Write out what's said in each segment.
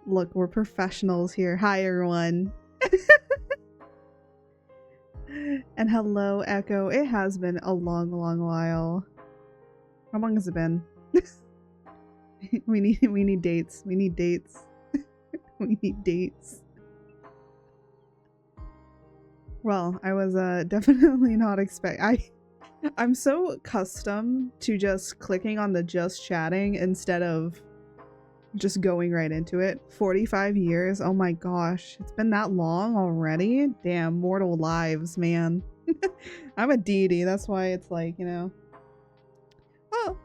Look, we're professionals here. Hi, everyone. And hello, Echo. It has been a long, long while. How long has it been? We need dates. We need dates. We need dates. Well, I was definitely not I'm so accustomed to just clicking on the just chatting instead of just going right into it. 45 years? Oh my gosh. It's been that long already? Damn, mortal lives, man. I'm a deity, that's why it's like, you know. Oh,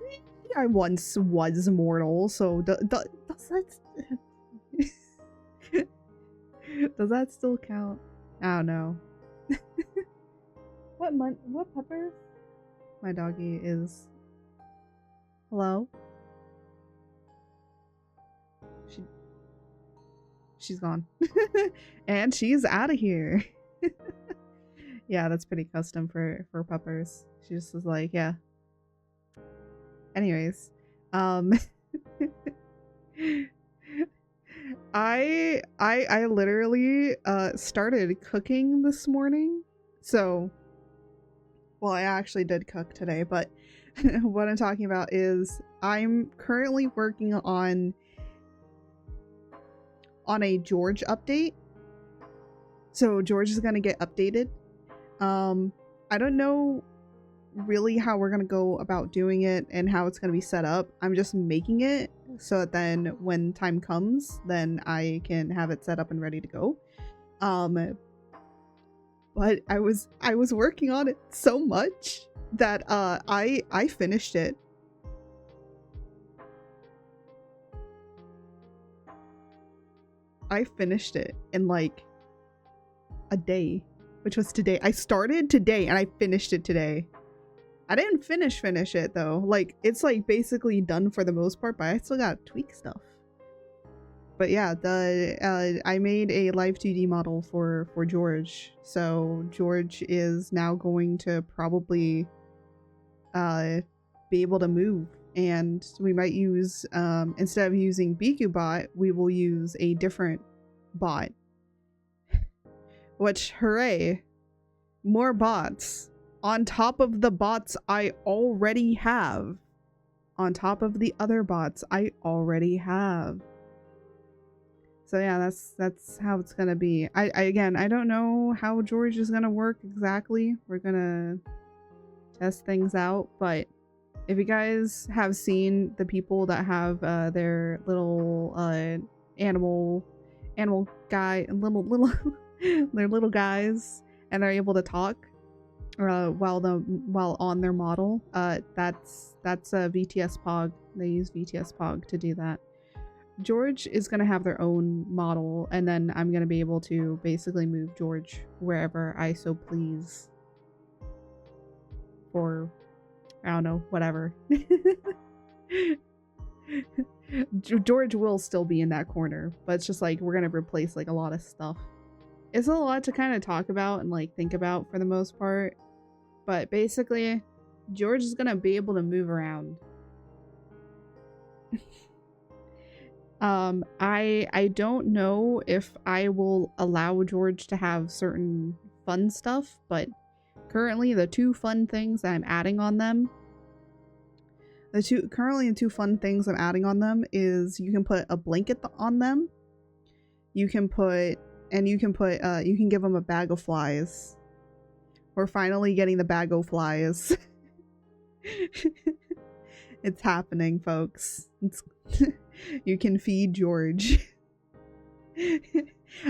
I once was mortal, so does that does that still count? I don't know. What peppers? My doggy is... Hello? She's gone. And she's out of here. Yeah, that's pretty custom for peppers. She just was like, yeah. Anyways, I literally started cooking this morning. So, well, I actually did cook today, but what I'm talking about is I'm currently working on a George update. So George is going to get updated. I don't know really how we're going to go about doing it and how it's going to be set up. I'm just making it so that then when time comes, then I can have it set up and ready to go. But I was working on it so much that I finished it. I finished it in like a day, which was today. I started today and I finished it today. I didn't finish it though. Like, it's like basically done for the most part, but I still got to tweak stuff. But yeah, I made a live 2D model for George. So George is now going to probably be able to move, and we might use instead of using BQ-bot, we will use a different bot. Which, hooray, more bots on top of the bots I already have, on top of the other bots I already have. So yeah, that's how it's gonna be. I again, I don't know how George is gonna work exactly. We're gonna test things out, but if you guys have seen the people that have their little animal guy, little they're little guys, and they're able to talk while on their model, that's a VTS Pog. They use VTS Pog to do that. George is going to have their own model, and then I'm going to be able to basically move George wherever I so please. For, I don't know, whatever. George will still be in that corner, but it's just like we're going to replace like a lot of stuff. It's a lot to kind of talk about and like think about for the most part, but basically George is going to be able to move around. I don't know if I will allow George to have certain fun stuff, but currently the two fun things that I'm adding on them, the two fun things I'm adding on them is you can put a blanket on them. You can give them a bag of flies. We're finally getting the bag of flies. It's happening, folks. You can feed George.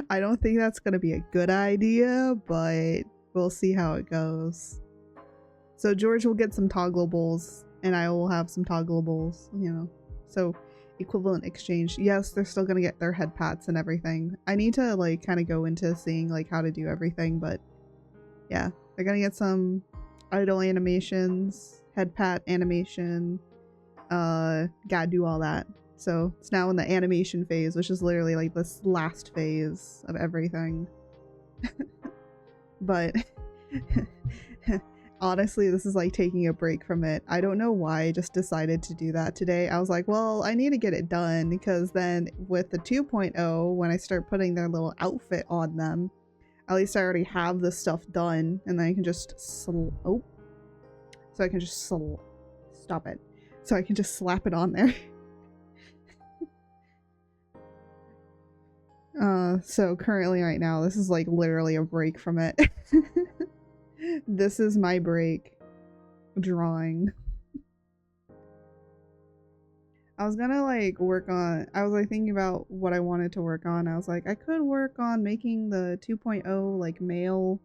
I don't think that's gonna be a good idea, but we'll see how it goes. So George will get some toggleables, and I will have some toggleables, you know. So equivalent exchange. Yes, they're still gonna get their head pats and everything. I need to like kind of go into seeing like how to do everything, but yeah, they're gonna get some idle animations, head pat animation, gotta do all that. So it's now in the animation phase, which is literally like this last phase of everything. But honestly, this is like taking a break from it. I don't know why I just decided to do that today. I was like, well, I need to get it done because then with the 2.0, when I start putting their little outfit on them, at least I already have this stuff done, and then I can just so I can just stop it. So I can just slap it on there. So currently right now, this is like literally a break from it. This is my break. Drawing. I was gonna like work on, I was like thinking about what I wanted to work on. I was like, I could work on making the 2.0 like male.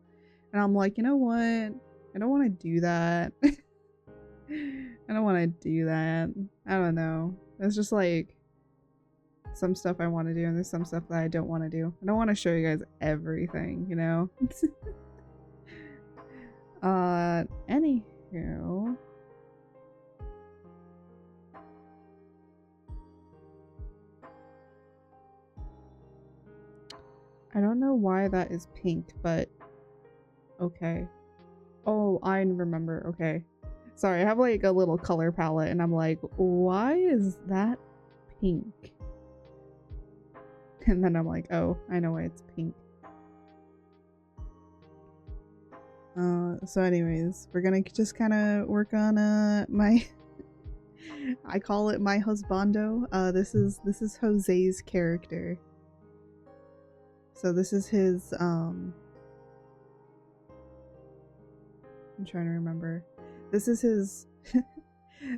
And I'm like, you know what? I don't want to do that. I don't want to do that. I don't know. It's just like some stuff I want to do and there's some stuff that I don't want to do. I don't want to show you guys everything, you know? Anywho. I don't know why that is pink, but okay. Oh, I remember. Okay. Sorry, I have like a little color palette and I'm like, why is that pink? And then I'm like, oh, I know why it's pink. So anyways, we're gonna just kind of work on my I call it my husbando. This is Jose's character. So this is his I'm trying to remember. This is his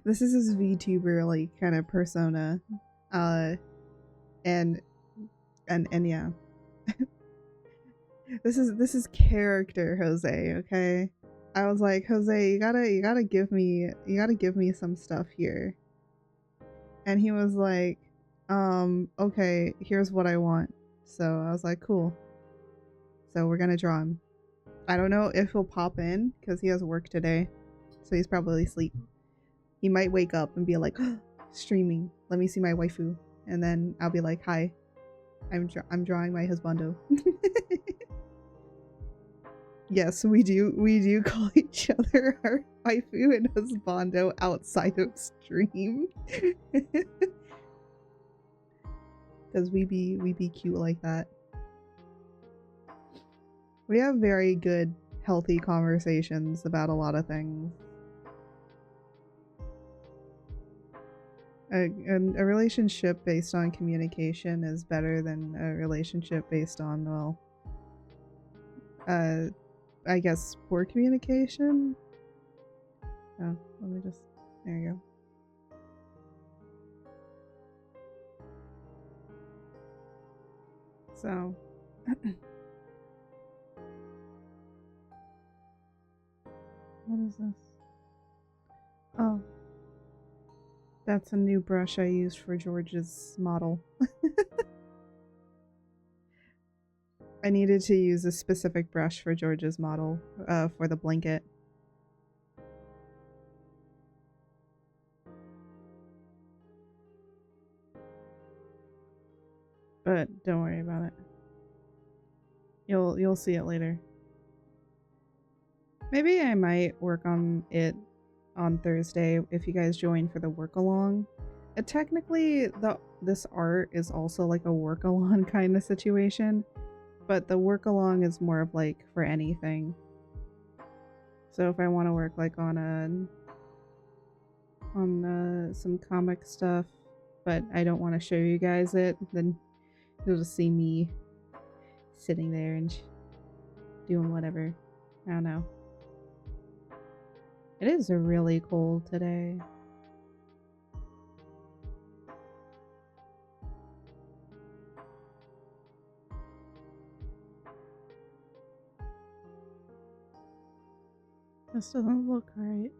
this is his VTuber like kind of persona. And yeah. This is character Jose, okay? I was like, Jose, you gotta give me some stuff here. And he was like, okay, here's what I want. So I was like, cool. So we're gonna draw him. I don't know if he'll pop in because he has work today. So he's probably asleep. He might wake up and be like, streaming. Let me see my waifu. And then I'll be like, hi. I'm drawing my husbando. Yes, we do call each other our waifu and husbando outside of stream. Because we be cute like that. We have very good, healthy conversations about a lot of things. A relationship based on communication is better than a relationship based on, well, I guess poor communication? Oh, let me just, there you go. So, what is this? Oh, that's a new brush I used for George's model. I needed to use a specific brush for George's model, for the blanket. But don't worry about it. You'll see it later. Maybe I might work on it on Thursday if you guys join for the work along. Technically, this art is also like a work along kind of situation, but the work along is more of like for anything. So if I want to work like on some comic stuff, but I don't want to show you guys it, then you'll just see me sitting there and doing whatever. I don't know. It is really cold today. This doesn't look right.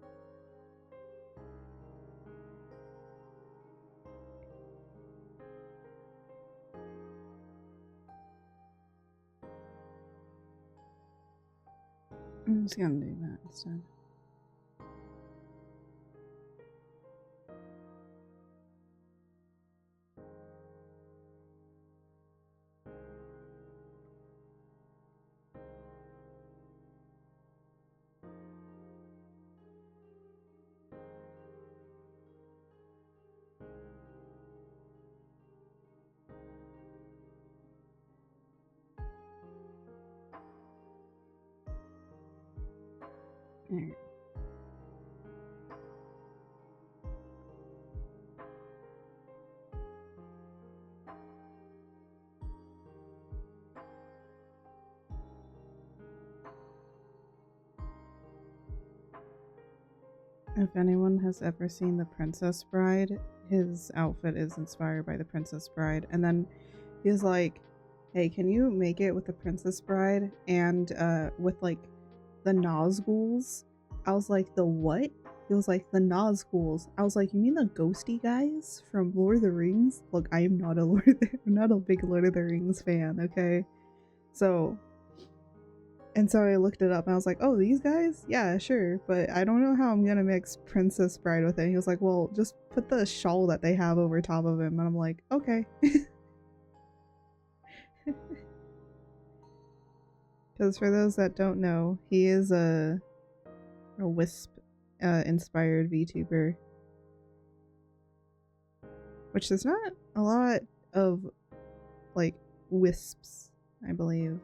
I'm just gonna do that instead. Alright. If anyone has ever seen The Princess Bride, his outfit is inspired by The Princess Bride. And then he's like, hey, can you make it with The Princess Bride and with like the Nazguls? I was like, the what? He was like, the Nazguls. I was like, you mean the ghosty guys from Lord of the Rings? Look, I am not I'm not a big Lord of the Rings fan, okay? So I looked it up and I was like, oh, these guys? Yeah, sure. But I don't know how I'm gonna mix Princess Bride with it. And he was like, well, just put the shawl that they have over top of him. And I'm like, okay. Because for those that don't know, he is a Wisp inspired VTuber. Which there's not a lot of like Wisps, I believe.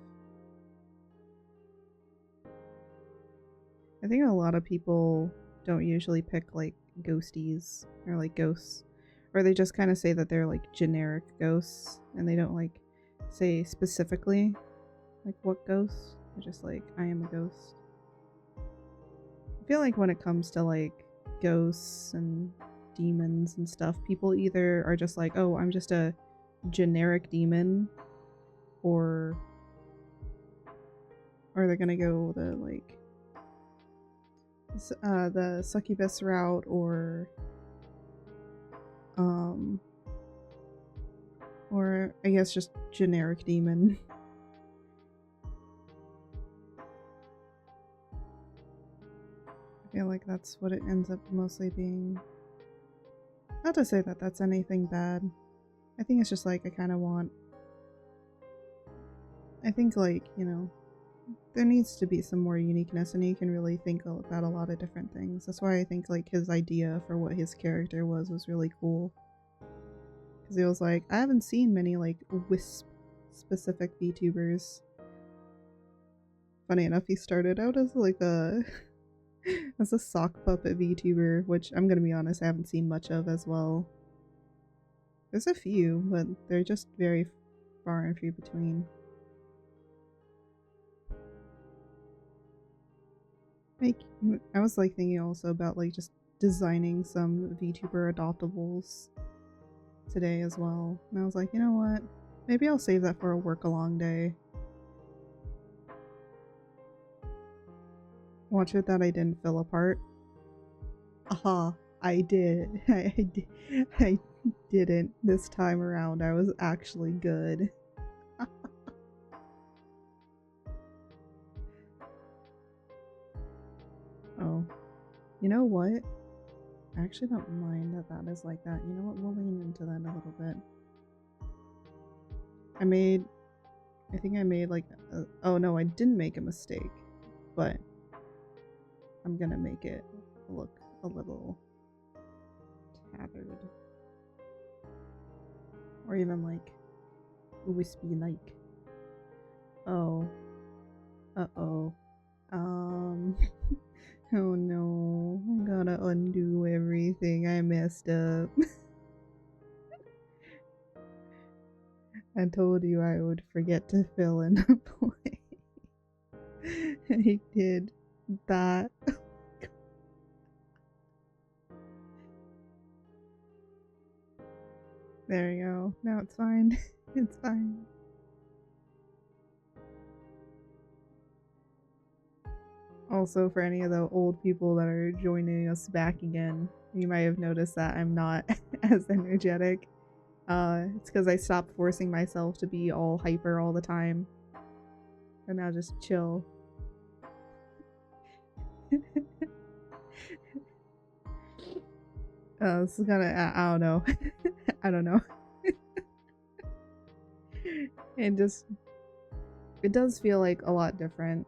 I think a lot of people don't usually pick like ghosties or like ghosts. Or they just kind of say that they're like generic ghosts and they don't like say specifically like what ghost. They're just like, I am a ghost. I feel like when it comes to like ghosts and demons and stuff, people either are just like, oh, I'm just a generic demon, or they're gonna go the like the succubus route, or I guess just generic demon. I feel like that's what it ends up mostly being. Not to say that that's anything bad. I think it's just like I kind of want. I think like, you know, there needs to be some more uniqueness and you can really think about a lot of different things. That's why I think like his idea for what his character was really cool. Because he was like, I haven't seen many like Wisp specific VTubers. Funny enough, he started out as like a as a sock puppet VTuber, which I'm gonna be honest, I haven't seen much of as well. There's a few, but they're just very far and few between. Like, I was like thinking also about like just designing some VTuber adoptables today as well. And I was like, you know what? Maybe I'll save that for a work-along day. Watch it that I didn't fill apart. Aha, I did. I didn't this time around. I was actually good. Oh, you know what? I actually don't mind that that is like that. You know what? We'll lean into that a little bit. I think I made like oh no, I didn't make a mistake, but I'm gonna make it look a little tattered. Or even like wispy like. Oh. Uh-oh. Oh no. I gotta undo everything. I messed up. I told you I would forget to fill in a blank. I did that. There we go. Now it's fine. It's fine. Also, for any of the old people that are joining us back again, you might have noticed that I'm not as energetic. It's because I stopped forcing myself to be all hyper all the time. And now just chill. This is gonna, I don't know. I don't know. It does feel like a lot different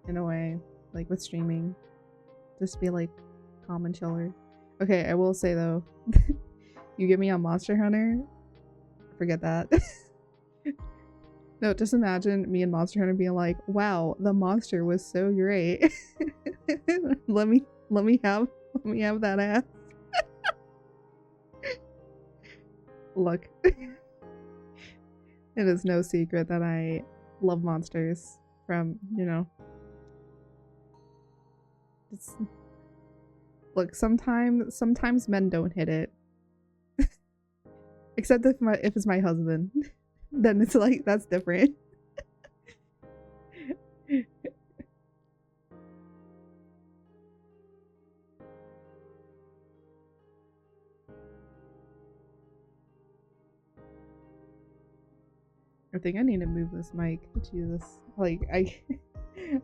in a way, like with streaming. Just be like calm and chiller. Okay, I will say though, you get me on Monster Hunter, forget that. No, just imagine me and Monster Hunter being like, wow, the monster was so great. let me have that ass. Look. It is no secret that I love monsters from, you know. It's, look, sometimes men don't hit it. Except if it's my husband. Then it's like that's different. I think I need to move this mic. Jesus. Like I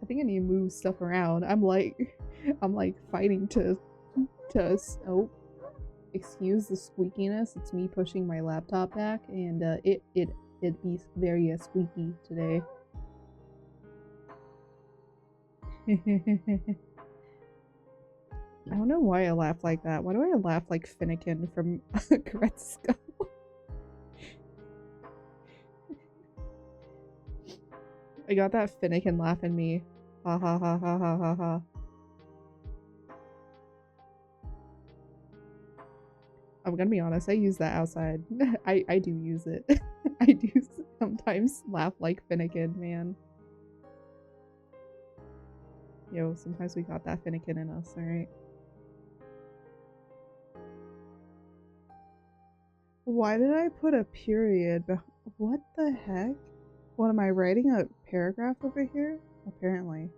think I need to move stuff around. I'm like fighting to oh, excuse the squeakiness. It's me pushing my laptop back and it be very squeaky today. I don't know why I laugh like that. Why do I laugh like Finnegan from Gretzko? I got that Finnegan laugh in me. Ha ha ha ha ha ha ha. I'm gonna be honest, I use that outside. I do use it. I do sometimes laugh like Finnegan, man. Yo, sometimes we got that Finnegan in us, alright? Why did I put a period? What the heck? What, am I writing a paragraph over here? Apparently.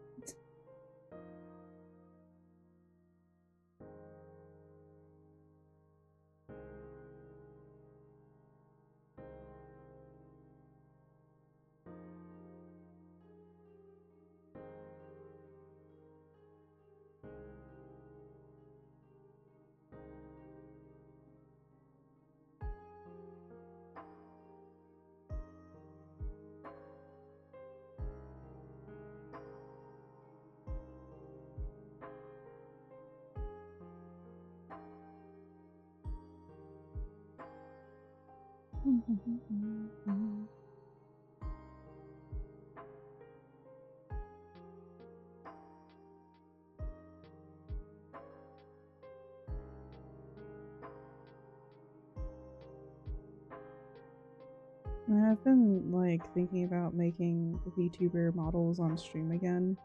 I've been like thinking about making VTuber models on stream again,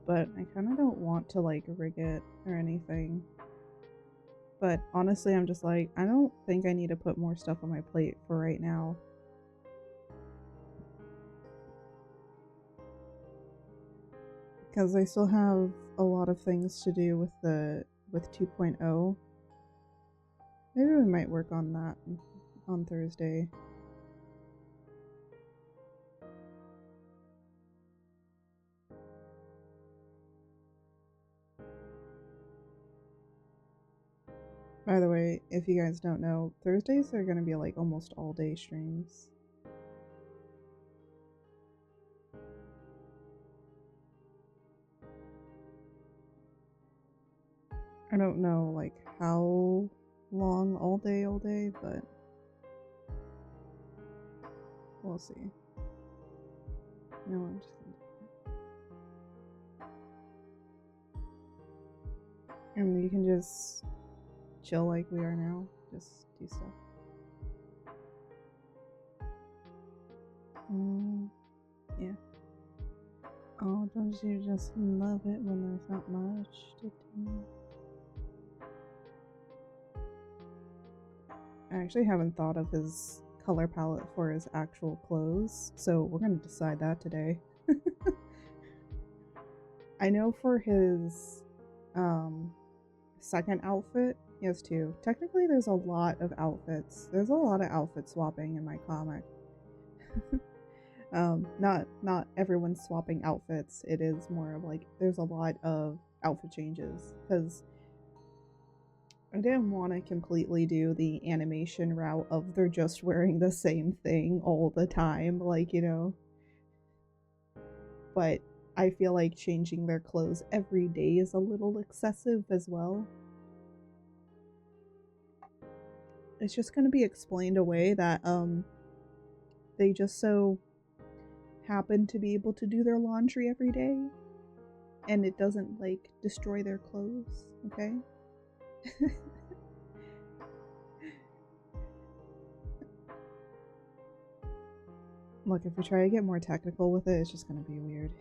but I kind of don't want to like rig it or anything. But honestly, I'm just like, I don't think I need to put more stuff on my plate for right now. Because I still have a lot of things to do with 2.0. Maybe we might work on that on Thursday. By the way, if you guys don't know, Thursdays are gonna be like almost all day streams. I don't know like how long all day, but we'll see. No, I'm just gonna and you can just chill like we are now. Just do stuff. Yeah. Oh, don't you just love it when there's not much to do? I actually haven't thought of his color palette for his actual clothes, so we're gonna decide that today. I know for his second outfit, he has two. Technically, there's a lot of outfits. There's a lot of outfit swapping in my comic. Not everyone's swapping outfits. It is more of like there's a lot of outfit changes because I didn't want to completely do the animation route of they're just wearing the same thing all the time, like, you know. But I feel like changing their clothes every day is a little excessive as well. It's just going to be explained away that they just so happen to be able to do their laundry every day and it doesn't like destroy their clothes, okay? Look, if we try to get more technical with it, it's just gonna be weird.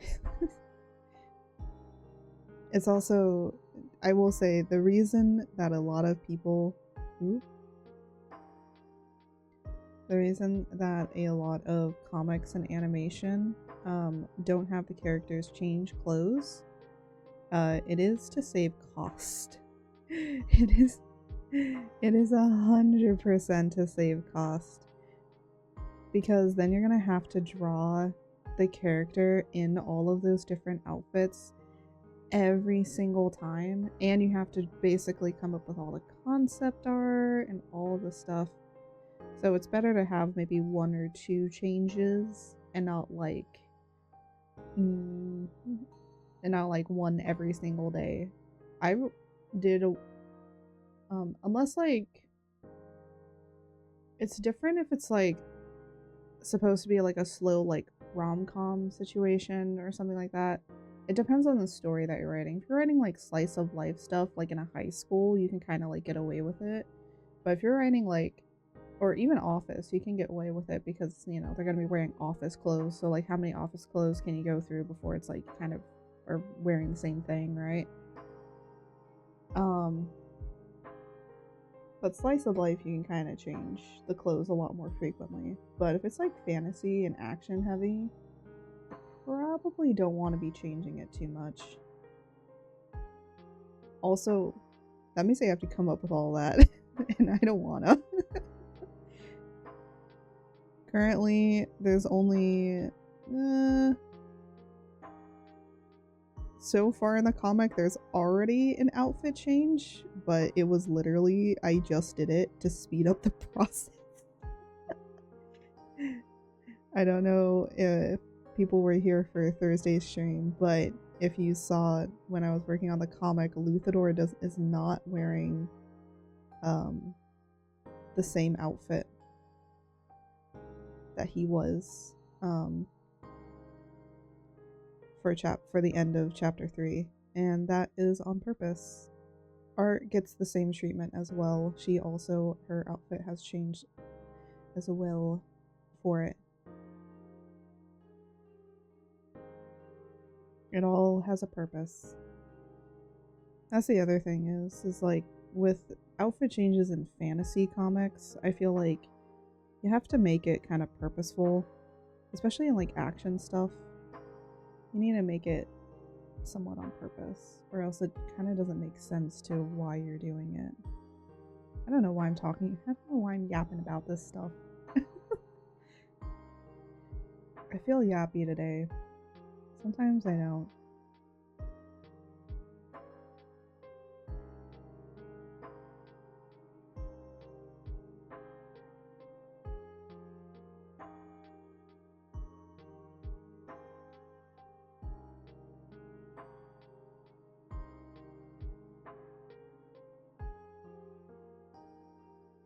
It's also, I will say, the reason that a lot of people, the reason that a lot of comics and animation don't have the characters change clothes, it is to save cost. It is 100% to save cost. Because then you're gonna have to draw the character in all of those different outfits every single time, and you have to basically come up with all the concept art and all the stuff. So it's better to have maybe 1 or 2 changes and not like one every single day. I did unless like it's different if it's like supposed to be like a slow like rom-com situation or something like that. It depends on the story that you're writing. If you're writing like slice of life stuff like in a high school, you can kind of like get away with it. But if you're writing like, or even Office, you can get away with it because, you know, they're gonna be wearing office clothes. So like how many office clothes can you go through before it's like kind of or wearing the same thing, right? But slice of life, you can kind of change the clothes a lot more frequently. But if it's like fantasy and action heavy, probably don't want to be changing it too much. Also, that means I have to come up with all that, and I don't want to. Currently, there's only so far in the comic, there's already an outfit change, but it was literally, I just did it to speed up the process. I don't know if people were here for Thursday's stream, but if you saw when I was working on the comic, Luthador is not wearing the same outfit that he was for the end of chapter 3, and that is on purpose. Art gets the same treatment as well. She also, her outfit has changed as well for it. It all has a purpose. That's the other thing is like with outfit changes in fantasy comics, I feel like you have to make it kind of purposeful, especially in like action stuff. You need to make it somewhat on purpose, or else it kind of doesn't make sense to why you're doing it. I don't know why I'm yapping about this stuff. I feel yappy today. Sometimes I don't.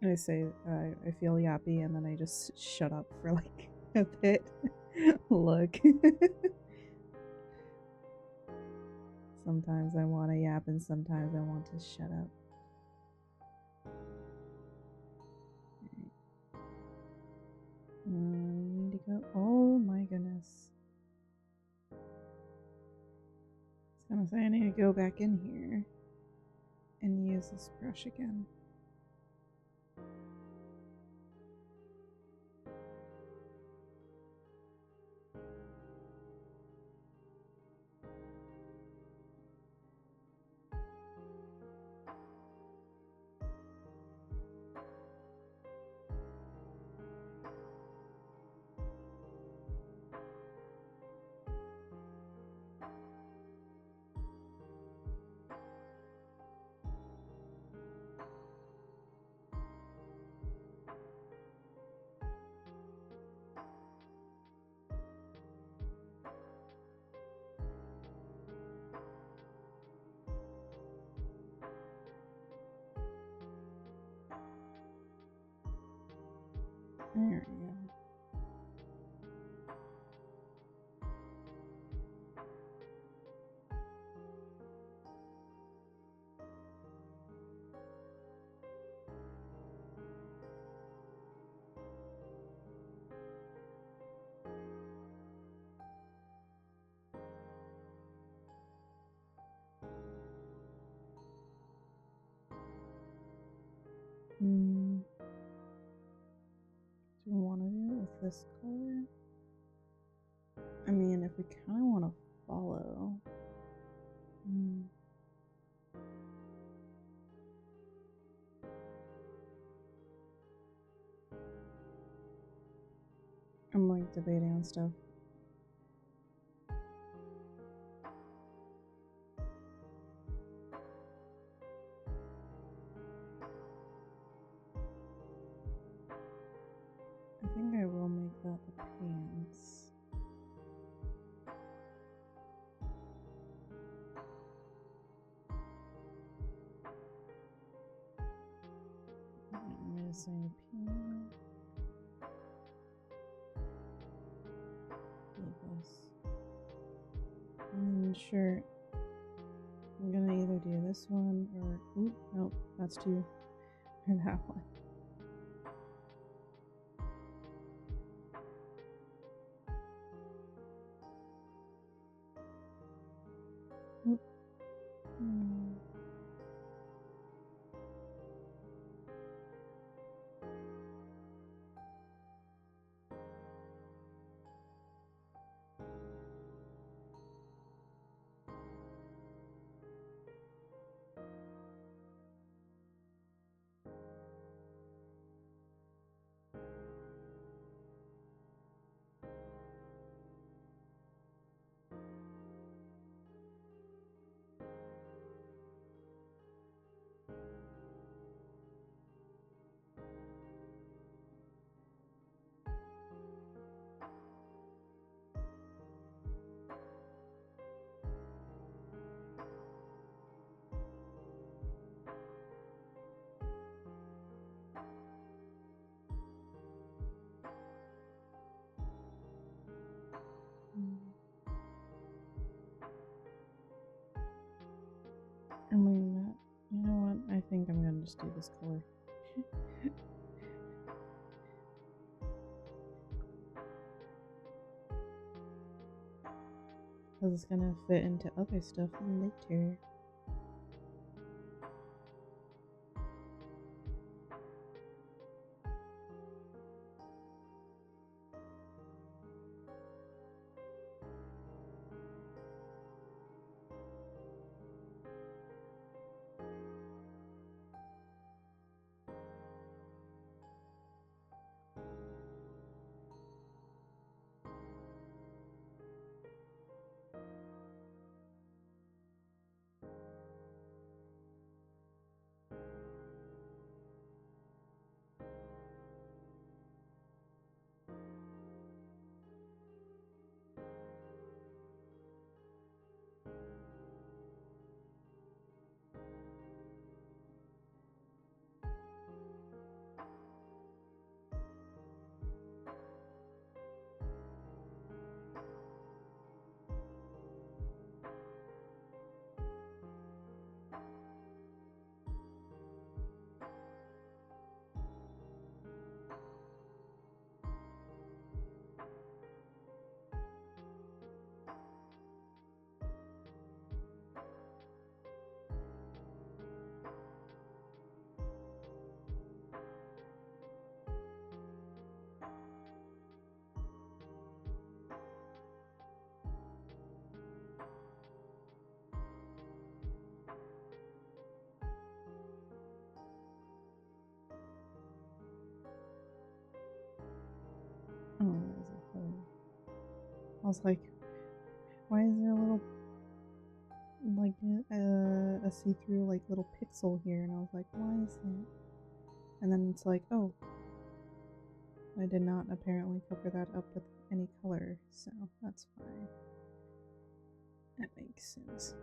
I say I feel yappy and then I just shut up for like a bit. Look. Sometimes I want to yap and sometimes I want to shut up. I need to go. Oh my goodness. I was gonna say I need to go back in here and use this brush again. There we go. with this color. I mean, if we kind of want to follow. I'm like debating on stuff. I think I will make that the pants. I'm gonna say pink. And then shirt. I'm gonna either do this one or nope, that's two. And that one. I mean, you know what? I think I'm gonna just do this color. Because it's gonna fit into other stuff later. Oh, there's a hole. I was like, why is there a little, like, a see-through, like, little pixel here? And I was like, why is that? And then it's like, oh, I did not apparently cover that up with any color, so that's fine. That makes sense.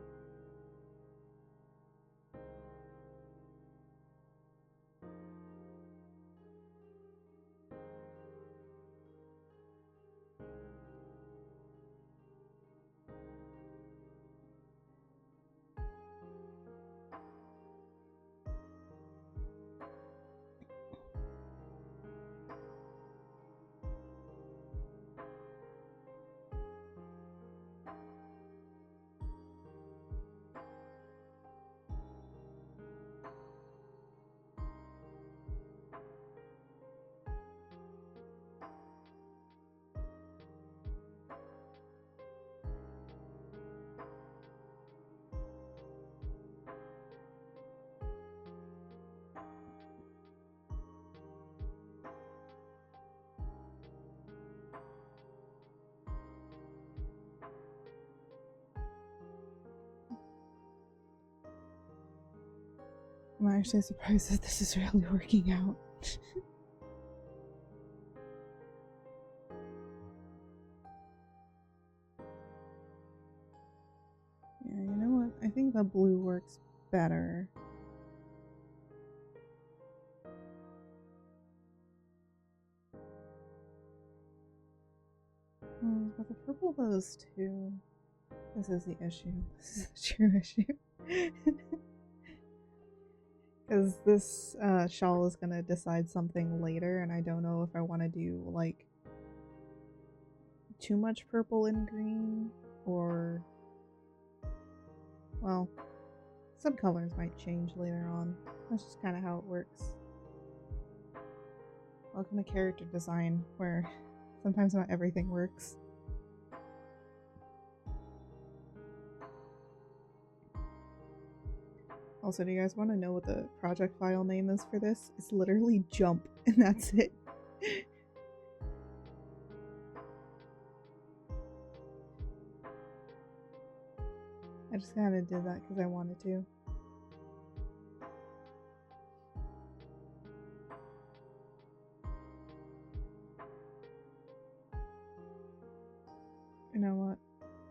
I'm actually surprised that this is really working out. Yeah, you know what? I think the blue works better. But the purple does too. This is the issue. This is the true issue. Because this shawl is going to decide something later, and I don't know if I want to do, like, too much purple and green, or, well, some colors might change later on. That's just kind of how it works. Welcome to character design, where sometimes not everything works. Also, do you guys want to know what the project file name is for this? It's literally jump, and that's it. I just kind of did that because I wanted to. You know what?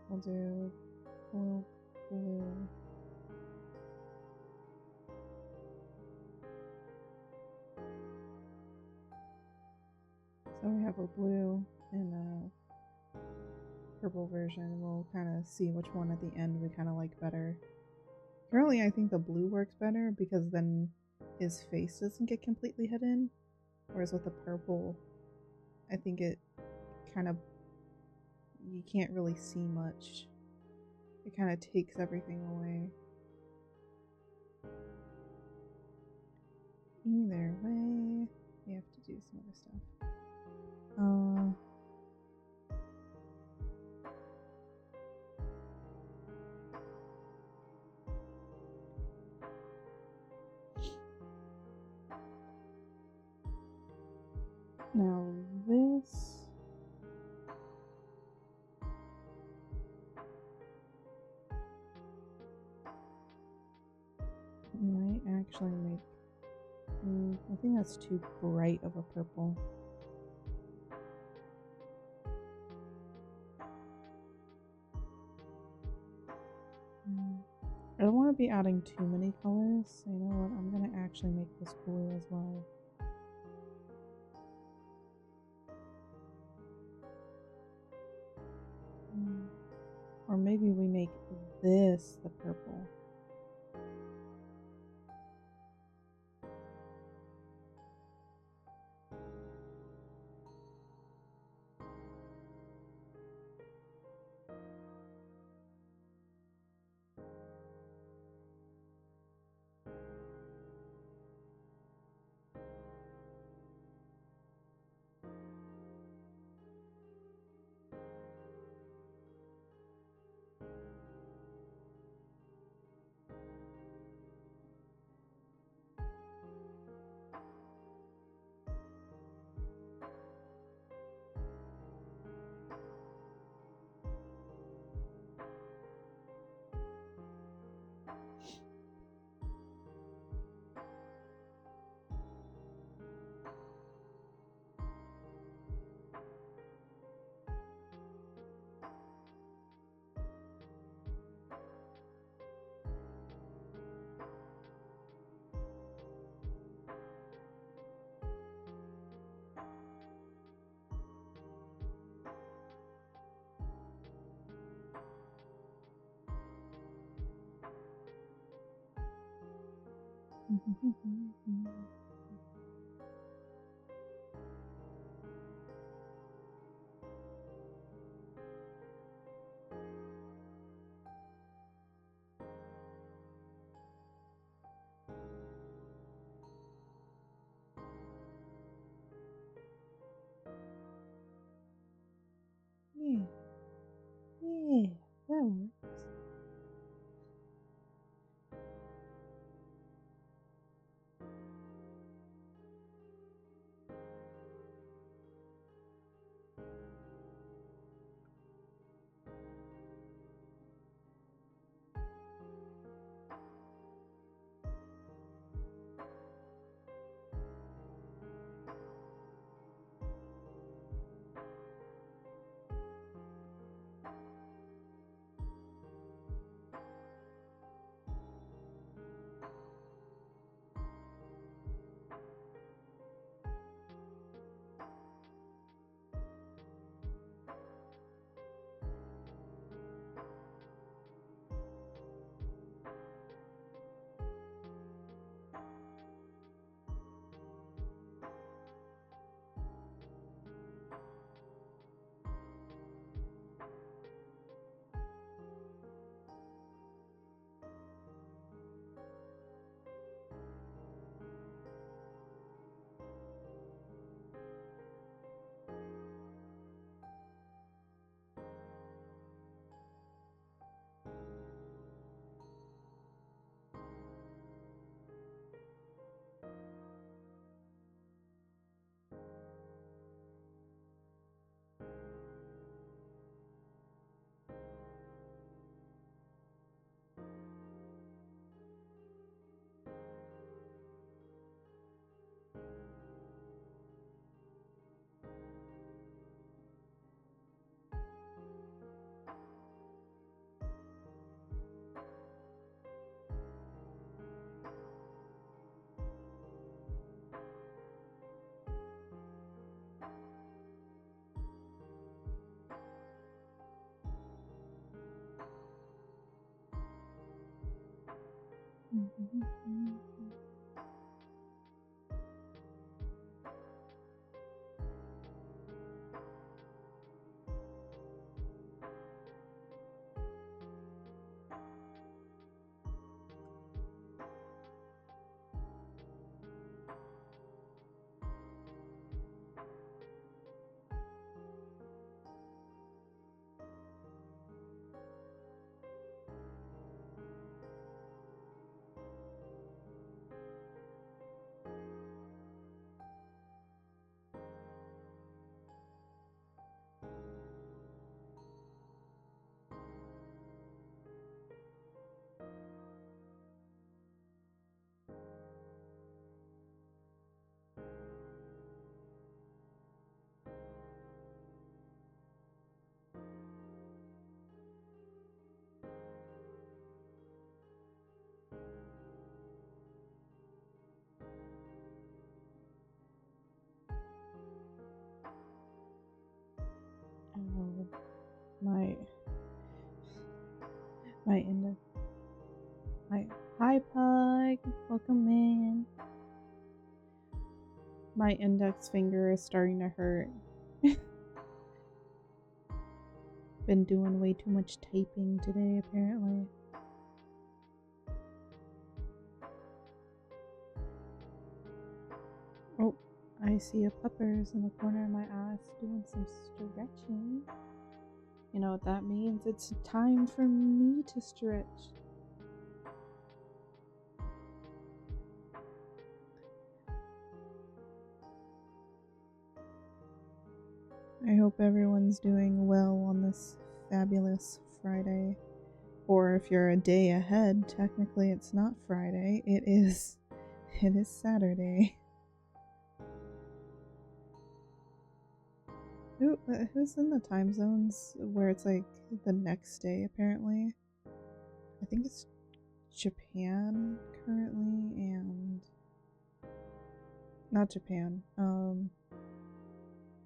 We'll do blue, blue. So we have a blue and a purple version. We'll kind of see which one at the end we kind of like better. Currently, I think the blue works better because then his face doesn't get completely hidden. Whereas with the purple, I think it kind of, you can't really see much. It kind of takes everything away. Either way, we have to do some other stuff. Now this might actually make, I think that's too bright of a purple. I don't want to be adding too many colors, so you know what, I'm going to actually make this blue as well. Or maybe we make this the purple. Yeah, that works. Oh, my index. Hi Pug, welcome in. My index finger is starting to hurt. Been doing way too much typing today, apparently. Oh, I see a puppers in the corner of my ass doing some stretching. You know what that means? It's time for me to stretch. I hope everyone's doing well on this fabulous Friday. Or if you're a day ahead, technically it's not Friday, it is Saturday. Who's in the time zones where it's like the next day apparently? I think it's Japan currently and not Japan,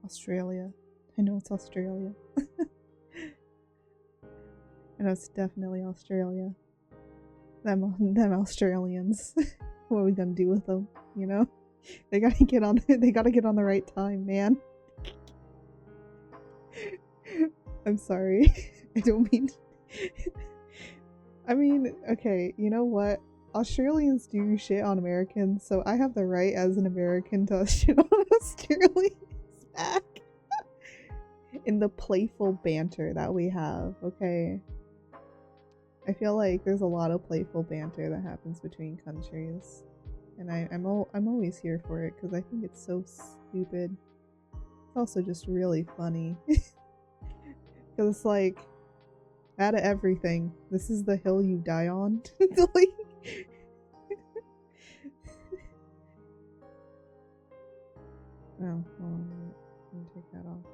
Australia. I know it's Australia. I know it's definitely Australia. Them Australians. What are we gonna do with them? You know, they gotta get on the right time, man. I'm sorry. I don't mean. I mean, okay. You know what? Australians do shit on Americans, so I have the right as an American to shit on Australians back. In the playful banter that we have, okay? I feel like there's a lot of playful banter that happens between countries, and I'm always here for it because I think it's so stupid. It's also just really funny because it's like, out of everything, this is the hill you die on. Like, oh, hold on, let me take that off.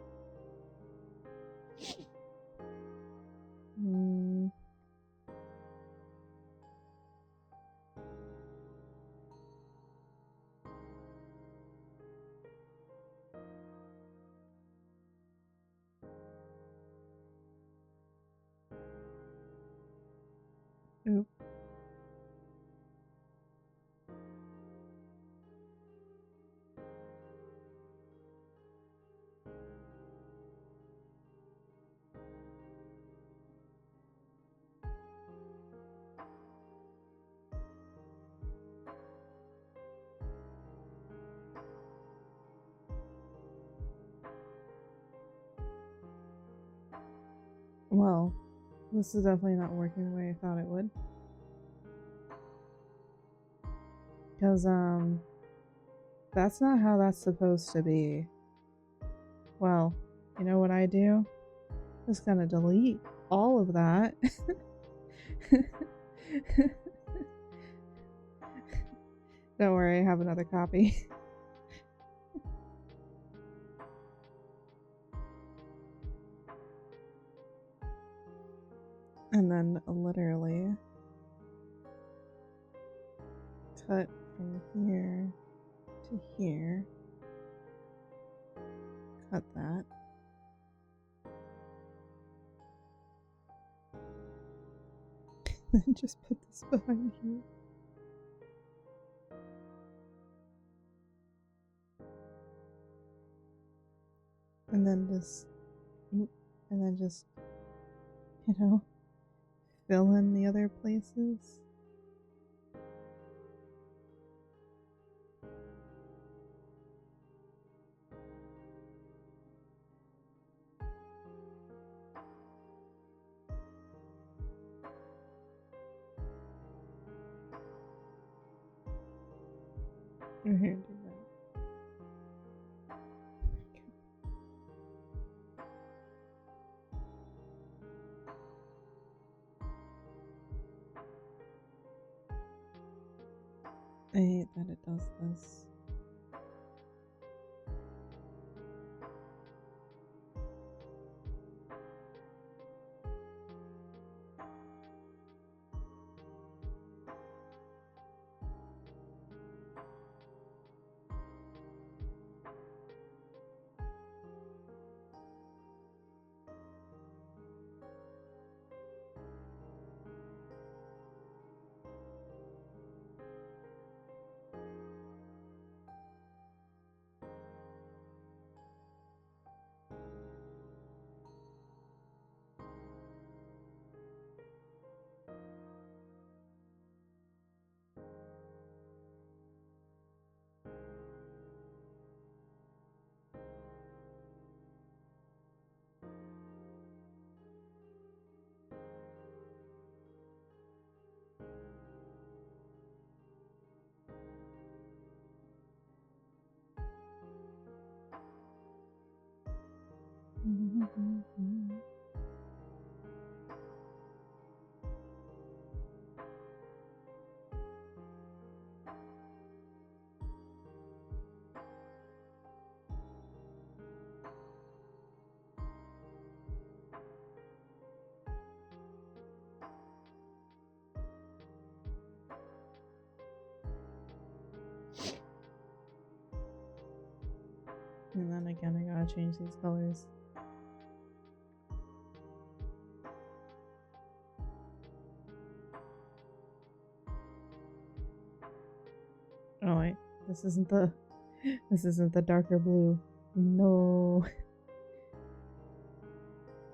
Oop. Well, this is definitely not working the way I thought it would. Because, that's not how that's supposed to be. Well, you know what I do? Just gonna delete all of that. Don't worry, I have another copy. And then literally cut from here to here. Cut that. Then just put this behind here. then just, and then just, you know, fill in the other places. Here, do that. I hate that it does this. And then again, I gotta change these colors. Oh wait, this isn't the darker blue. No.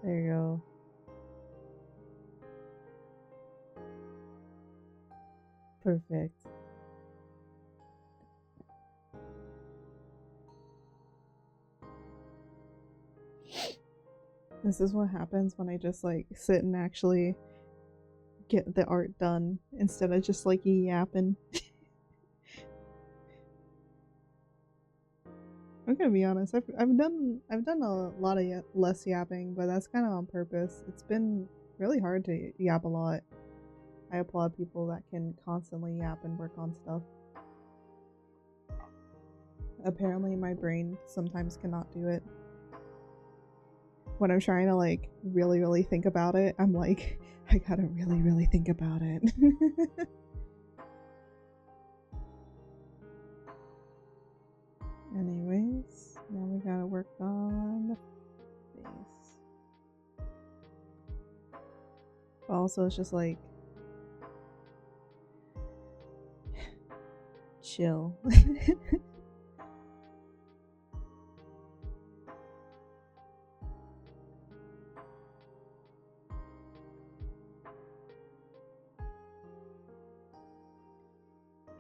There you go. Perfect. This is what happens when I just like sit and actually get the art done instead of just like yapping. I'm gonna be honest. I've done a lot of less yapping, but that's kind of on purpose. It's been really hard to yap a lot. I applaud people that can constantly yap and work on stuff. Apparently, my brain sometimes cannot do it. When I'm trying to like really think about it, I'm like, I gotta really think about it. Anyways, now we gotta work on the face. Also, it's just like chill.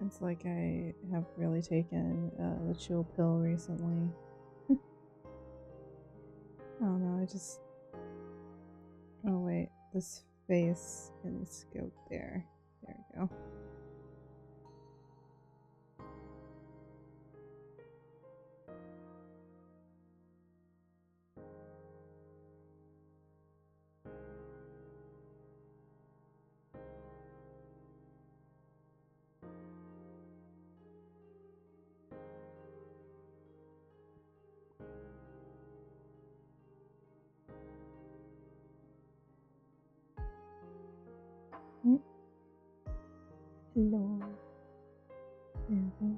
It's like I have really taken the chill pill recently. I don't know, I just... Oh wait, this face needs to go there. There we go. Hello. There we go.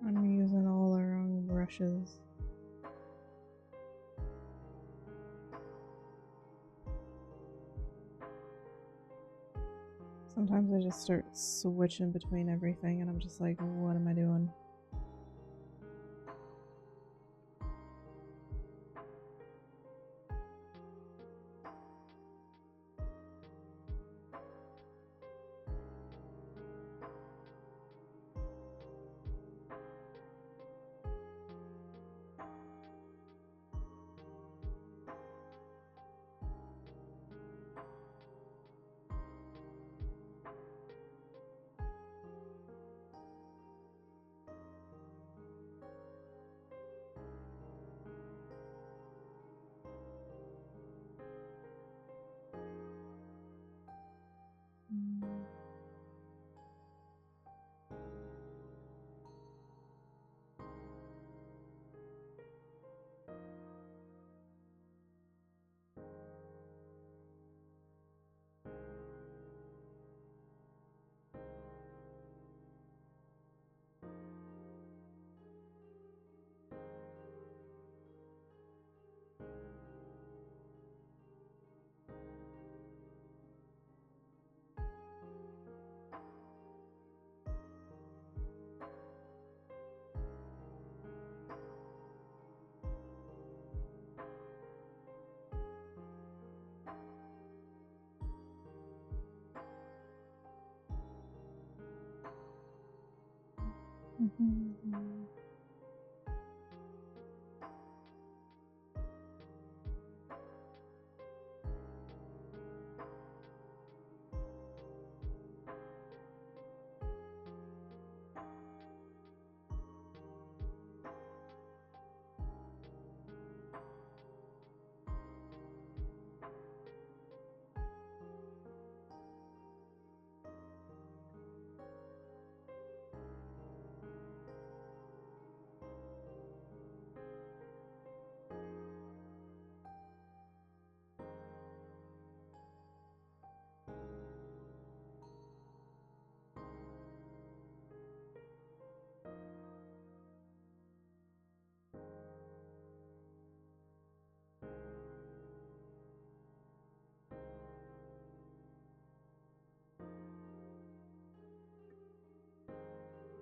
I'm using all the wrong brushes. Sometimes I just start switching between everything and I'm just like, what am I doing?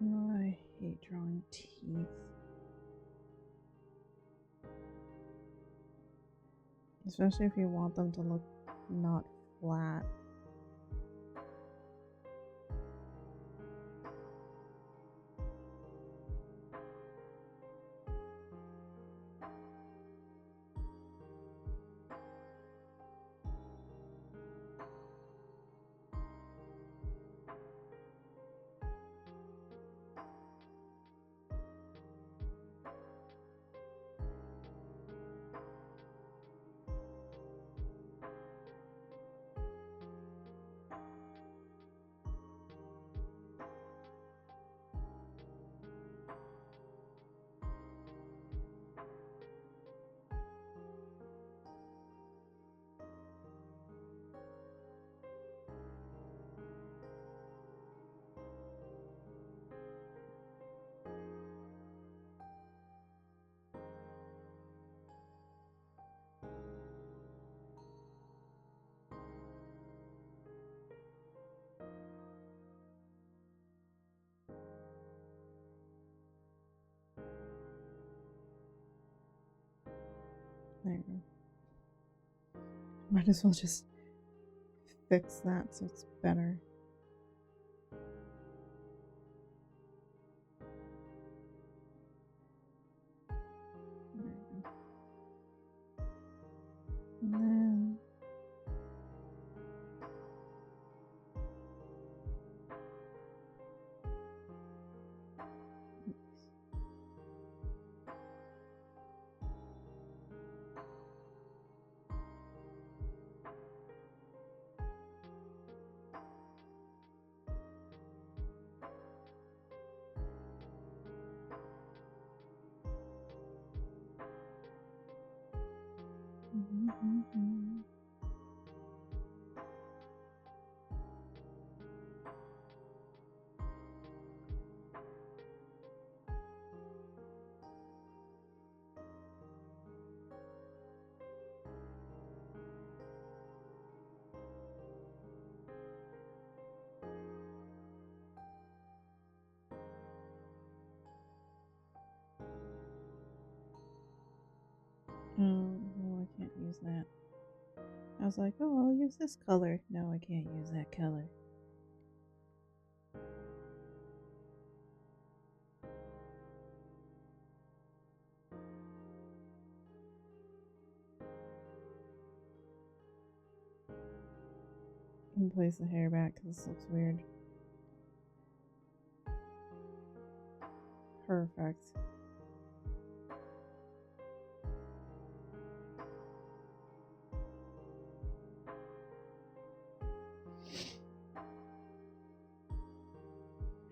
Oh, I hate drawing teeth. Especially if you want them to look not flat. There you go. Might as well just fix that so it's better. There you go. And then use that. I was like, oh, I'll use this color. No, I can't use that color. And place the hair back because this looks weird. Perfect.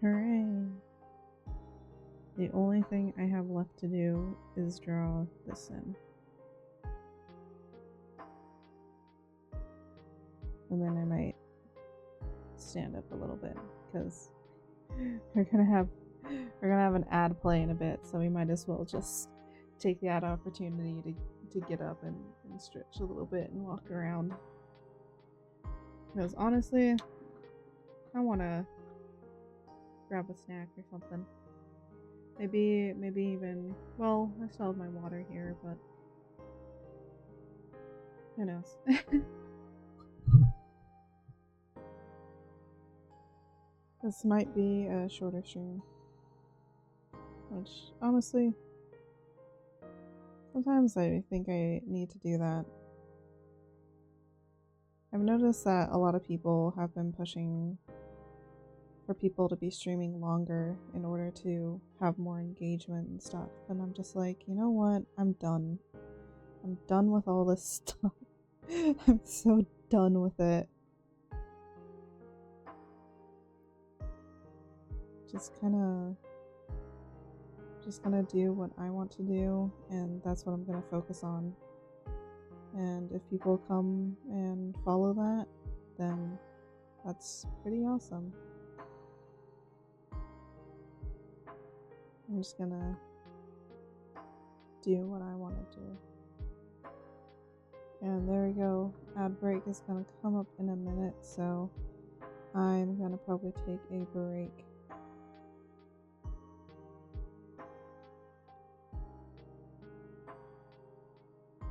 Hooray! The only thing I have left to do is draw this in. And then I might stand up a little bit because we're gonna have an ad play in a bit, so we might as well just take the ad opportunity to get up and stretch a little bit and walk around. Because honestly, I wanna grab a snack or something. Maybe even, well, I still have my water here, but who knows. This might be a shorter stream. Which, honestly, sometimes I think I need to do that. I've noticed that a lot of people have been pushing for people to be streaming longer in order to have more engagement and stuff. And I'm just like, you know what? I'm done. I'm done with all this stuff. I'm so done with it. Just gonna do what I want to do, and that's what I'm gonna focus on. And if people come and follow that, then that's pretty awesome. I'm just gonna do what I want to do. And there we go. Ad break is gonna come up in a minute, so I'm gonna probably take a break.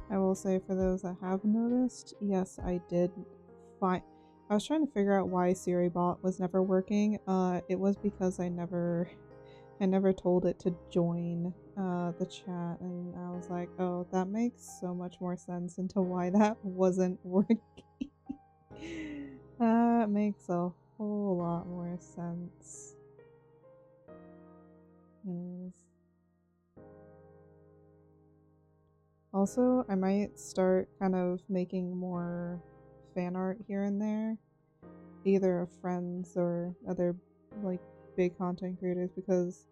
I will say, for those that have noticed, yes, I did find. I was trying to figure out why SiriBot was never working. It was because I never told it to join the chat, and I was like, oh, that makes so much more sense into why that wasn't working. That makes a whole lot more sense. Anyways. Also, I might start kind of making more fan art here and there, either of friends or other like big content creators, because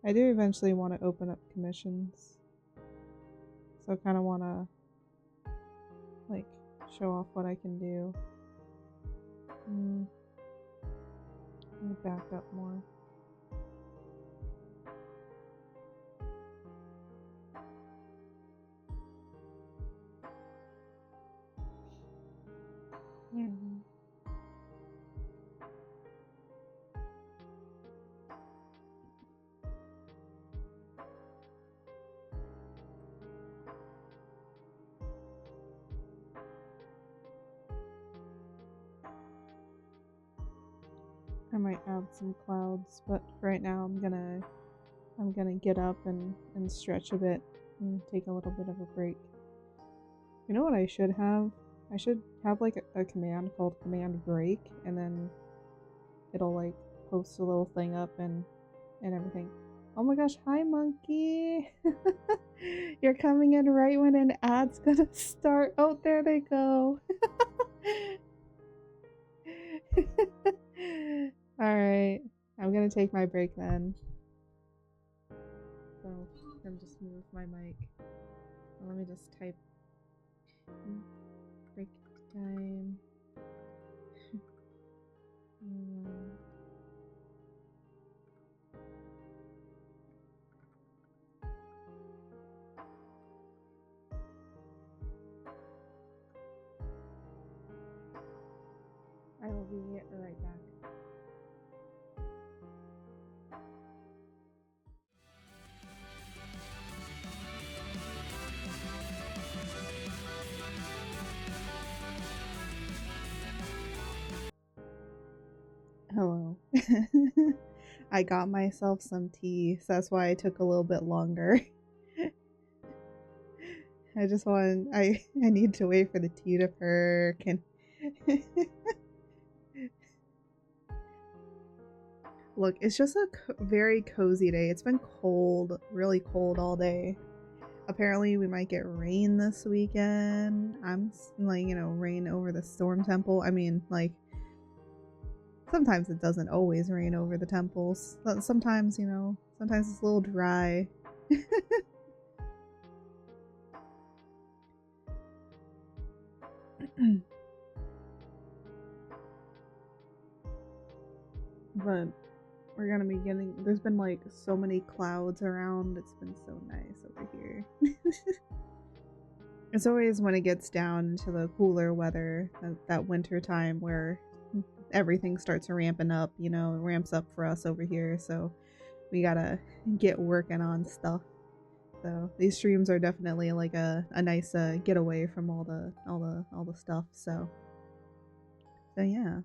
I do eventually want to open up commissions. So I kind of want to like show off what I can do. Let me back up more. I might add some clouds, but right now I'm gonna get up and stretch a bit and take a little bit of a break. You know what I should have? I should have like a command called command break, and then it'll like post a little thing up and everything. Oh my gosh, hi monkey! You're coming in right when an ad's gonna start. Oh, there they go. Alright, I'm gonna take my break then. So, I'm gonna just move my mic. Let me just type break time. I will be right back. I got myself some tea, so that's why I took a little bit longer. I need to wait for the tea to perk and look, it's just a very cozy day. It's been cold, really cold all day. Apparently we might get rain this weekend. I'm like, you know, rain over the storm temple. I mean, like, sometimes it doesn't always rain over the temples. Sometimes, you know, sometimes it's a little dry. But we're gonna be getting, there's been like so many clouds around. It's been so nice over here. It's always when it gets down into the cooler weather, that winter time where everything starts ramping up, you know, it ramps up for us over here. So we gotta get working on stuff. So these streams are definitely like a nice getaway from all the stuff. So yeah.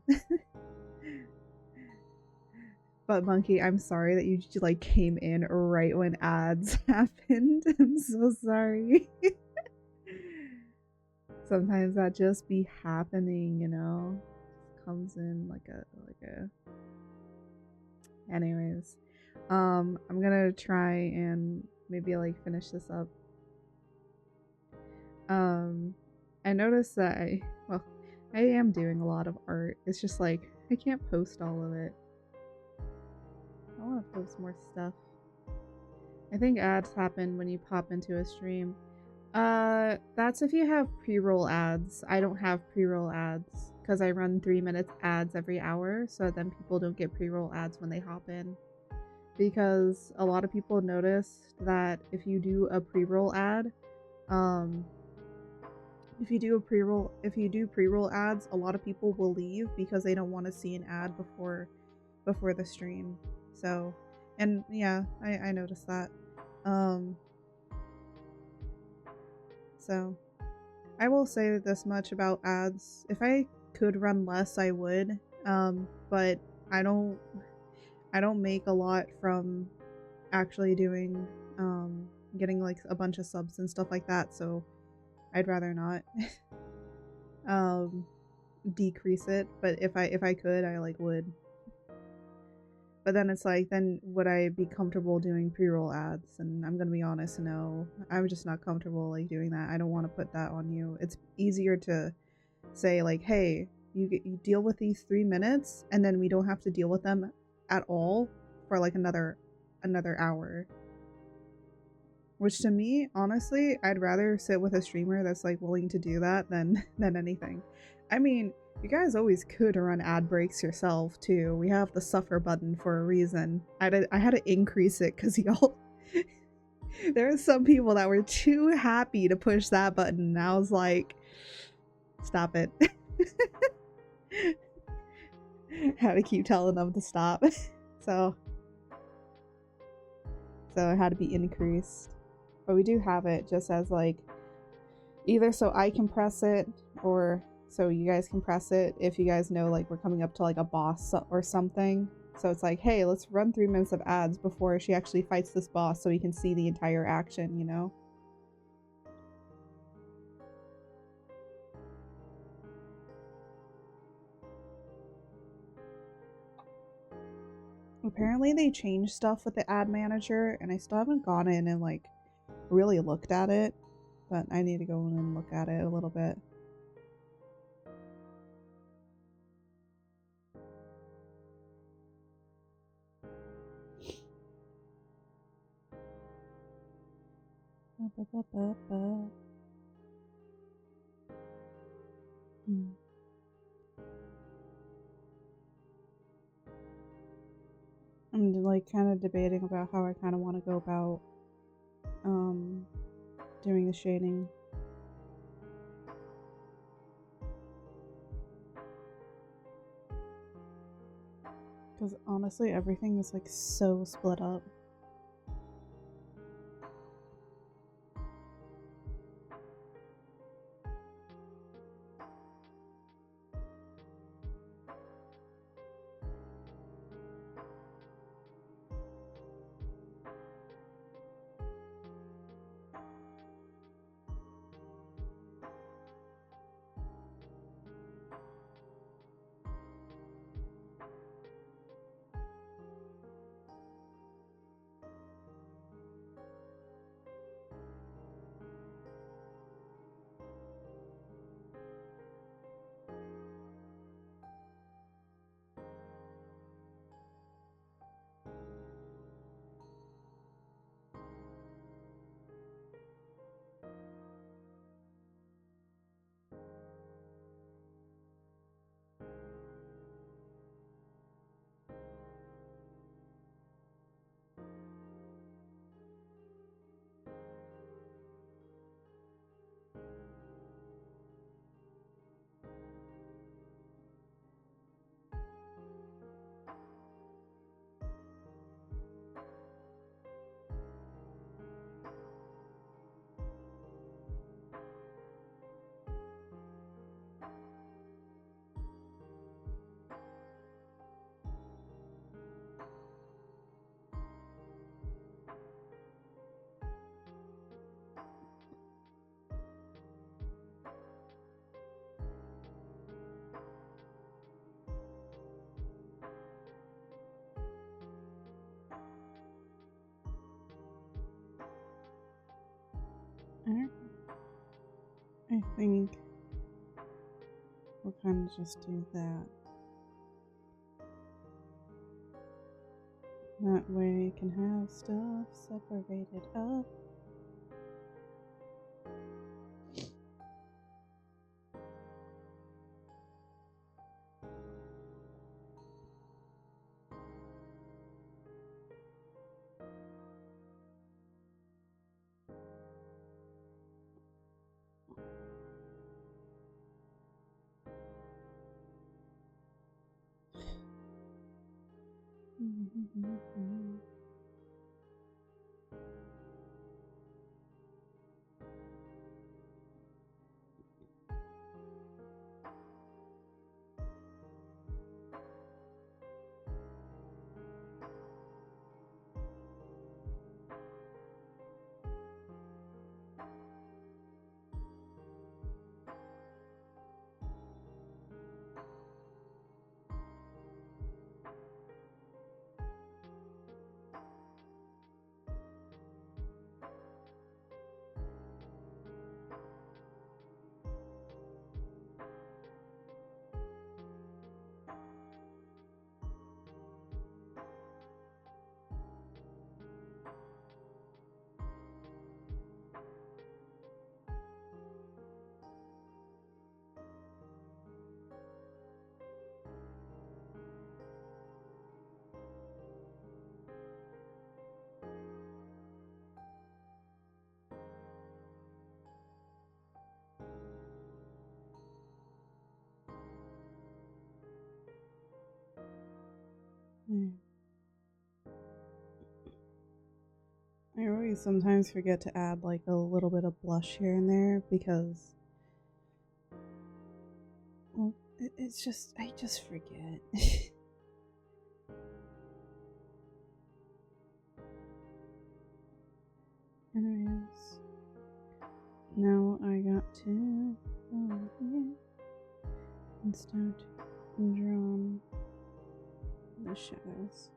But Monkey, I'm sorry that you like came in right when ads happened. I'm so sorry. Sometimes that just be happening, you know. Comes in like a anyways. I'm gonna try and maybe like finish this up. I noticed that I am doing a lot of art. It's just like I can't post all of it. I want to post more stuff. I think ads happen when you pop into a stream. That's if you have pre-roll ads. I don't have pre-roll ads because I run 3 minutes ads every hour, so then people don't get pre-roll ads when they hop in. Because a lot of people noticed that if you do a pre-roll ad, if you do pre-roll ads, a lot of people will leave because they don't want to see an ad before the stream. So, and yeah, I noticed that. So I will say this much about ads. If I could run less, I would. But I don't make a lot from actually doing getting like a bunch of subs and stuff like that, so I'd rather not decrease it. But if I could, I like would. But then it's like, then would I be comfortable doing pre-roll ads? And I'm gonna be honest, no. I'm just not comfortable like doing that. I don't want to put that on you. It's easier to say like, hey, you deal with these 3 minutes, and then we don't have to deal with them at all for like another hour. Which to me, honestly, I'd rather sit with a streamer that's like willing to do that than anything. I mean, you guys always could run ad breaks yourself too. We have the suffer button for a reason. I had to increase it because y'all there are some people that were too happy to push that button, and I was like, stop it. Had to keep telling them to stop. So it had to be increased. But we do have it just as like either so I can press it or so you guys can press it if you guys know like we're coming up to like a boss or something. So it's like, hey, let's run 3 minutes of ads before she actually fights this boss so we can see the entire action, you know? Apparently they changed stuff with the ad manager, and I still haven't gone in and like really looked at it, but I need to go in and look at it a little bit. I'm like kind of debating about how I kind of want to go about doing the shading. Because honestly, everything is like so split up. I think we'll kind of just do that. That way I can have stuff separated up. I always sometimes forget to add like a little bit of blush here and there because, well, it's just, I just forget. Anyways, now I got to go here and start drawing the shadows.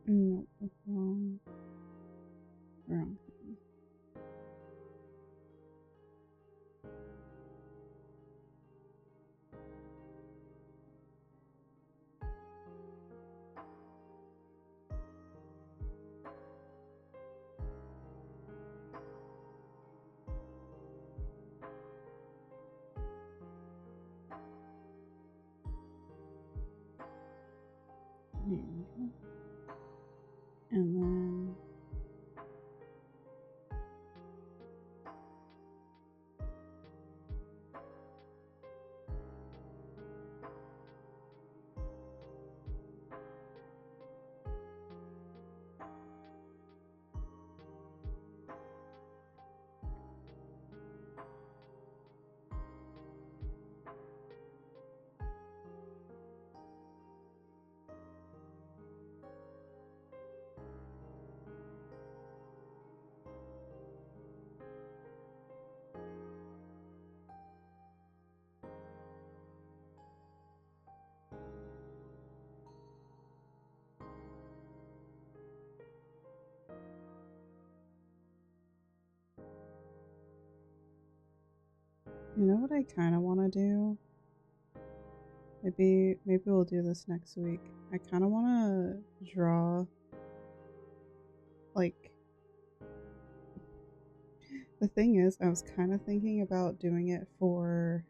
No, wrong. Wrong thing. There we go. And then you know what I kind of want to do? Maybe we'll do this next week. I kind of want to draw like The thing is, I was kind of thinking about doing it for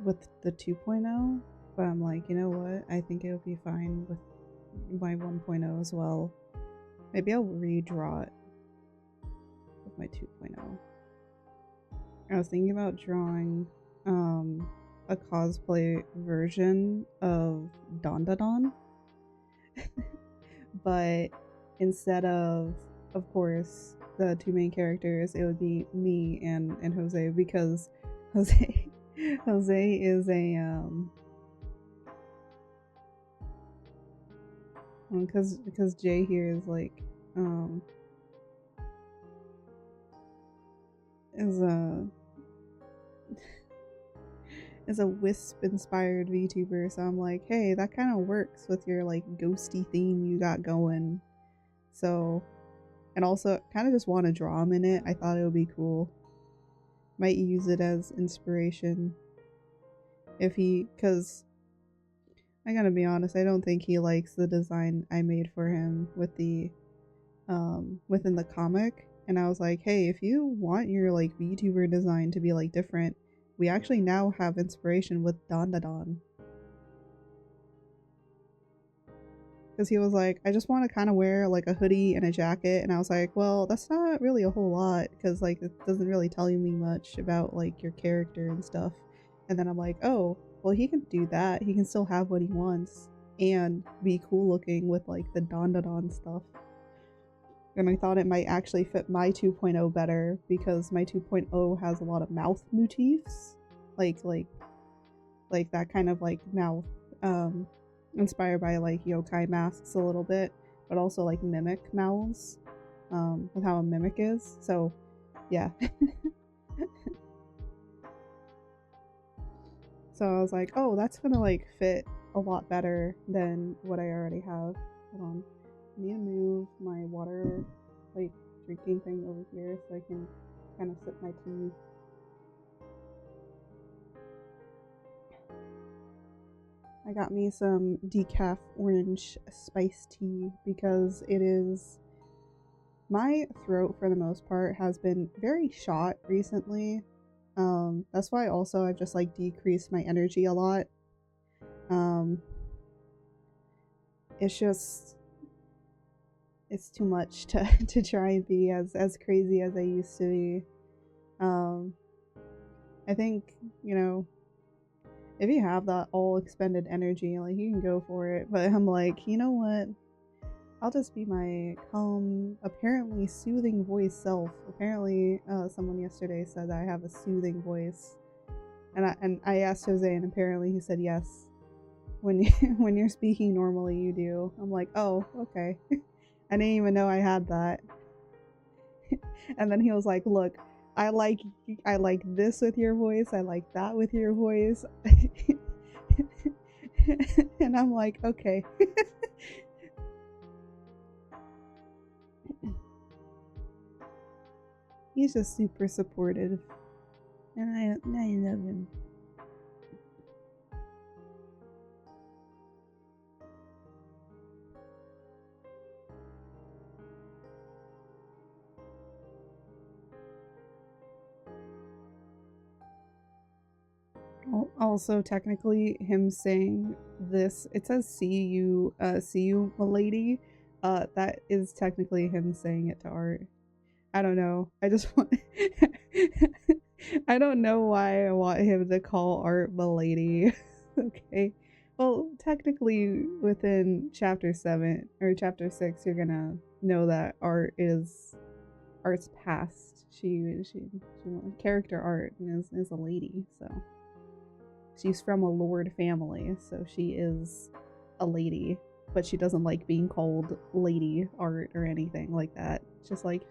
with the 2.0, but I'm like, you know what? I think it'll be fine with my 1.0 as well. Maybe I'll redraw it with my 2.0. I was thinking about drawing a cosplay version of Don, but instead of course, the two main characters, it would be me and Jose, because Jose is a because Jay here is like is a Wisp inspired VTuber, so I'm like, hey, that kind of works with your like ghosty theme you got going. So, and also kind of just want to draw him in it. I thought it would be cool. Might use it as inspiration if because I gotta be honest, I don't think he likes the design I made for him with the within the comic. And I was like, hey, if you want your like VTuber design to be like different, we actually now have inspiration with Don. Because he was like, I just want to kind of wear like a hoodie and a jacket, and I was like, well, that's not really a whole lot, because like it doesn't really tell me much about like your character and stuff. And then I'm like, oh, well, he can do that. He can still have what he wants and be cool looking with like the Don stuff. And I thought it might actually fit my 2.0 better, because my 2.0 has a lot of mouth motifs, like that kind of like mouth, inspired by like yokai masks a little bit, but also like mimic mouths, with how a mimic is. So yeah. So I was like, oh, that's gonna like fit a lot better than what I already have. Hold on. I need to move my water like drinking thing over here so I can kind of sip my tea. I got me some decaf orange spiced tea because it is, my throat for the most part has been very shot recently. That's why also I've just like decreased my energy a lot. It's just, it's too much to try and be as crazy as I used to be. I think, you know, if you have that all expended energy, like you can go for it. But I'm like, you know what? I'll just be my calm, apparently soothing voice self. Apparently, someone yesterday said that I have a soothing voice, and I asked Jose, and apparently he said yes. When when you're speaking normally, you do. I'm like, oh, okay. I didn't even know I had that. And then he was like, look, I like this with your voice. I like that with your voice. And I'm like, okay. He's just super supportive, and I love him. Also, technically, him saying this, it says see you, milady. That is technically him saying it to Art. I don't know. I just want. I don't know why I want him to call Art milady. Okay. Well, technically, within chapter 7 or chapter 6, you're gonna know that Art's past. She character Art is a lady, so. She's from a lord family, so she is a lady, but she doesn't like being called Lady Art or anything like that. Just like,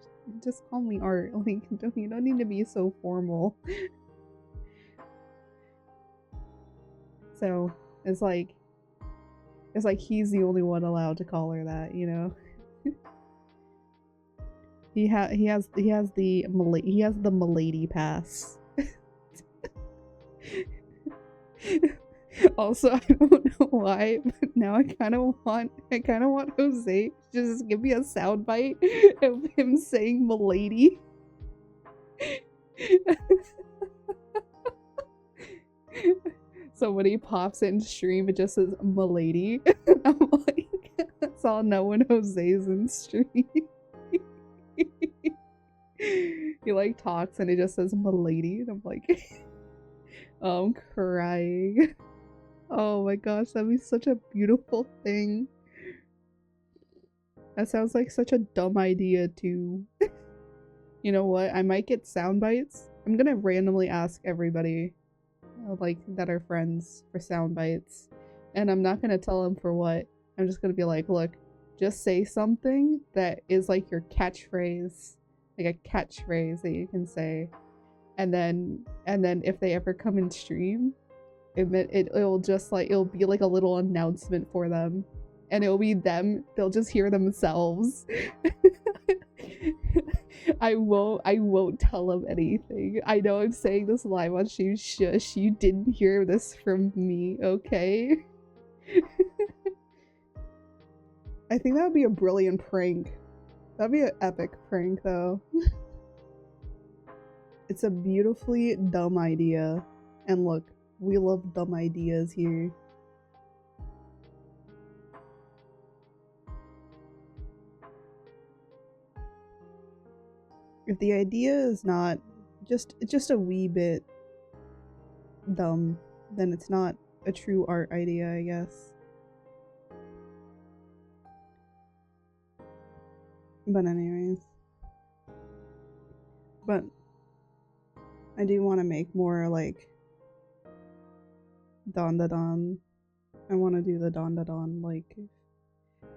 just call me Art. Like, you don't need to be so formal. So it's like he's the only one allowed to call her that, you know. he has the milady pass. Also, I don't know why, but now I kind of want Jose to just give me a soundbite of him saying "milady." So when he pops in stream, it just says "milady." I'm like, that's all I know when Jose's in stream. He like talks and it just says "milady," and I'm like, oh, I'm crying. Oh my gosh, that'd be such a beautiful thing. That sounds like such a dumb idea too. You know what? I might get sound bites. I'm gonna randomly ask everybody, like that are friends, for sound bites, and I'm not gonna tell them for what. I'm just gonna be like, look, just say something that is like your catchphrase, like a catchphrase that you can say, and then if they ever come in stream, it'll just like it'll be like a little announcement for them, and it'll be them. They'll just hear themselves. I won't tell them anything. I know I'm saying this live on stream. Shush, you didn't hear this from me, okay? I think that would be a brilliant prank. That'd be an epic prank, though. It's a beautifully dumb idea. And look, we love dumb ideas here. If the idea is not just a wee bit dumb, then it's not a true art idea, I guess. But anyways. But I do want to make more like Don. I want to do the Don, like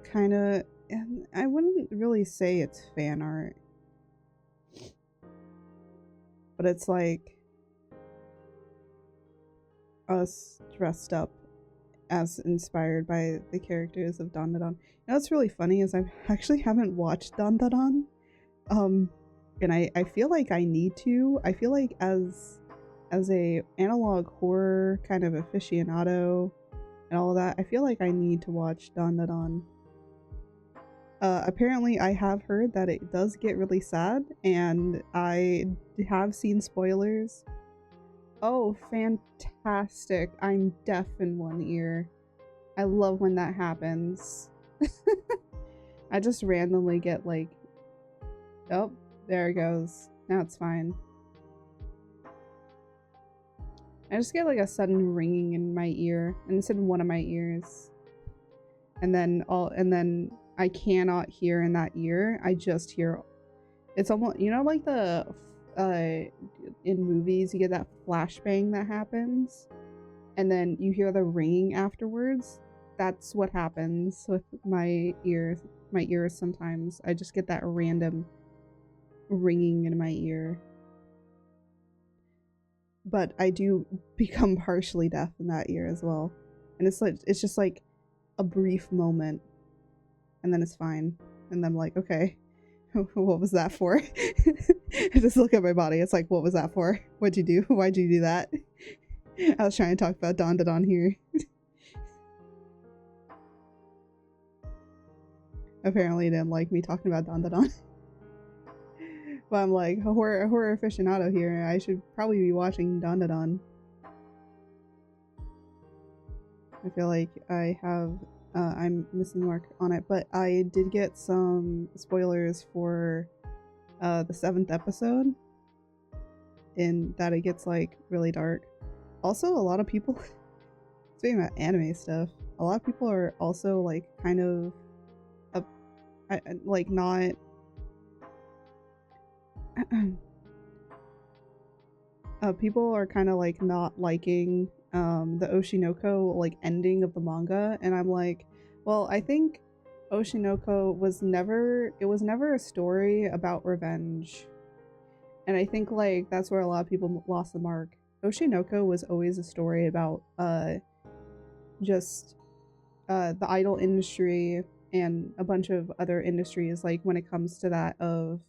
kind of, and I wouldn't really say it's fan art, but it's like us dressed up as inspired by the characters of Don. You know what's really funny is I actually haven't watched Don. And I feel like I need to. I feel like as a analog horror kind of aficionado and all of that, I feel like I need to watch Don. Apparently I have heard that it does get really sad, and I have seen spoilers. Oh, fantastic. I'm deaf in one ear. I love when that happens. I just randomly get like, oh, there it goes. Now it's fine. I just get like a sudden ringing in my ear, and it's in one of my ears. And then I cannot hear in that ear. I just hear, it's almost, you know, like the in movies you get that flashbang that happens and then you hear the ringing afterwards. That's what happens with my ears sometimes. I just get that random ringing in my ear. But I do become partially deaf in that ear as well. And it's just like a brief moment, and then it's fine. And I'm like, okay, what was that for? I just look at my body. It's like, what was that for? What'd you do? Why'd you do that? I was trying to talk about Don here. Apparently you didn't like me talking about Don. But I'm like, a horror aficionado here. I should probably be watching Don. I feel like I have I'm missing the mark on it, but I did get some spoilers for the 7th episode, in that it gets like really dark. Also, a lot of people speaking about anime stuff, a lot of people are also like kind of like not people are kind of like not liking the Oshinoko like ending of the manga, and I'm like, well, I think Oshinoko was never a story about revenge, and I think like that's where a lot of people lost the mark. Oshinoko was always a story about just the idol industry and a bunch of other industries, like when it comes to that of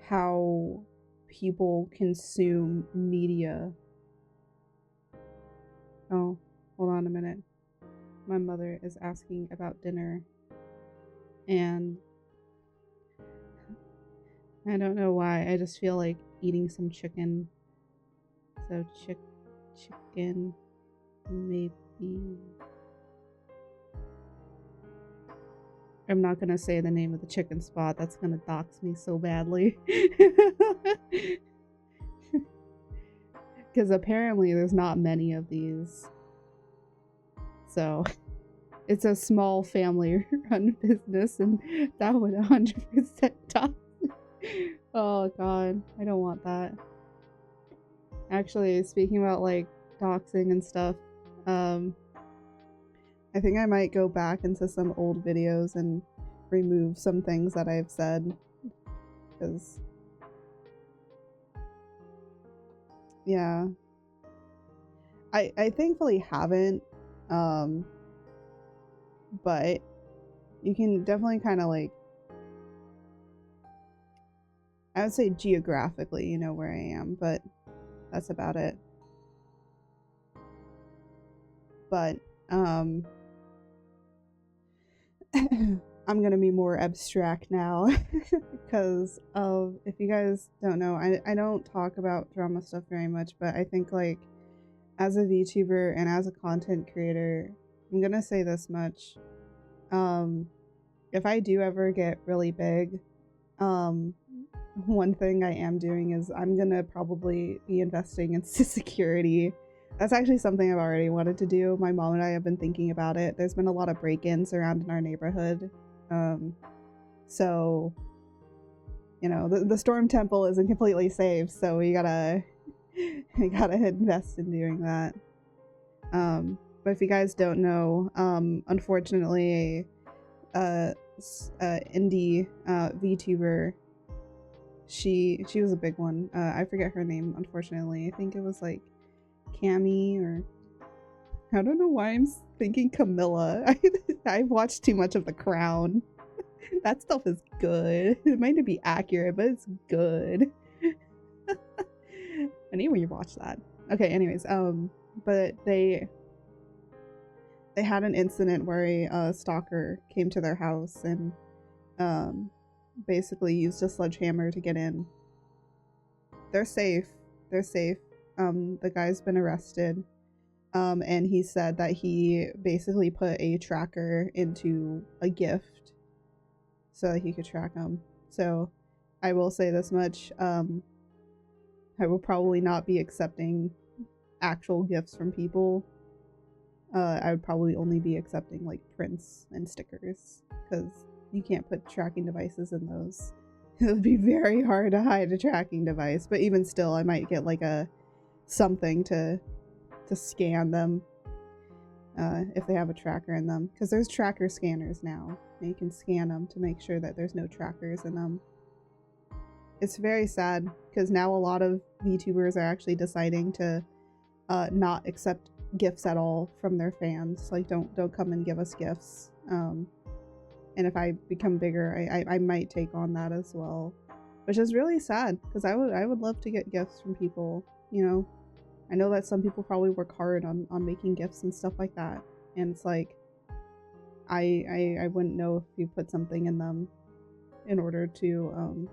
how people consume media. Oh, hold on a minute. My mother is asking about dinner, and I don't know why. I just feel like eating some chicken. So chicken, maybe. I'm not gonna say the name of the chicken spot. That's gonna dox me so badly. Because apparently there's not many of these. So it's a small family-run business, and that would 100% dox me. Oh god, I don't want that. Actually, speaking about like doxing and stuff, I think I might go back into some old videos and remove some things that I've said, because yeah, I thankfully haven't, but you can definitely kind of like, I would say geographically, you know where I am, but that's about it. But I'm gonna be more abstract now because if you guys don't know, I don't talk about drama stuff very much, but I think like as a VTuber and as a content creator, I'm gonna say this much. If I do ever get really big, one thing I am doing is I'm gonna probably be investing in security. That's actually something I've already wanted to do. My mom and I have been thinking about it. There's been a lot of break-ins around in our neighborhood. So, you know, the Storm Temple isn't completely safe, so we gotta invest in doing that. But if you guys don't know, unfortunately, indie VTuber, she was a big one. I forget her name, unfortunately. I think it was like Cammy, or I don't know why I'm thinking Camilla. I've watched too much of The Crown. That stuff is good. It might not be accurate, but it's good. I need to rewatch that. Okay, anyways, but they had an incident where a stalker came to their house and basically used a sledgehammer to get in. They're safe. They're safe. The guy's been arrested. And he said that he basically put a tracker into a gift so that he could track them. So I will say this much, I will probably not be accepting actual gifts from people. I would probably only be accepting like prints and stickers, because you can't put tracking devices in those. It would be very hard to hide a tracking device, but even still, I might get like something to scan them if they have a tracker in them, because there's tracker scanners now and you can scan them to make sure that there's no trackers in them. It's very sad because now a lot of VTubers are actually deciding to not accept gifts at all from their fans. Like, don't come and give us gifts. And if I become bigger, I might take on that as well, which is really sad, because I would love to get gifts from people. You know, I know that some people probably work hard on making gifts and stuff like that, and it's like I wouldn't know if you put something in them in order to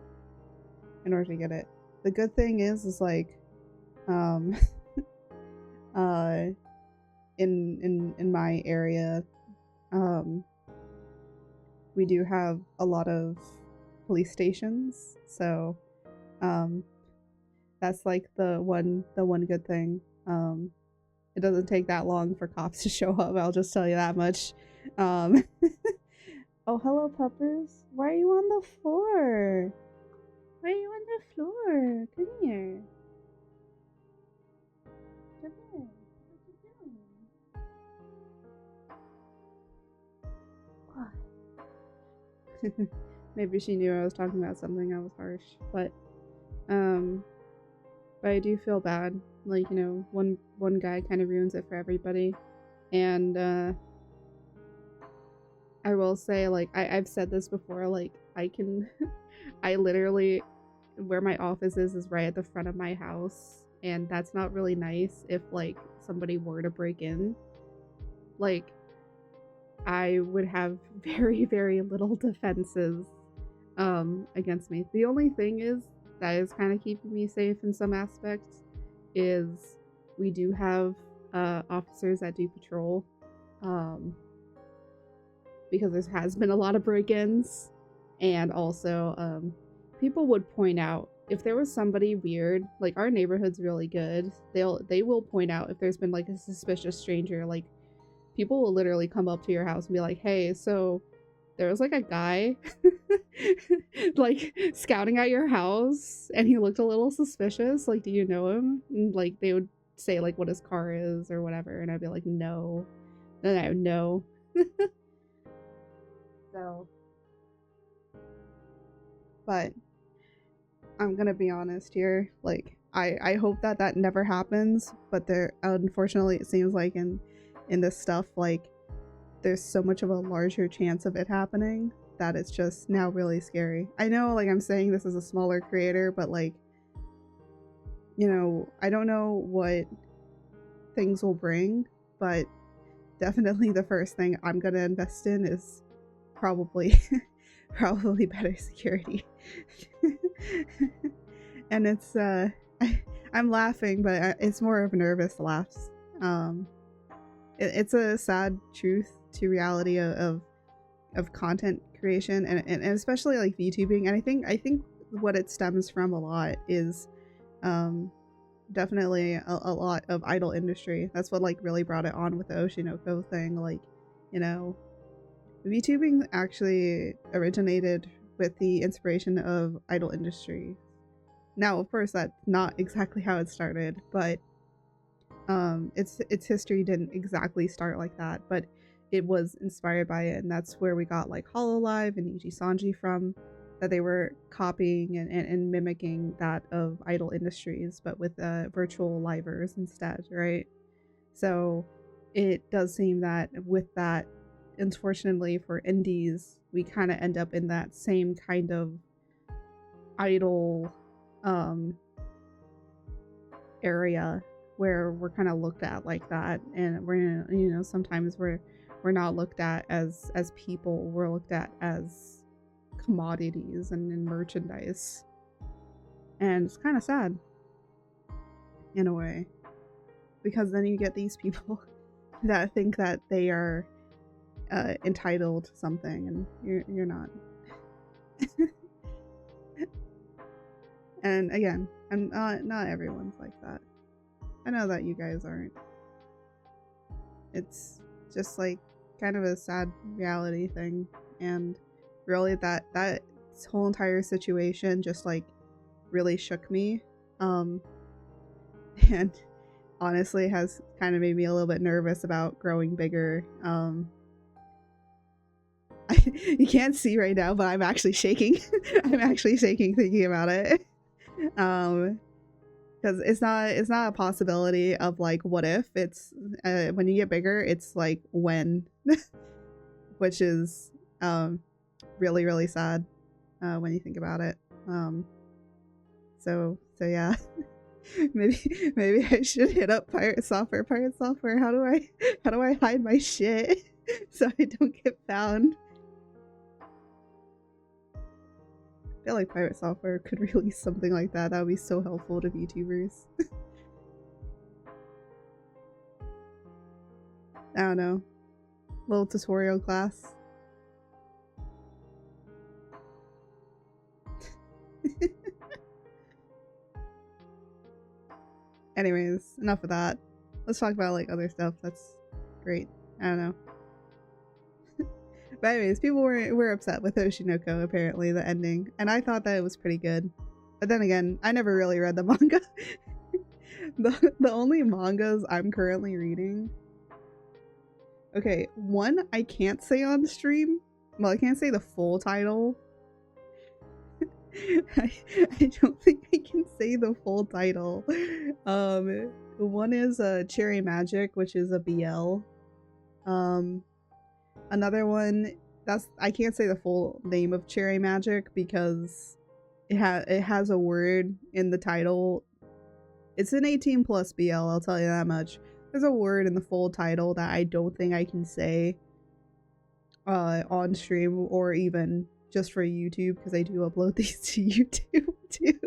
get it. The good thing is like in my area, we do have a lot of police stations, so that's like the one good thing. It doesn't take that long for cops to show up, I'll just tell you that much. Oh, hello, puppers. Why are you on the floor? Why are you on the floor? Come here. Come here. What? Maybe she knew I was talking about something that was harsh, but I do feel bad. Like, you know, one guy kind of ruins it for everybody. And I will say, like, I've said this before, like, I literally, where my office is right at the front of my house, and that's not really nice if, like, somebody were to break in. like I would have very, very little defenses against me. The only thing is that is kind of keeping me safe in some aspects is we do have officers that do patrol, because there has been a lot of break-ins, and also people would point out if there was somebody weird. Like, our neighborhood's really good. They will point out if there's been like a suspicious stranger. Like, people will literally come up to your house and be like, hey, so there was like a guy like scouting at your house and he looked a little suspicious, like, do you know him? And like they would say like what his car is or whatever, and I'd be like, no. Then I would know. So, but I'm gonna be honest here, like I hope that that never happens, but there, unfortunately, it seems like in this stuff, like there's so much of a larger chance of it happening that it's just now really scary. I know, like, I'm saying this as a smaller creator, but like, you know, I don't know what things will bring, but definitely the first thing I'm gonna invest in is probably probably better security. And it's I'm laughing, but it's more of nervous laughs. It's a sad truth to reality of content creation, and especially like VTubing. And I think what it stems from a lot is definitely a lot of idol industry. That's what like really brought it on with the Oshinoko thing. Like, you know, VTubing actually originated with the inspiration of idol industry. Now, of course, that's not exactly how it started, but its history didn't exactly start like that, but it was inspired by it, and that's where we got like Hololive and Ichi Sanji from, that they were copying and mimicking that of idol industries, but with virtual livers instead, right? So it does seem that with that, unfortunately for indies, we kind of end up in that same kind of idol area where we're kind of looked at like that, and we're, you know, sometimes we're not looked at as people, we're looked at as commodities and merchandise, and it's kind of sad in a way, because then you get these people that think that they are entitled to something, and you're not. And again, I'm not everyone's like that. I know that you guys aren't. It's just like kind of a sad reality thing, and really that whole entire situation just like really shook me, and honestly has kind of made me a little bit nervous about growing bigger. You can't see right now, but I'm actually shaking. I'm actually shaking thinking about it. Because it's not a possibility of like what if. It's when you get bigger, it's like when, which is really, really sad when you think about it. So yeah. maybe I should hit up Pirate Software. How do I hide my shit so I don't get found? I feel like Pirate Software could release something like that. That would be so helpful to VTubers. I don't know. Little tutorial class. Anyways, enough of that. Let's talk about like other stuff that's great. I don't know. But anyways, people were upset with Oshinoko, apparently, the ending. And I thought that it was pretty good. But then again, I never really read the manga. The only mangas I'm currently reading... Okay, one I can't say on stream. Well, I can't say the full title. I don't think I can say the full title. One is Cherry Magic, which is a BL. Another one, I can't say the full name of Cherry Magic because it has a word in the title. It's an 18+ BL, I'll tell you that much. there's a word in the full title that I don't think I can say on stream or even just for YouTube, because I do upload these to YouTube too,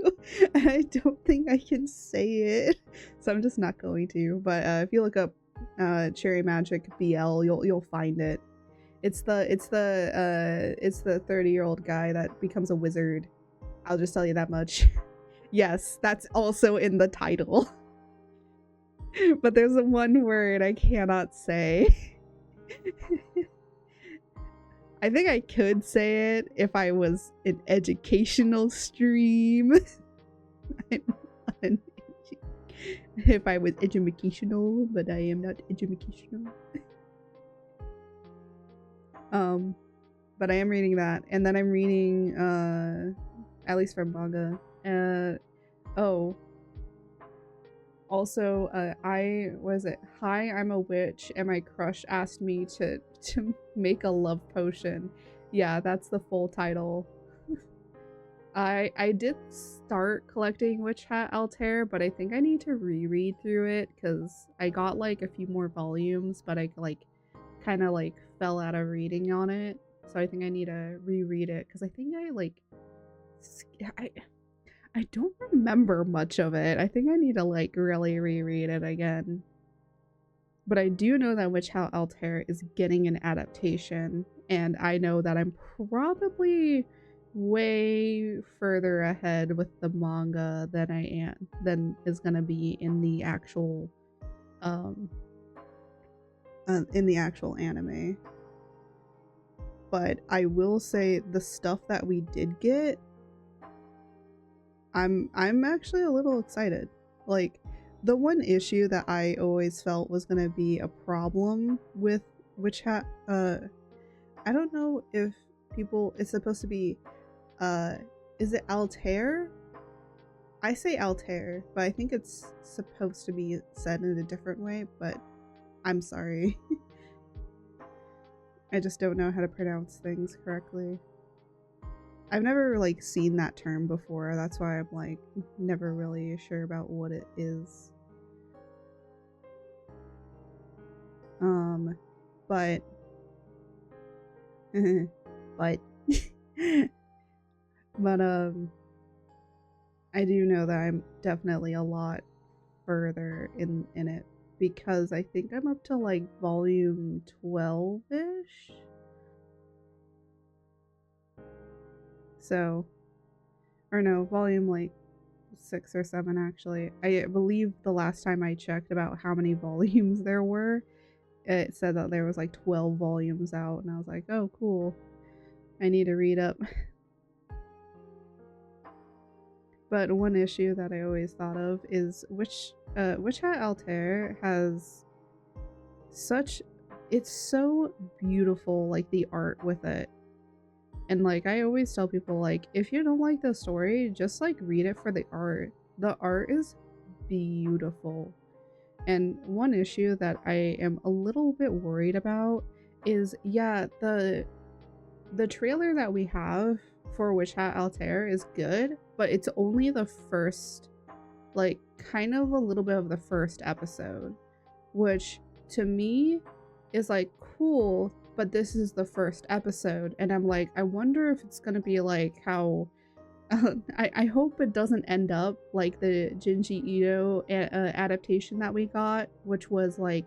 and I don't think I can say it, so I'm just not going to. But if you look up Cherry Magic BL, you'll find it. It's the 30-year-old guy that becomes a wizard. I'll just tell you that much. Yes, that's also in the title. But there's one word I cannot say. I think I could say it if I was an educational stream. If I was educational, but I am not educational. But I am reading that, and then I'm reading at least for manga. Also, Hi, I'm a witch, and my crush asked me to make a love potion. Yeah, that's the full title. I did start collecting Witch Hat Altair, but I think I need to reread through it, because I got like a few more volumes, but I like kind of like fell out of reading on it. So I think I need to reread it, because I think I don't remember much of it. I think I need to like really reread it again. But I do know that Witch Hat Altair is getting an adaptation, and I know that I'm probably way further ahead with the manga than is gonna be in the actual anime. But I will say the stuff that we did get, I'm actually a little excited. Like, the one issue that I always felt was gonna be a problem with Witch Hat, I don't know if it's supposed to be, is it Altair? I say Altair, but I think it's supposed to be said in a different way, but I'm sorry. I just don't know how to pronounce things correctly. I've never like seen that term before, that's why I'm like never really sure about what it is. But I do know that I'm definitely a lot further in it, because I think I'm up to like volume 12-ish. So, or no, volume like 6 or 7 actually. I believe the last time I checked about how many volumes there were, it said that there was like 12 volumes out, and I was like, oh cool, I need to read up. But one issue that I always thought of is Witch Hat Altair has it's so beautiful, like the art with it. And like I always tell people, like, if you don't like the story, just like read it for the art. The art is beautiful. And one issue that I am a little bit worried about is, yeah, the trailer that we have for Witch Hat Altair is good, but it's only the first, like, kind of a little bit of the first episode, which to me is like cool, but this is the first episode, and I'm like, I wonder if it's gonna be like how I hope it doesn't end up like the Junji Ito adaptation that we got, which was like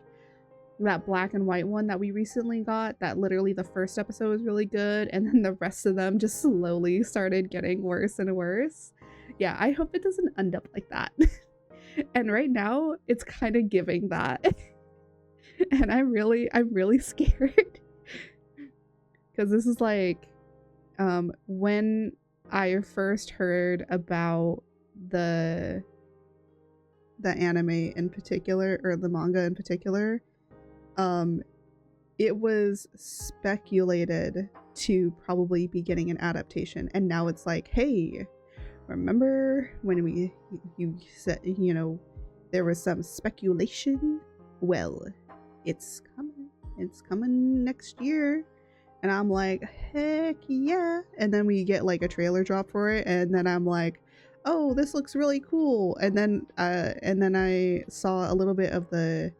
that black and white one that we recently got, that literally the first episode was really good and then the rest of them just slowly started getting worse and worse. Yeah, I hope it doesn't end up like that. And right now it's kind of giving that. And I'm really scared, because this is like when I first heard about the anime in particular, or the manga in particular, it was speculated to probably be getting an adaptation, and now it's like, hey, remember when you said, you know, there was some speculation? Well, it's coming next year. And I'm like, heck yeah. And then we get like a trailer drop for it, and then I'm like, oh, this looks really cool. And then I saw a little bit of the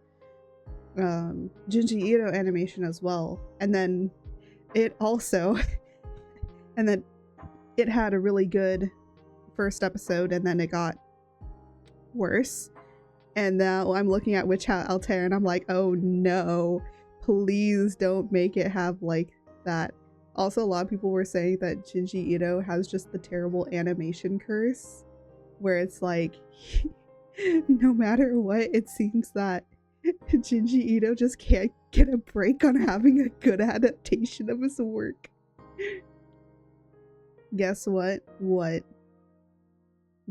Junji Ito animation as well. And then it also and then it had a really good first episode, and then it got worse. And now I'm looking at Witch Hat Altair and I'm like, oh no, please don't make it have like that. Also, a lot of people were saying that Junji Ito has just the terrible animation curse, where it's like, no matter what, it seems that Junji Ito just can't get a break on having a good adaptation of his work. Guess what? What?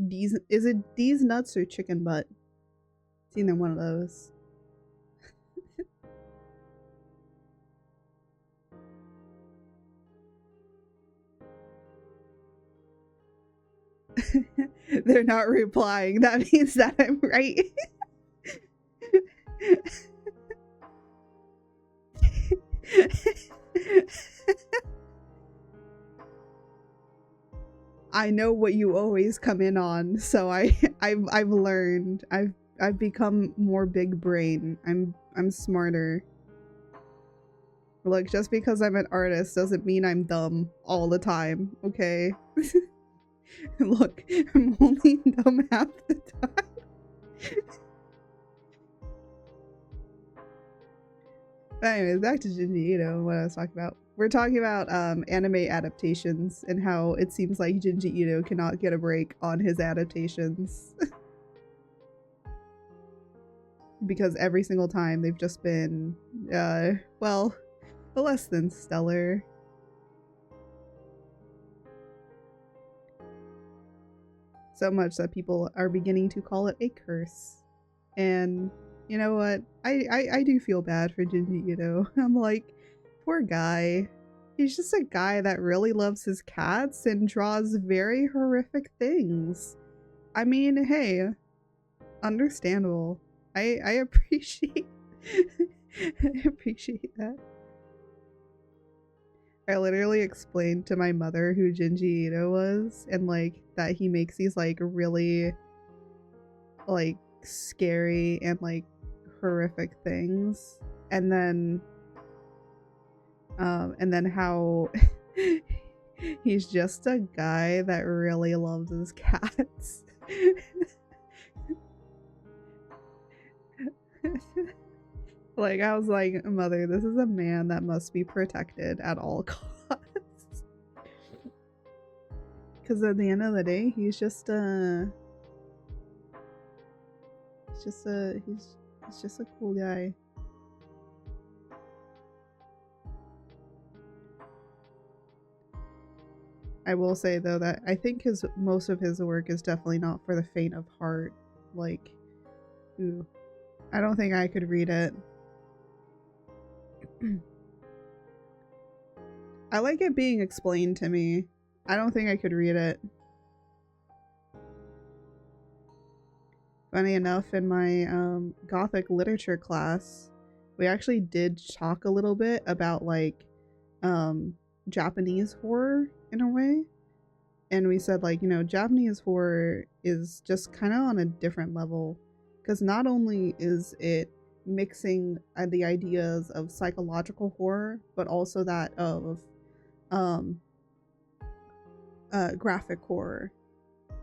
Is it These Nuts or Chicken Butt? It's either one of those. They're not replying. That means that I'm right. I know what you always come in on, so I've learned. I've become more big brain. I'm smarter. Look, just because I'm an artist doesn't mean I'm dumb all the time, okay? Look, I'm only dumb half the time. But anyways, back to Junji Ito, what I was talking about. We're talking about anime adaptations and how it seems like Junji Ito cannot get a break on his adaptations. Because every single time they've just been, well, less than stellar. So much that people are beginning to call it a curse. And you know what? I do feel bad for Junji Ito. I'm like, poor guy. He's just a guy that really loves his cats and draws very horrific things. I mean, hey, understandable. I appreciate I appreciate that. I literally explained to my mother who Junji Ito was, and like that he makes these like really like scary and like horrific things, and then how he's just a guy that really loves his cats. Like, I was like, mother, this is a man that must be protected at all costs. Because at the end of the day, he's just a cool guy. I will say though that I think most of his work is definitely not for the faint of heart. Like, ooh, I don't think I could read it. I like it being explained to me. I don't think I could read it. Funny enough, in my Gothic literature class, we actually did talk a little bit about like Japanese horror in a way. And we said like, you know, Japanese horror is just kind of on a different level, because not only is it mixing the ideas of psychological horror, but also that of graphic horror.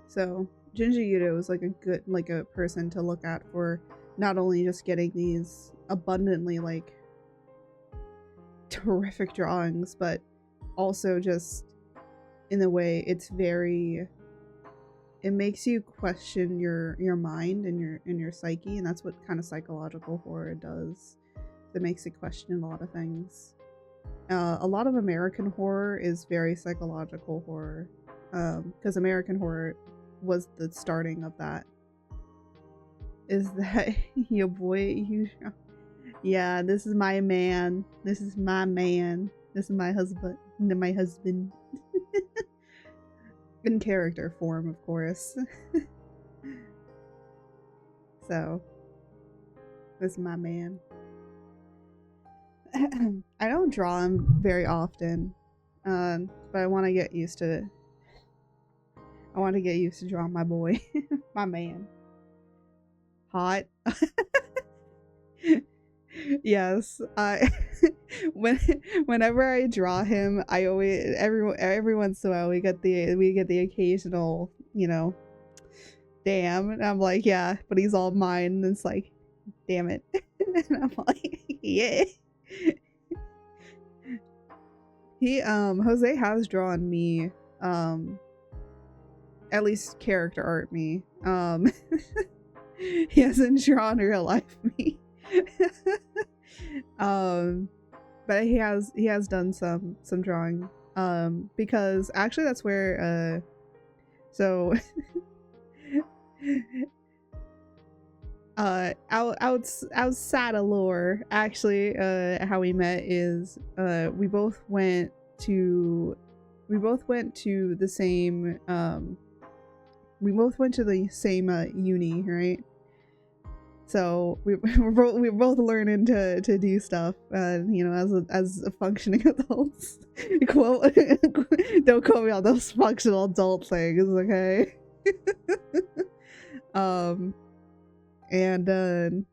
So Junji Ito is like a person to look at for not only just getting these abundantly like terrific drawings, but also just in the way it makes you question your mind and your psyche, and that's what kind of psychological horror does. It makes you question a lot of things. A lot of American horror is very psychological horror, because American horror was the starting of that. Is that your boy? Yeah, this is my man. This is my man. This is my husband. My husband. In character form, of course. So, this is my man. I don't draw him very often, but I want to get used to it. I want to get used to drawing my boy, my man. Hot. Yes. Whenever I draw him, I always every once in a while we get the occasional, damn, and I'm like, yeah, but he's all mine, and it's like, damn it. And I'm like, yeah. Jose has drawn me, at least character art me. He hasn't drawn real life me. But he has done some drawing. Because actually that's where so outside of lore, actually, how we met is we both went to the same uni, right? So we're both learning to do stuff, as a functioning adults. Don't quote me on those functional adult things, okay? And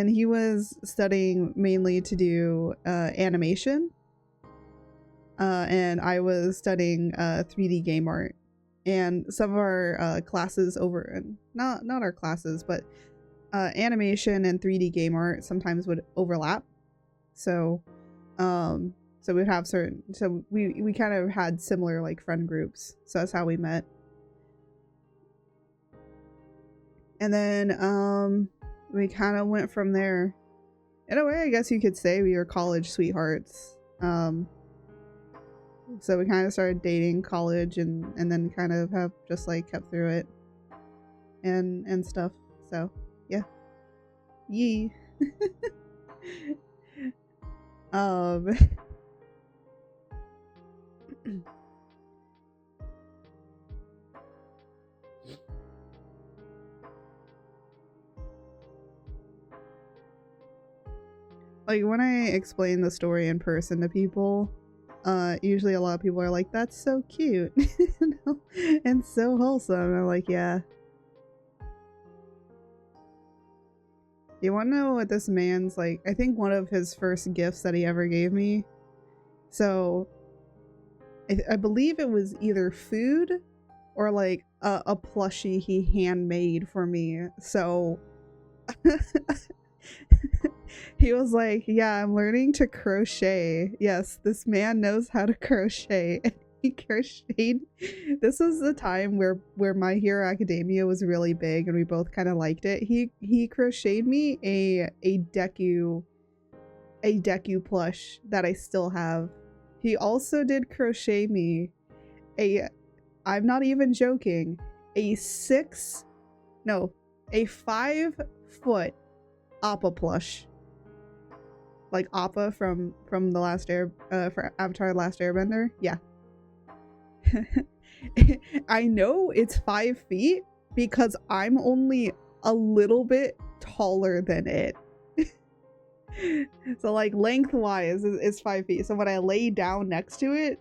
he was studying mainly to do animation, and I was studying 3D game art. And some of our classes over, not our classes, but animation and 3D game art sometimes would overlap. So we'd have we kind of had similar like friend groups. So that's how we met. And then we kind of went from there. In a way, I guess you could say we were college sweethearts. So we kind of started dating college and then kind of have just like kept through it and stuff. So yeah. Yee. Like when I explain the story in person to people, usually a lot of people are like, that's so cute and so wholesome. And I'm like, yeah. You want to know what this man's like? I think one of his first gifts that he ever gave me. So I believe it was either food or like a plushie he handmade for me. So he was like, yeah, I'm learning to crochet. Yes, this man knows how to crochet. And he crocheted. This was the time where My Hero Academia was really big and we both kind of liked it. He crocheted me a Deku plush that I still have. He also did crochet me I'm not even joking, a 5-foot Appa plush. Like Appa from the last for Avatar: The Last Airbender. Yeah. I know it's 5 feet because I'm only a little bit taller than it. So like lengthwise is 5 feet. So when I lay down next to it,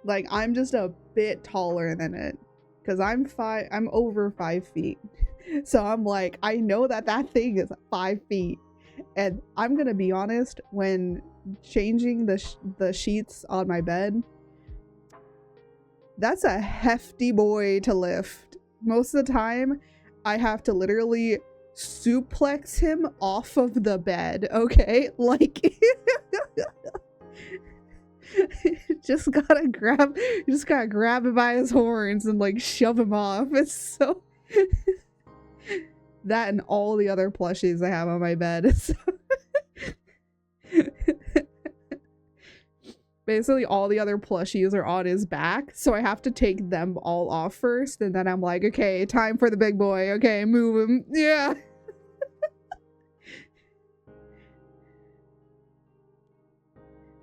like I'm just a bit taller than it because I'm over 5 feet. So I'm like, I know that thing is 5 feet. And I'm gonna be honest, when changing the sheets on my bed, that's a hefty boy to lift. Most of the time, I have to literally suplex him off of the bed, okay? Like, just gotta grab him by his horns and like shove him off. It's so... That and all the other plushies I have on my bed. So basically all the other plushies are on his back, so I have to take them all off first, and then I'm like, okay, time for the big boy. Okay, move him. Yeah.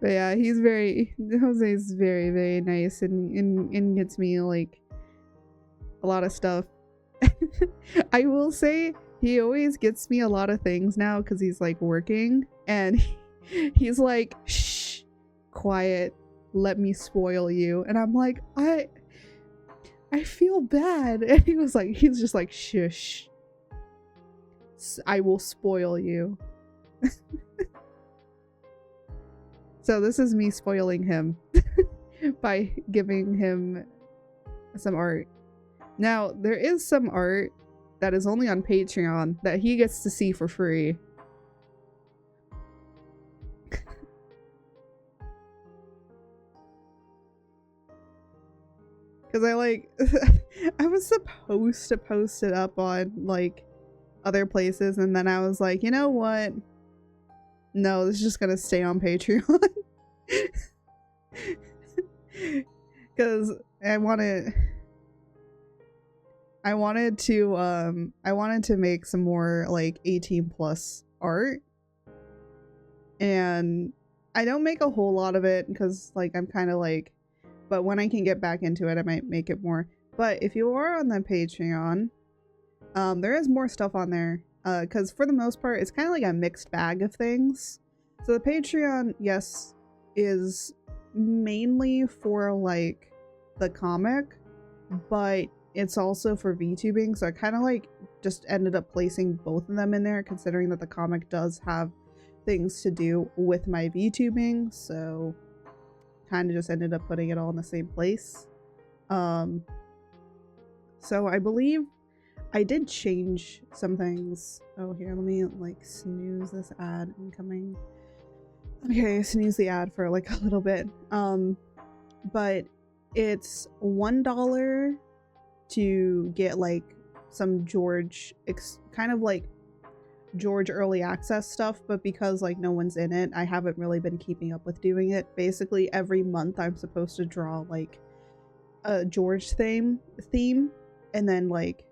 But yeah, Jose's very, very nice and gets me like a lot of stuff. I will say he always gets me a lot of things now because he's like working and he's like, shh, quiet, let me spoil you. And I'm like, I feel bad. And he's just like, shush, I will spoil you. So this is me spoiling him by giving him some art. Now, there is some art that is only on Patreon that he gets to see for free. Because I was supposed to post it up on, like, other places, and then I was like, you know what? No, this is just gonna stay on Patreon. Because I wanted to make some more, like, 18 plus art. And I don't make a whole lot of it because, like, I'm kind of like, but when I can get back into it, I might make it more. But if you are on the Patreon, there is more stuff on there. Because for the most part, it's kind of like a mixed bag of things. So the Patreon, yes, is mainly for, like, the comic, but it's also for VTubing. So I kind of, like, just ended up placing both of them in there, considering that the comic does have things to do with my VTubing. So kind of just ended up putting it all in the same place. So I believe I did change some things. Oh, here, let me, like, snooze this ad incoming. Okay, snooze the ad for, like, a little bit. But it's $1 to get, like, some George, kind of like George early access stuff, but because, like, no one's in it, I haven't really been keeping up with doing it. Basically, every month I'm supposed to draw, like, a George theme, and then, like,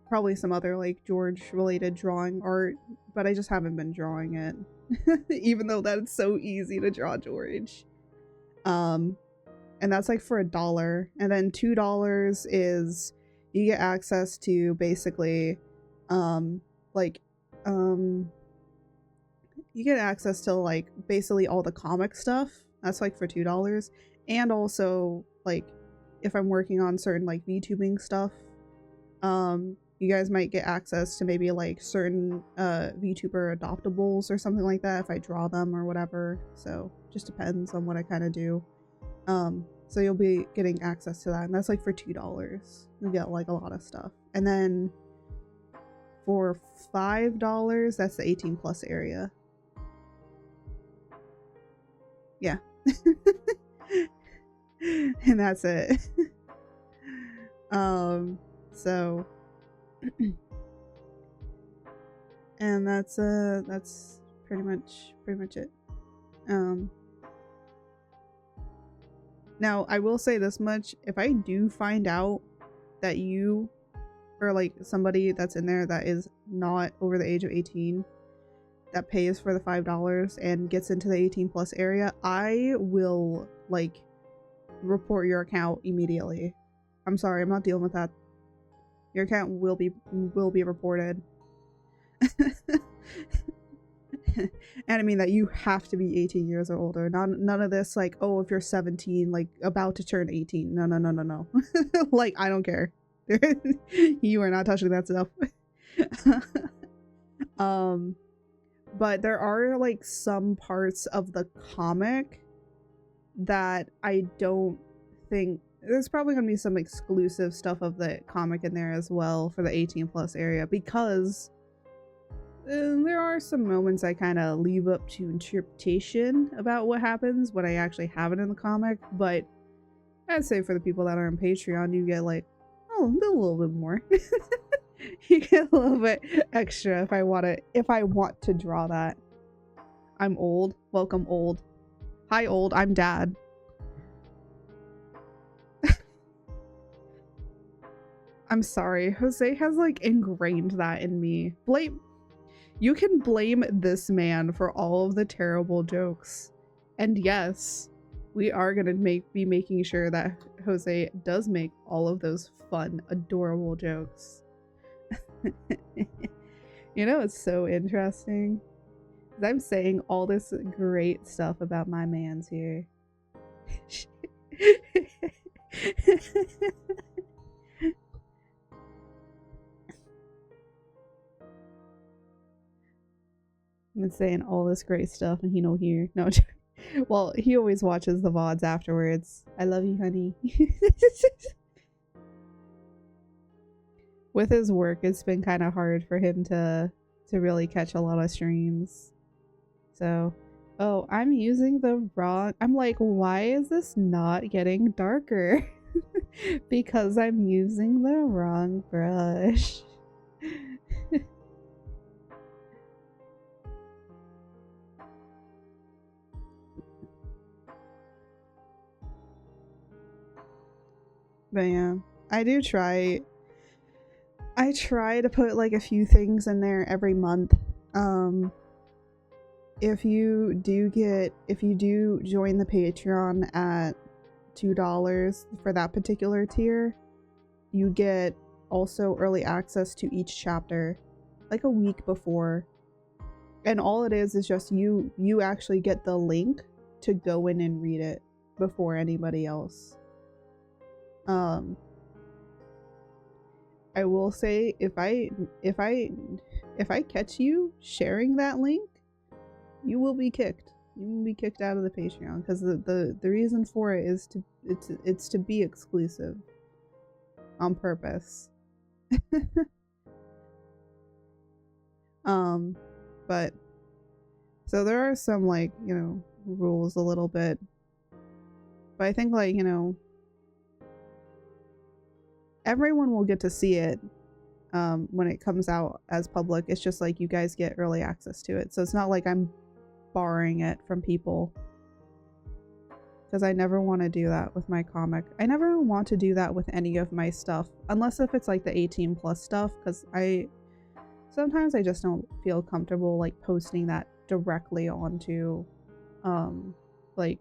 probably some other, like, George related drawing art, but I just haven't been drawing it. Even though that's so easy to draw George. And that's, like, for $1. And then $2 is you get access to basically you get access to, like, basically all the comic stuff. That's, like, for $2. And also, like, if I'm working on certain, like, VTubing stuff, you guys might get access to maybe, like, certain VTuber adoptables or something like that if I draw them or whatever. So just depends on what I kind of do. So you'll be getting access to that, and that's, like, for $2. You get, like, a lot of stuff. And then for $5, that's the 18 plus area. Yeah. And that's it. So and that's pretty much it. Now I will say this much: if I do find out that you or, like, somebody that's in there that is not over the age of 18 that pays for the $5 and gets into the 18 plus area, I will, like, report your account immediately. I'm sorry, I'm not dealing with that. Your account will be reported. And I mean that you have to be 18 years or older. None of this, like, oh, if you're 17, like, about to turn 18. No. Like, I don't care. You are not touching that stuff. But there are, like, some parts of the comic that I don't think, there's probably gonna be some exclusive stuff of the comic in there as well for the 18 plus area, because there are some moments I kind of leave up to interpretation about what happens when I actually have it in the comic. But I'd say for the people that are on Patreon, you get, like, oh, a little bit more. You get a little bit extra if I want to draw that. I'm old. Welcome, old. Hi, old. I'm dad. I'm sorry. Jose has, like, ingrained that in me. You can blame this man for all of the terrible jokes. And yes, we are gonna be making sure that Jose does make all of those fun, adorable jokes. You know, it's so interesting. I'm saying all this great stuff about my mans here. And saying all this great stuff and he no here. No, well, he always watches the VODs afterwards. I love you, honey. With his work, it's been kind of hard for him to really catch a lot of streams. So, oh, I'm using the wrong... I'm like, why is this not getting darker? Because I'm using the wrong brush. But yeah, I do try. I try to put like a few things in there every month. If you do join the Patreon at $2 for that particular tier, you get also early access to each chapter like a week before. And all it is just you actually get the link to go in and read it before anybody else. I will say if I catch you sharing that link, you will be kicked. You will be kicked out of the Patreon because the reason for it is it's to be exclusive on purpose. But so there are some like, you know, rules a little bit. But I think like, you know, everyone will get to see it when it comes out as public. It's just like you guys get early access to it. So it's not like I'm barring it from people. Because I never want to do that with my comic. I never want to do that with any of my stuff. Unless if it's like the 18 plus stuff. Because sometimes I just don't feel comfortable like posting that directly onto like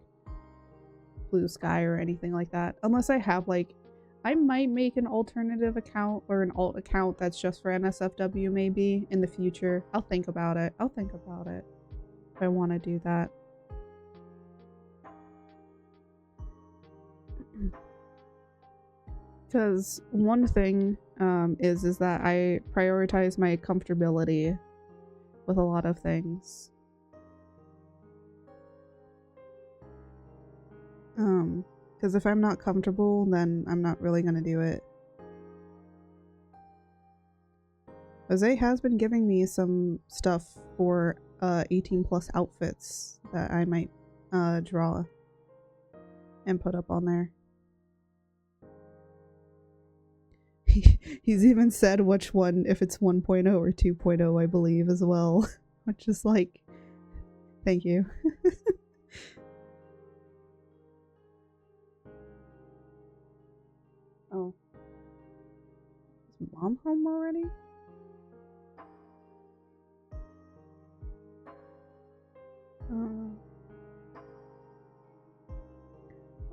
Blue Sky or anything like that. Unless I have like, I might make an alternative account or an alt account that's just for NSFW maybe in the future. I'll think about it. If I want to do that. Because one thing is that I prioritize my comfortability with a lot of things. Because if I'm not comfortable, then I'm not really gonna do it. Jose has been giving me some stuff for 18 plus outfits that I might draw and put up on there. He's even said which one, if it's 1.0 or 2.0, I believe, as well. Which is like, thank you. Oh. Is Mom home already?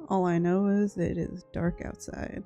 All I know is it is dark outside.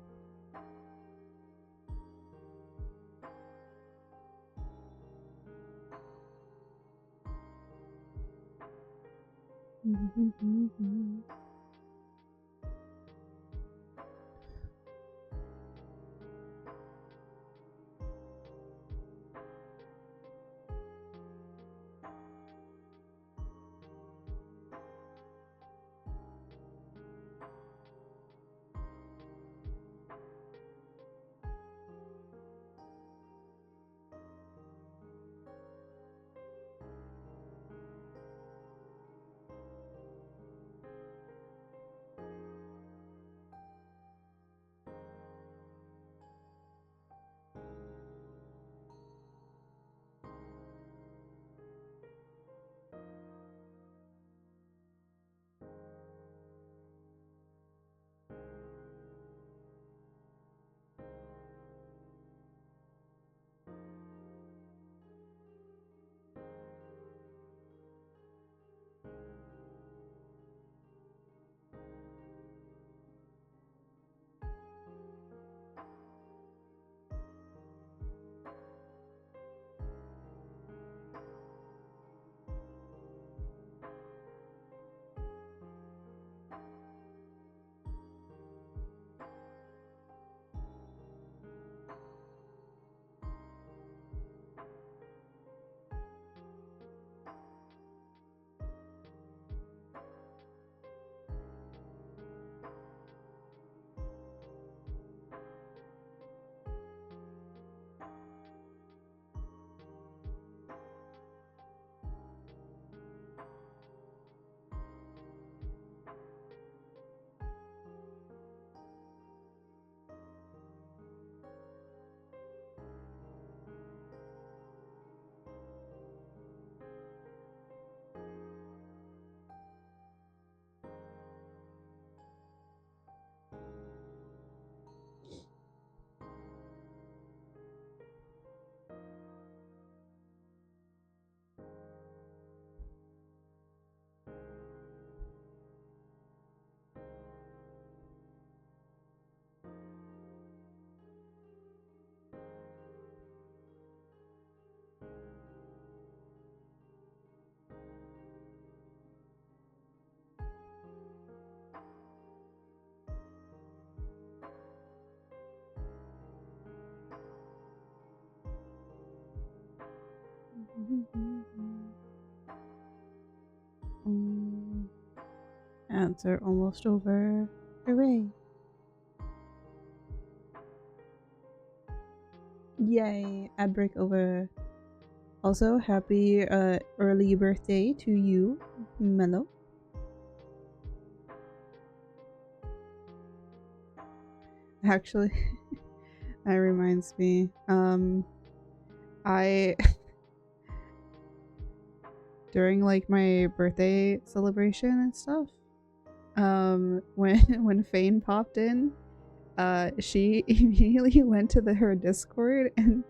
Ads are almost over. Hooray! Yay! Ad break over. Also, happy early birthday to you, Mellow. Actually, that reminds me. I during like my birthday celebration and stuff, when Fane popped in, she immediately went to her Discord and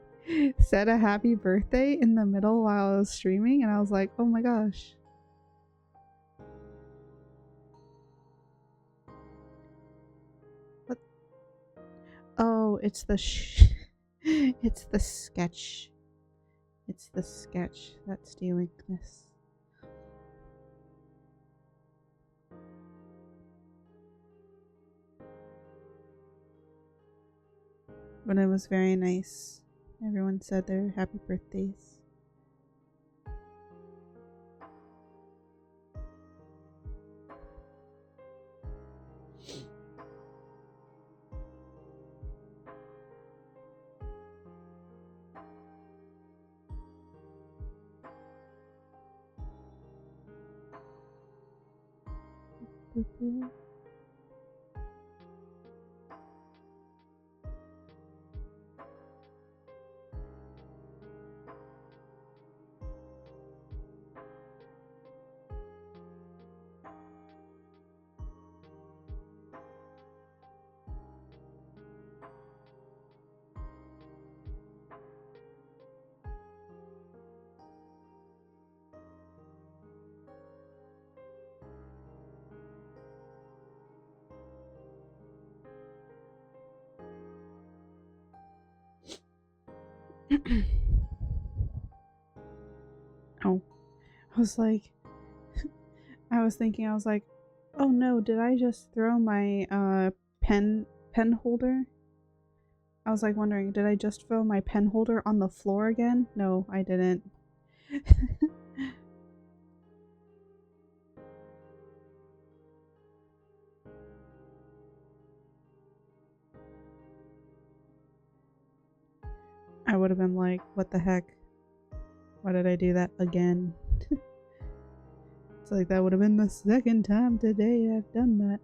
said a happy birthday in the middle while I was streaming, and I was like, oh my gosh. What? Oh, it's the it's the sketch. It's the sketch that's doing this. But it was very nice. Everyone said their happy birthdays. Oh, I was like, I was like, oh no, did I just throw my pen holder? I was like wondering, did I just throw my pen holder on the floor again? No, I didn't. I would have been like, what the heck? Why did I do that again? It's like that would have been the second time today I've done that.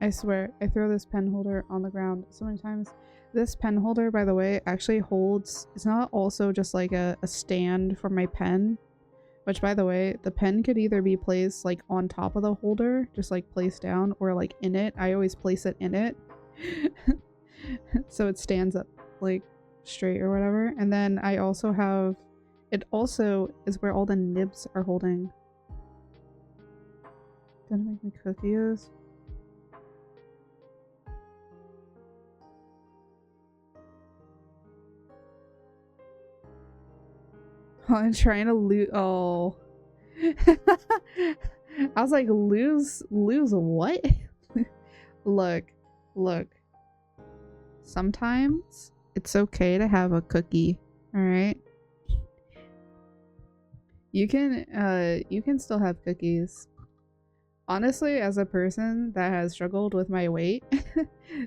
I swear, I throw this pen holder on the ground so many times. This pen holder, by the way, actually holds, it's not also just like a stand for my pen, which by the way, the pen could either be placed like on top of the holder, just like placed down, or like in it. I always place it in it. So it stands up like straight or whatever. And then I also have, it also is where all the nibs are holding. Gonna make me cookies. I'm trying to lose. Oh. I was like, lose what? Look. Sometimes it's okay to have a cookie, alright? You can still have cookies. Honestly, as a person that has struggled with my weight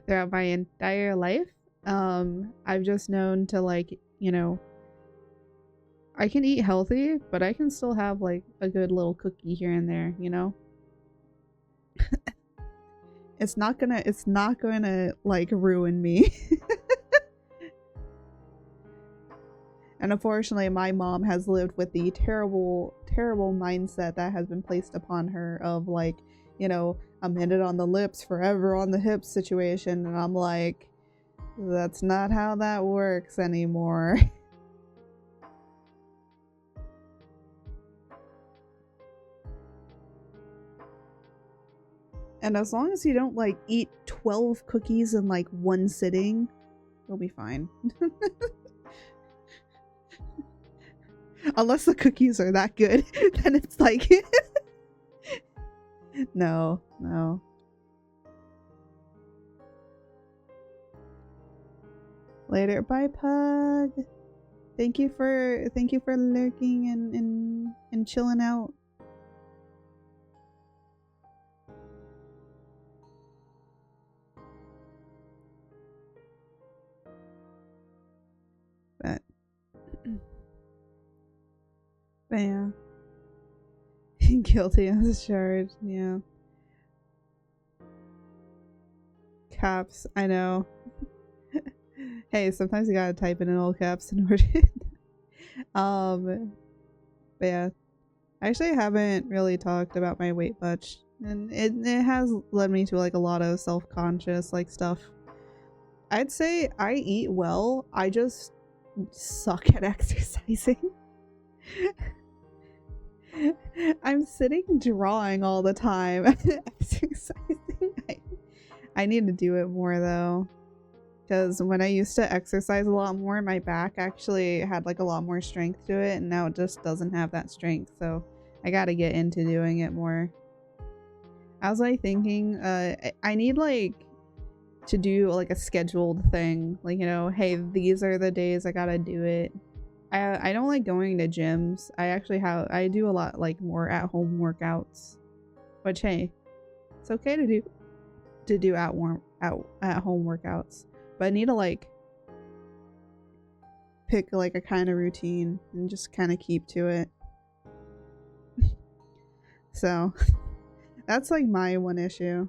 throughout my entire life, I've just known to like, you know, I can eat healthy, but I can still have like a good little cookie here and there, you know? It's not gonna like ruin me. And unfortunately, my mom has lived with the terrible mindset that has been placed upon her of like, you know, a minute on the lips, forever on the hips situation. And I'm like, that's not how that works anymore. And as long as you don't like eat 12 cookies in like one sitting, you'll be fine. Unless the cookies are that good, then it's like no. Later, bye Pug. Thank you for lurking and chilling out. But yeah. Guilty as charged, yeah. Caps, I know. Hey, sometimes you gotta type it in all caps in order. But yeah, I actually haven't really talked about my weight much, and it has led me to like a lot of self-conscious like stuff. I'd say I eat well, I just suck at exercising. I'm sitting drawing all the time. Exercising. I need to do it more though. Because when I used to exercise a lot more, my back actually had like a lot more strength to it, and now it just doesn't have that strength. So I gotta get into doing it more. I was like thinking, I need like to do like a scheduled thing. Like, you know, hey, these are the days I gotta do it. I don't like going to gyms. I do a lot like more at home workouts. Which hey, it's okay to do at home workouts. But I need to like pick like a kind of routine and just kind of keep to it. So that's like my one issue.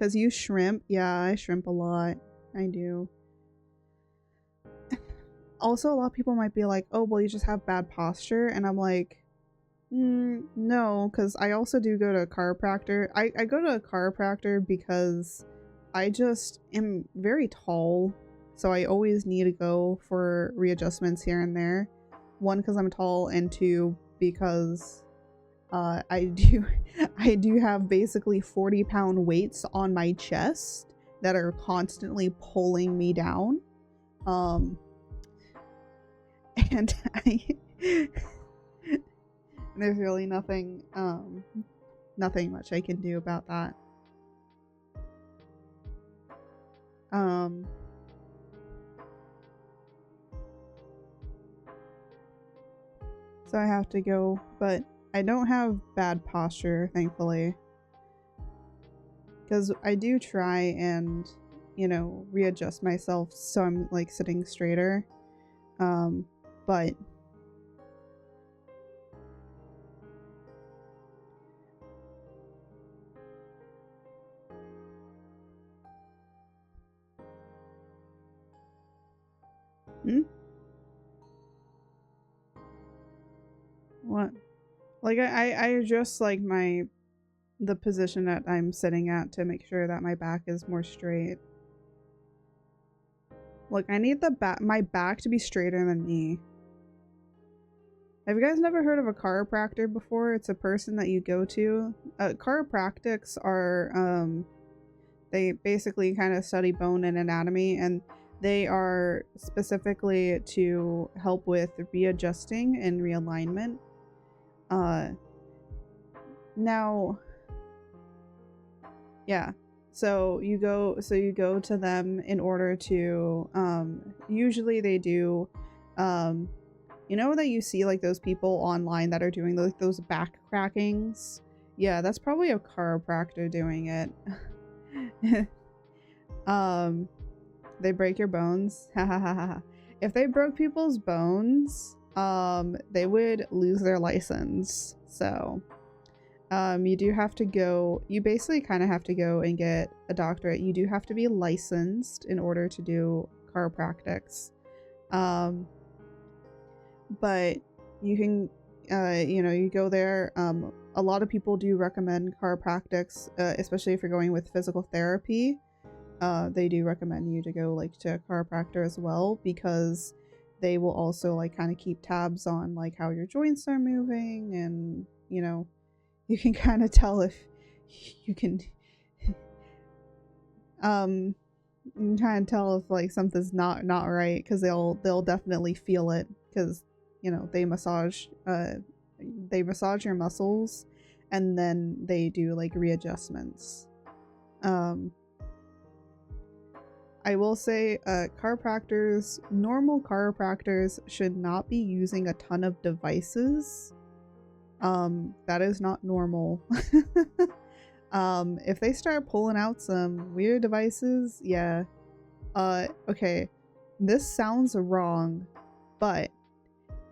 Cause you shrimp, yeah, I shrimp a lot. I do. Also, a lot of people might be like, oh, well, you just have bad posture. And I'm like, no, because I also do go to a chiropractor. I go to a chiropractor because I just am very tall. So I always need to go for readjustments here and there. One, because I'm tall, and two, because I do have basically 40-pound weights on my chest that are constantly pulling me down. And there's really nothing much I can do about that. So I have to go, but I don't have bad posture, thankfully. Because I do try and, you know, readjust myself so I'm like sitting straighter. But what? Like I adjust like the position that I'm sitting at to make sure that my back is more straight. Look, I need my back to be straighter than me. Have you guys never heard of a chiropractor before? It's a person that you go to. Chiropractics are, they basically kind of study bone and anatomy, and they are specifically to help with readjusting and realignment. Now, yeah. So you go to them in order to, usually they do, you know that you see like those people online that are doing those back crackings? Yeah, that's probably a chiropractor doing it. They break your bones. If they broke people's bones, they would lose their license. So, you do have to go, you basically kind of have to go and get a doctorate. You do have to be licensed in order to do chiropractics. But you can, you know, you go there. A lot of people do recommend chiropractics, especially if you're going with physical therapy. They do recommend you to go like to a chiropractor as well, because they will also like kind of keep tabs on like how your joints are moving, and you know, you can kind of tell if you can you can kind of tell if like something's not right, because they'll definitely feel it, because you know they massage your muscles, and then they do like readjustments. I will say, chiropractors, normal chiropractors should not be using a ton of devices. That is not normal. If they start pulling out some weird devices, yeah. Okay, this sounds wrong, but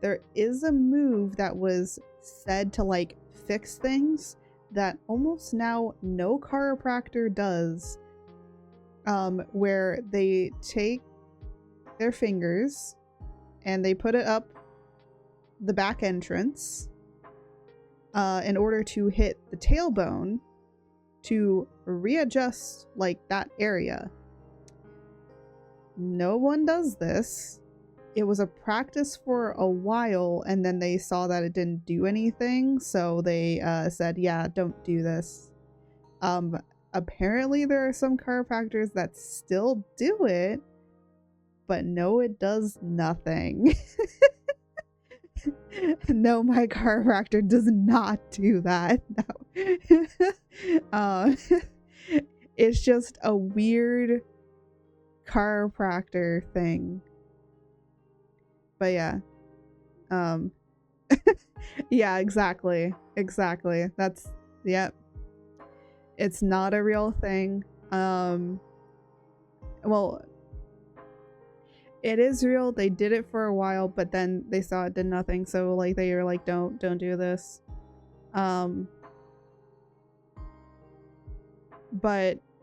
there is a move that was said to like fix things that almost now no chiropractor does, where they take their fingers and they put it up the back entrance in order to hit the tailbone to readjust like that area. No one does this. It was a practice for a while, and then they saw that it didn't do anything, so they said, yeah, don't do this. Apparently there are some chiropractors that still do it, but no, it does nothing. No, my chiropractor does not do that. No. It's just a weird chiropractor thing. But yeah. Yeah, exactly. Exactly. That's, yep. It's not a real thing. Well, it is real. They did it for a while, but then they saw it did nothing, so like they were like, don't do this. But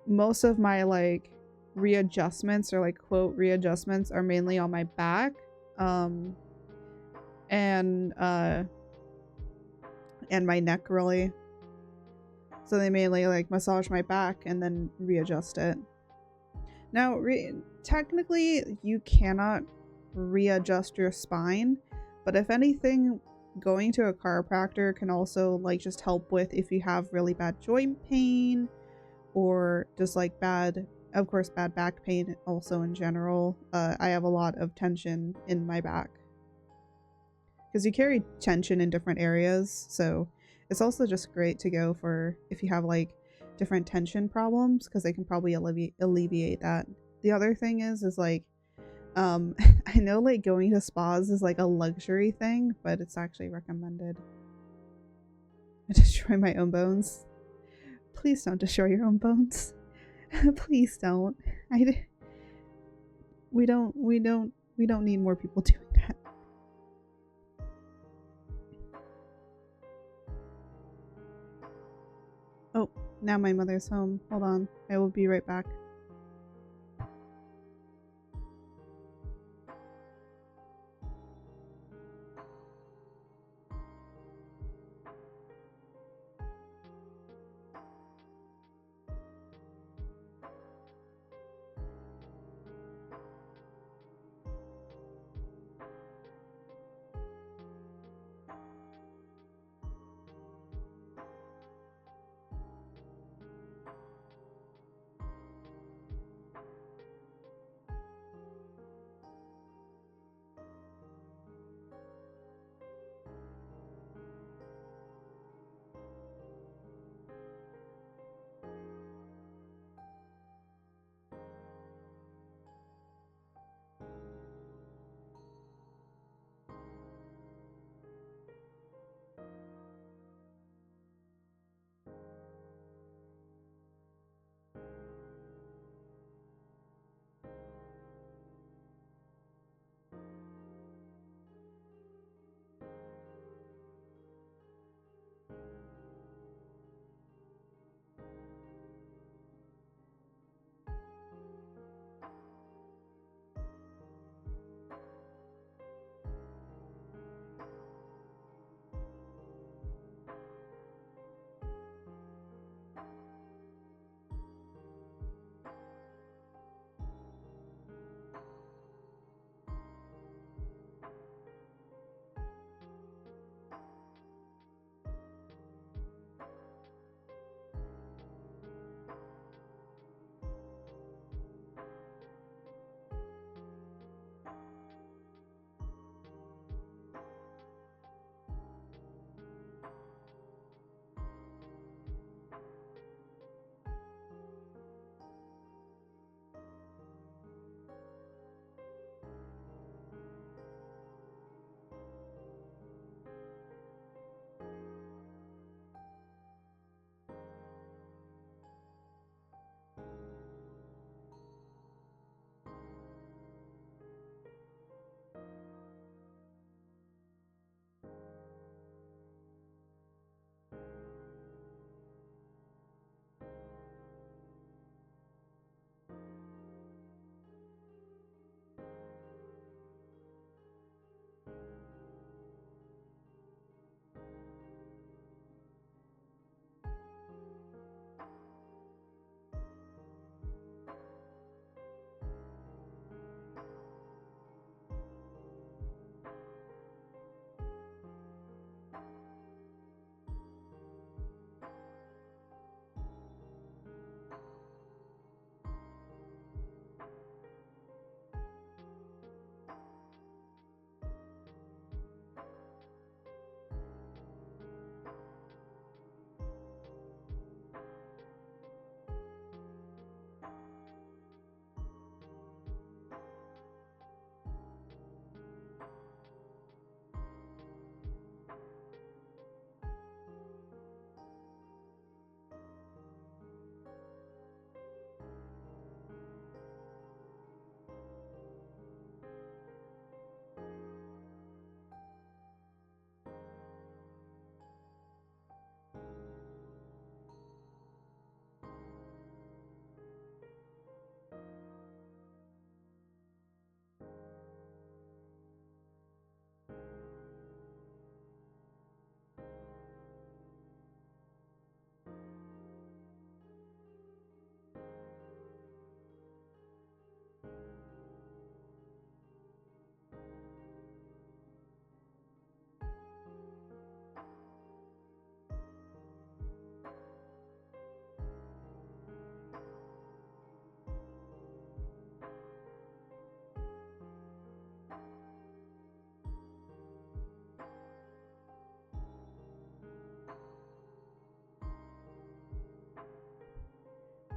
most of my like readjustments, or like quote readjustments, are mainly on my back, and my neck, really. So they mainly like massage my back and then readjust it. Now, technically, you cannot readjust your spine, but if anything, going to a chiropractor can also like just help with if you have really bad joint pain, or just like bad back pain also in general. I have a lot of tension in my back because you carry tension in different areas, so it's also just great to go for if you have like different tension problems, because they can probably alleviate that. The other thing is like I know like going to spas is like a luxury thing, but it's actually recommended. I destroy my own bones. Please don't destroy your own bones. Please don't. We don't need more people doing that. Oh, now my mother's home. Hold on. I will be right back.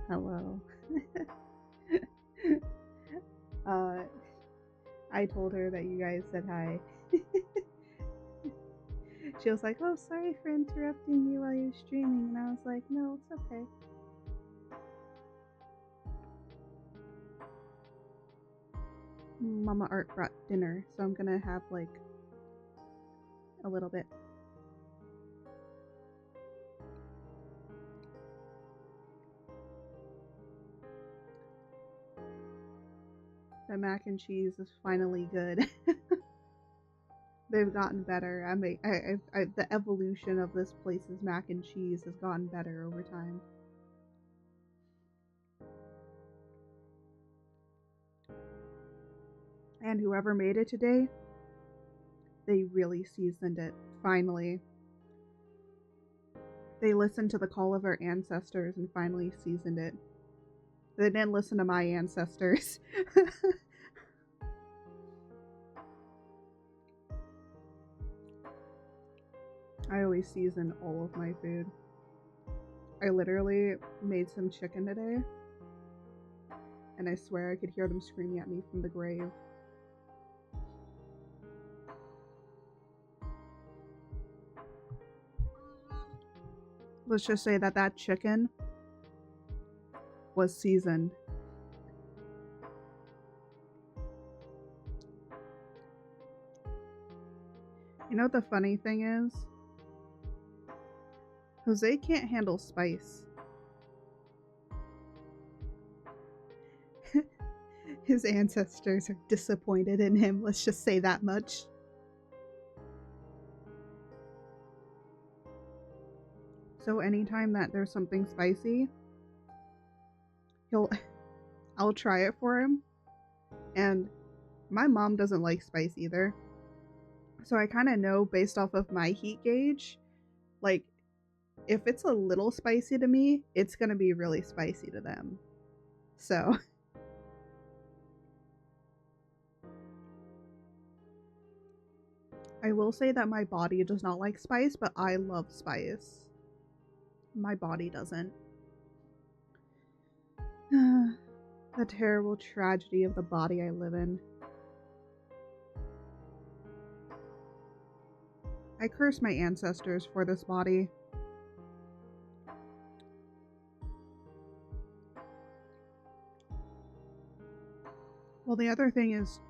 Hello. I told her that you guys said hi. She was like, oh, sorry for interrupting you while you're streaming. And I was like, no, it's okay. Mama Art brought dinner, so I'm gonna have like a little bit. The mac and cheese is finally good. They've gotten better. The evolution of this place's mac and cheese has gotten better over time. And whoever made it today, they really seasoned it, finally. They listened to the call of our ancestors and finally seasoned it. They didn't listen to my ancestors. I always season all of my food. I literally made some chicken today, and I swear I could hear them screaming at me from the grave. Let's just say that that chicken was seasoned. You know what the funny thing is? Jose can't handle spice. His ancestors are disappointed in him, let's just say that much. So anytime that there's something spicy, I'll try it for him. And my mom doesn't like spice either. So I kind of know based off of my heat gauge, like, if it's a little spicy to me, it's gonna be really spicy to them. So I will say that my body does not like spice, but I love spice. My body doesn't. The terrible tragedy of the body I live in. I curse my ancestors for this body. Well, the other thing is,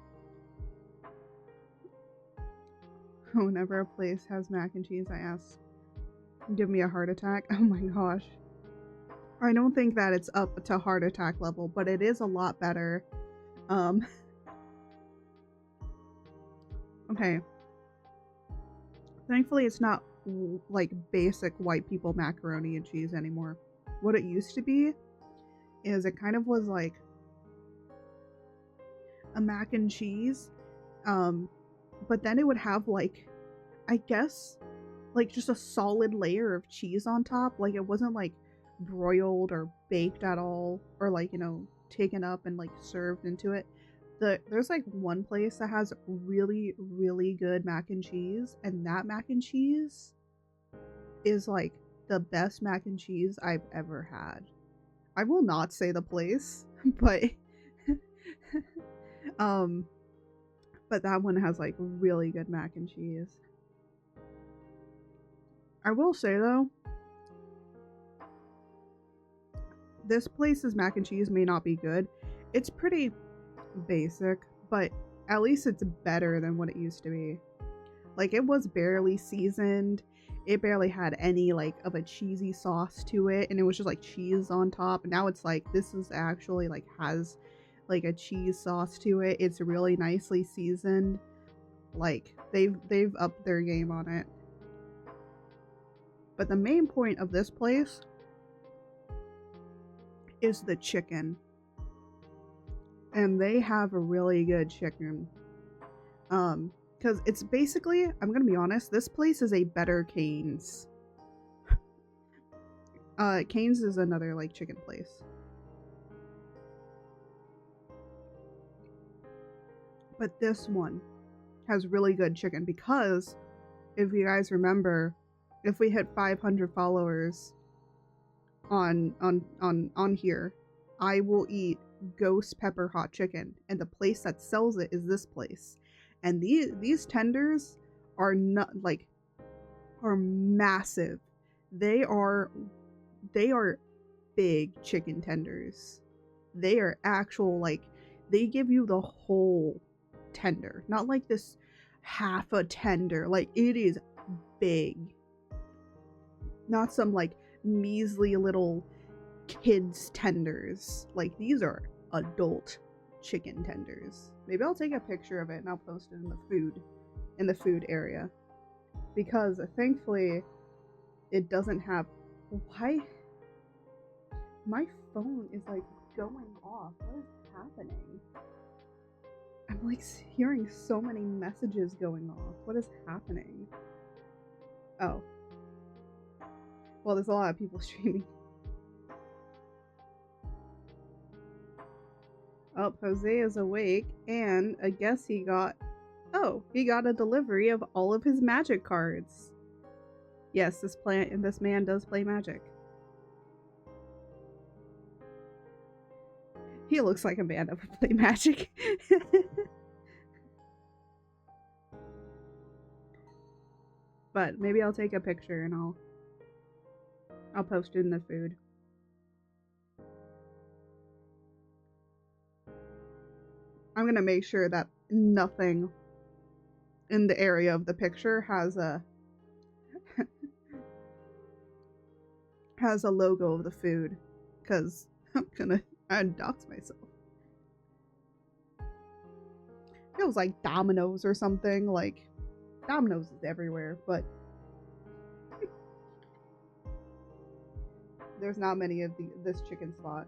whenever a place has mac and cheese, I ask, give me a heart attack. Oh my gosh. I don't think that it's up to heart attack level, but it is a lot better. Okay. Thankfully, it's not like basic white people macaroni and cheese anymore. What it used to be is it kind of was like a mac and cheese, but then it would have like, I guess, like just a solid layer of cheese on top. Like it wasn't like broiled or baked at all, or like, you know, taken up and like served into it. There's like one place that has really, really good mac and cheese, and that mac and cheese is like the best mac and cheese I've ever had. I will not say the place, but but that one has like really good mac and cheese. I will say though, this place's mac and cheese may not be good. It's pretty basic, but at least it's better than what it used to be. Like, it was barely seasoned. It barely had any like of a cheesy sauce to it, and it was just like cheese on top. And now it's like, this is actually like has like a cheese sauce to it. It's really nicely seasoned. Like they've upped their game on it. But the main point of this place is the chicken. And they have a really good chicken. Because it's basically, I'm gonna be honest, this place is a better Cane's. Cane's is another like chicken place. But this one has really good chicken because, if you guys remember, if we hit 500 followers, on here, I will eat ghost pepper hot chicken, and the place that sells it is this place. And these tenders are not like are massive. They are big chicken tenders. They are actual, like, they give you the whole tender, not like this half a tender. Like, it is big, not some like measly little kids tenders. Like, these are adult chicken tenders. Maybe I'll take a picture of it and I'll post it in the food area, because thankfully it doesn't have. Why my phone is like going off? What is happening? I'm like hearing so many messages going off. What is happening? Oh, well, there's a lot of people streaming. Oh, Jose is awake, and I guess he got a delivery of all of his magic cards. Yes, this man does play Magic. He looks like a man that would play Magic. But maybe I'll take a picture and I'll post it in the food. I'm gonna make sure that nothing in the area of the picture has a has a logo of the food, because I'd dox myself. Feels like Domino's or something. Like, Domino's is everywhere, but there's not many of this chicken spot.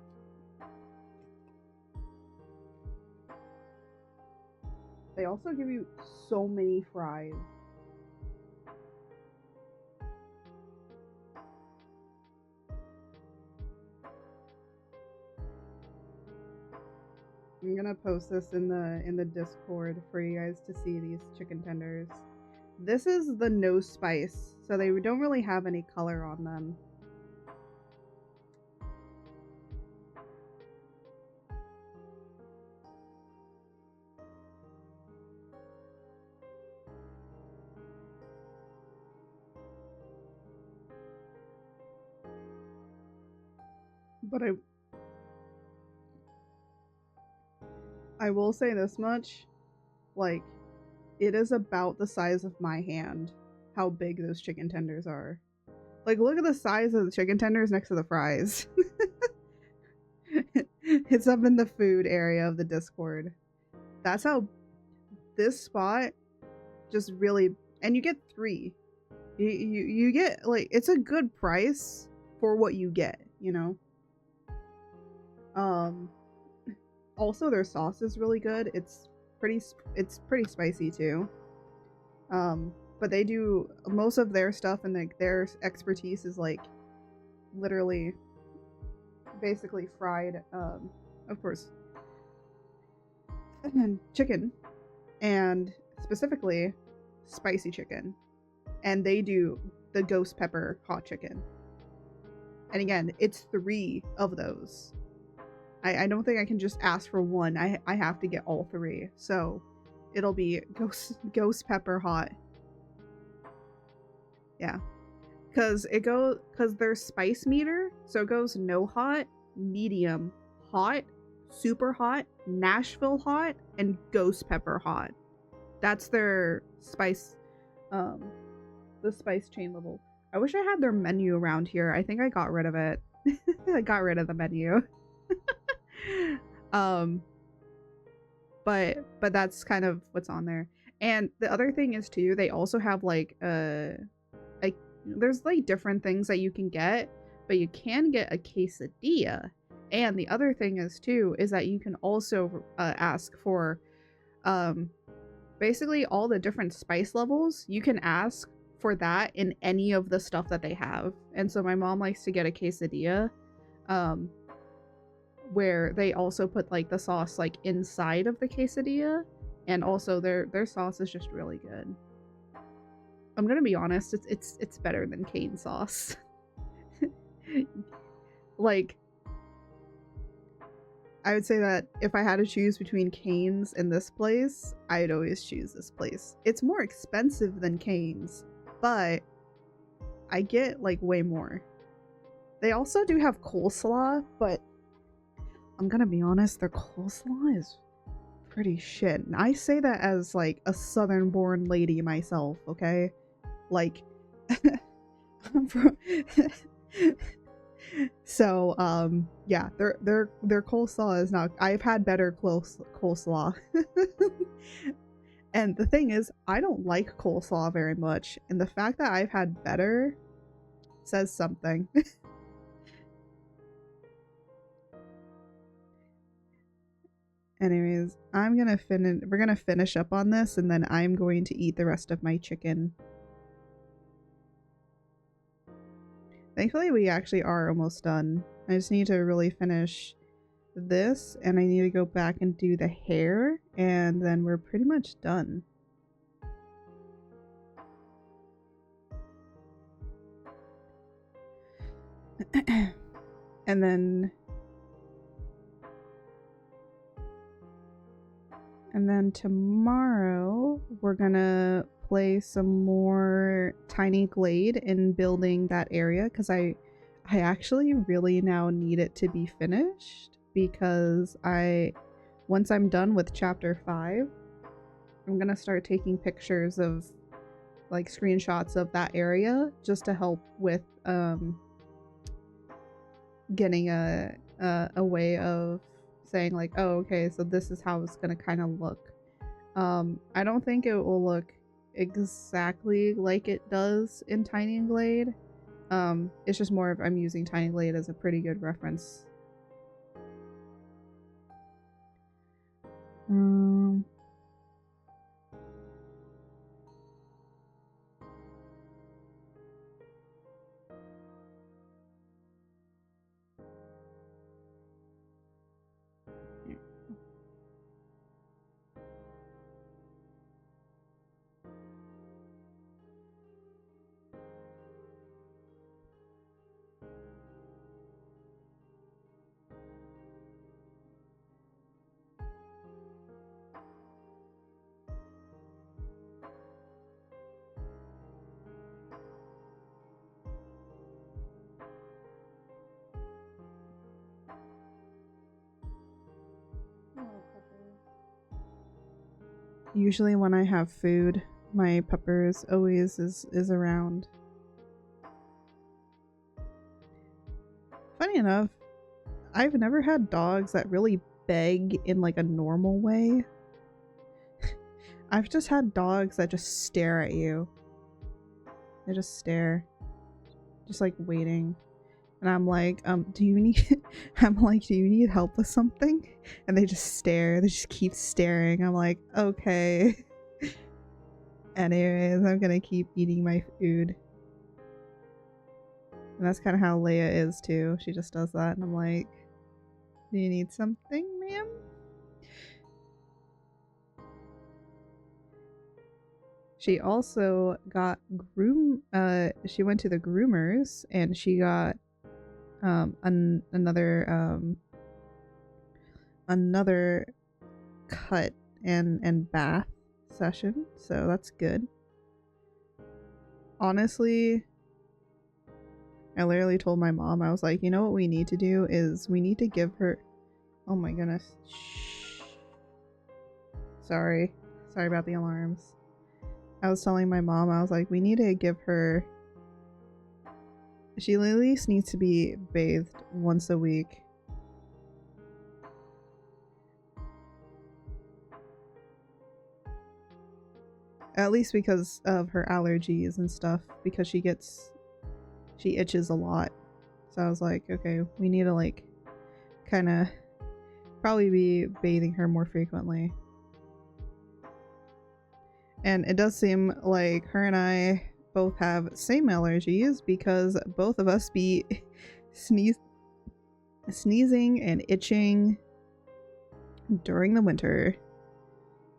They also give you so many fries. I'm gonna post this in the Discord for you guys to see these chicken tenders. This is the no spice, so they don't really have any color on them. But I will say this much, like, it is about the size of my hand how big those chicken tenders are. Like, look at the size of the chicken tenders next to the fries. It's up in the food area of the Discord. That's how this spot just really, and you get 3. You get, like, it's a good price for what you get, you know? Also, their sauce is really good. It's pretty spicy too. But they do most of their stuff, and like their expertise is like literally basically fried, of course, and chicken, and specifically spicy chicken. And they do the ghost pepper hot chicken. And again, it's 3 of those. I don't think I can just ask for one. I have to get all 3. So it'll be ghost pepper hot. Yeah. Cause there's spice meter, so it goes no hot, medium, hot, super hot, Nashville hot, and ghost pepper hot. That's their spice, the spice chain level. I wish I had their menu around here. I think I got rid of it. I got rid of the menu. But that's kind of what's on there. And the other thing is too, they also have like there's like different things that you can get, but you can get a quesadilla. And the other thing is too is that you can also ask for basically all the different spice levels. You can ask for that in any of the stuff that they have. And so my mom likes to get a quesadilla where they also put like the sauce like inside of the quesadilla, and also their sauce is just really good. I'm gonna be honest, it's better than cane sauce. Like, I would say that if I had to choose between Cane's and this place, I'd always choose this place. It's more expensive than Cane's, but I get like way more. They also do have coleslaw, but I'm gonna be honest, their coleslaw is pretty shit. And I say that as like a southern born lady myself, okay? Like I'm from so yeah, their coleslaw is not. I've had better coleslaw. And the thing is, I don't like coleslaw very much, and the fact that I've had better says something. Anyways, we're gonna finish up on this, and then I'm going to eat the rest of my chicken. Thankfully, we actually are almost done. I just need to really finish this, and I need to go back and do the hair, and then we're pretty much done. And then tomorrow we're gonna play some more Tiny Glade in building that area, because I actually really now need it to be finished, because once I'm done with chapter 5, I'm gonna start taking pictures of like screenshots of that area just to help with getting a way of saying like, oh, okay, so this is how it's gonna kind of look. I don't think it will look exactly like it does in Tiny Glade. It's just more of I'm using Tiny Glade as a pretty good reference. Usually when I have food, my Peppers always is around. Funny enough, I've never had dogs that really beg in like a normal way. I've just had dogs that just stare at you. They just stare. Just like waiting. And I'm like, do you need do you need help with something? And they just stare. They just keep staring. I'm like, okay. Anyways, I'm gonna keep eating my food. And that's kind of how Leia is too. She just does that, and I'm like, do you need something, ma'am? She also got she went to the groomers, and she got another cut and bath session, so that's good. Honestly, I literally told my mom, I was like, you know what we need to do is we need to give her, oh my goodness, shh. Sorry about the alarms. I was telling my mom, I was like, we need to give her, she at least needs to be bathed once a week. At least because of her allergies and stuff, because she itches a lot. So I was like, okay, we need to like kind of probably be bathing her more frequently. And it does seem like her and I both have same allergies, because both of us be sneezing and itching during the winter.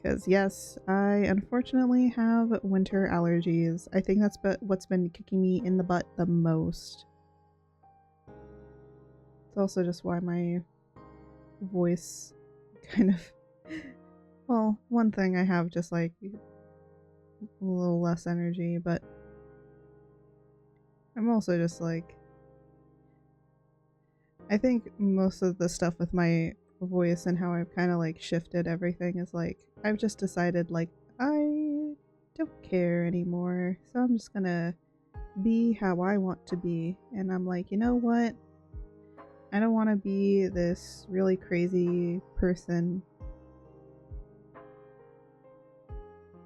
Because yes, I unfortunately have winter allergies. I think that's what's been kicking me in the butt the most. It's also just why my voice kind of, well, one thing I have just like a little less energy, but I'm also just like, I think most of the stuff with my voice and how I've kind of like shifted everything is like, I've just decided like, I don't care anymore, so I'm just gonna be how I want to be. And I'm like, you know what? I don't want to be this really crazy person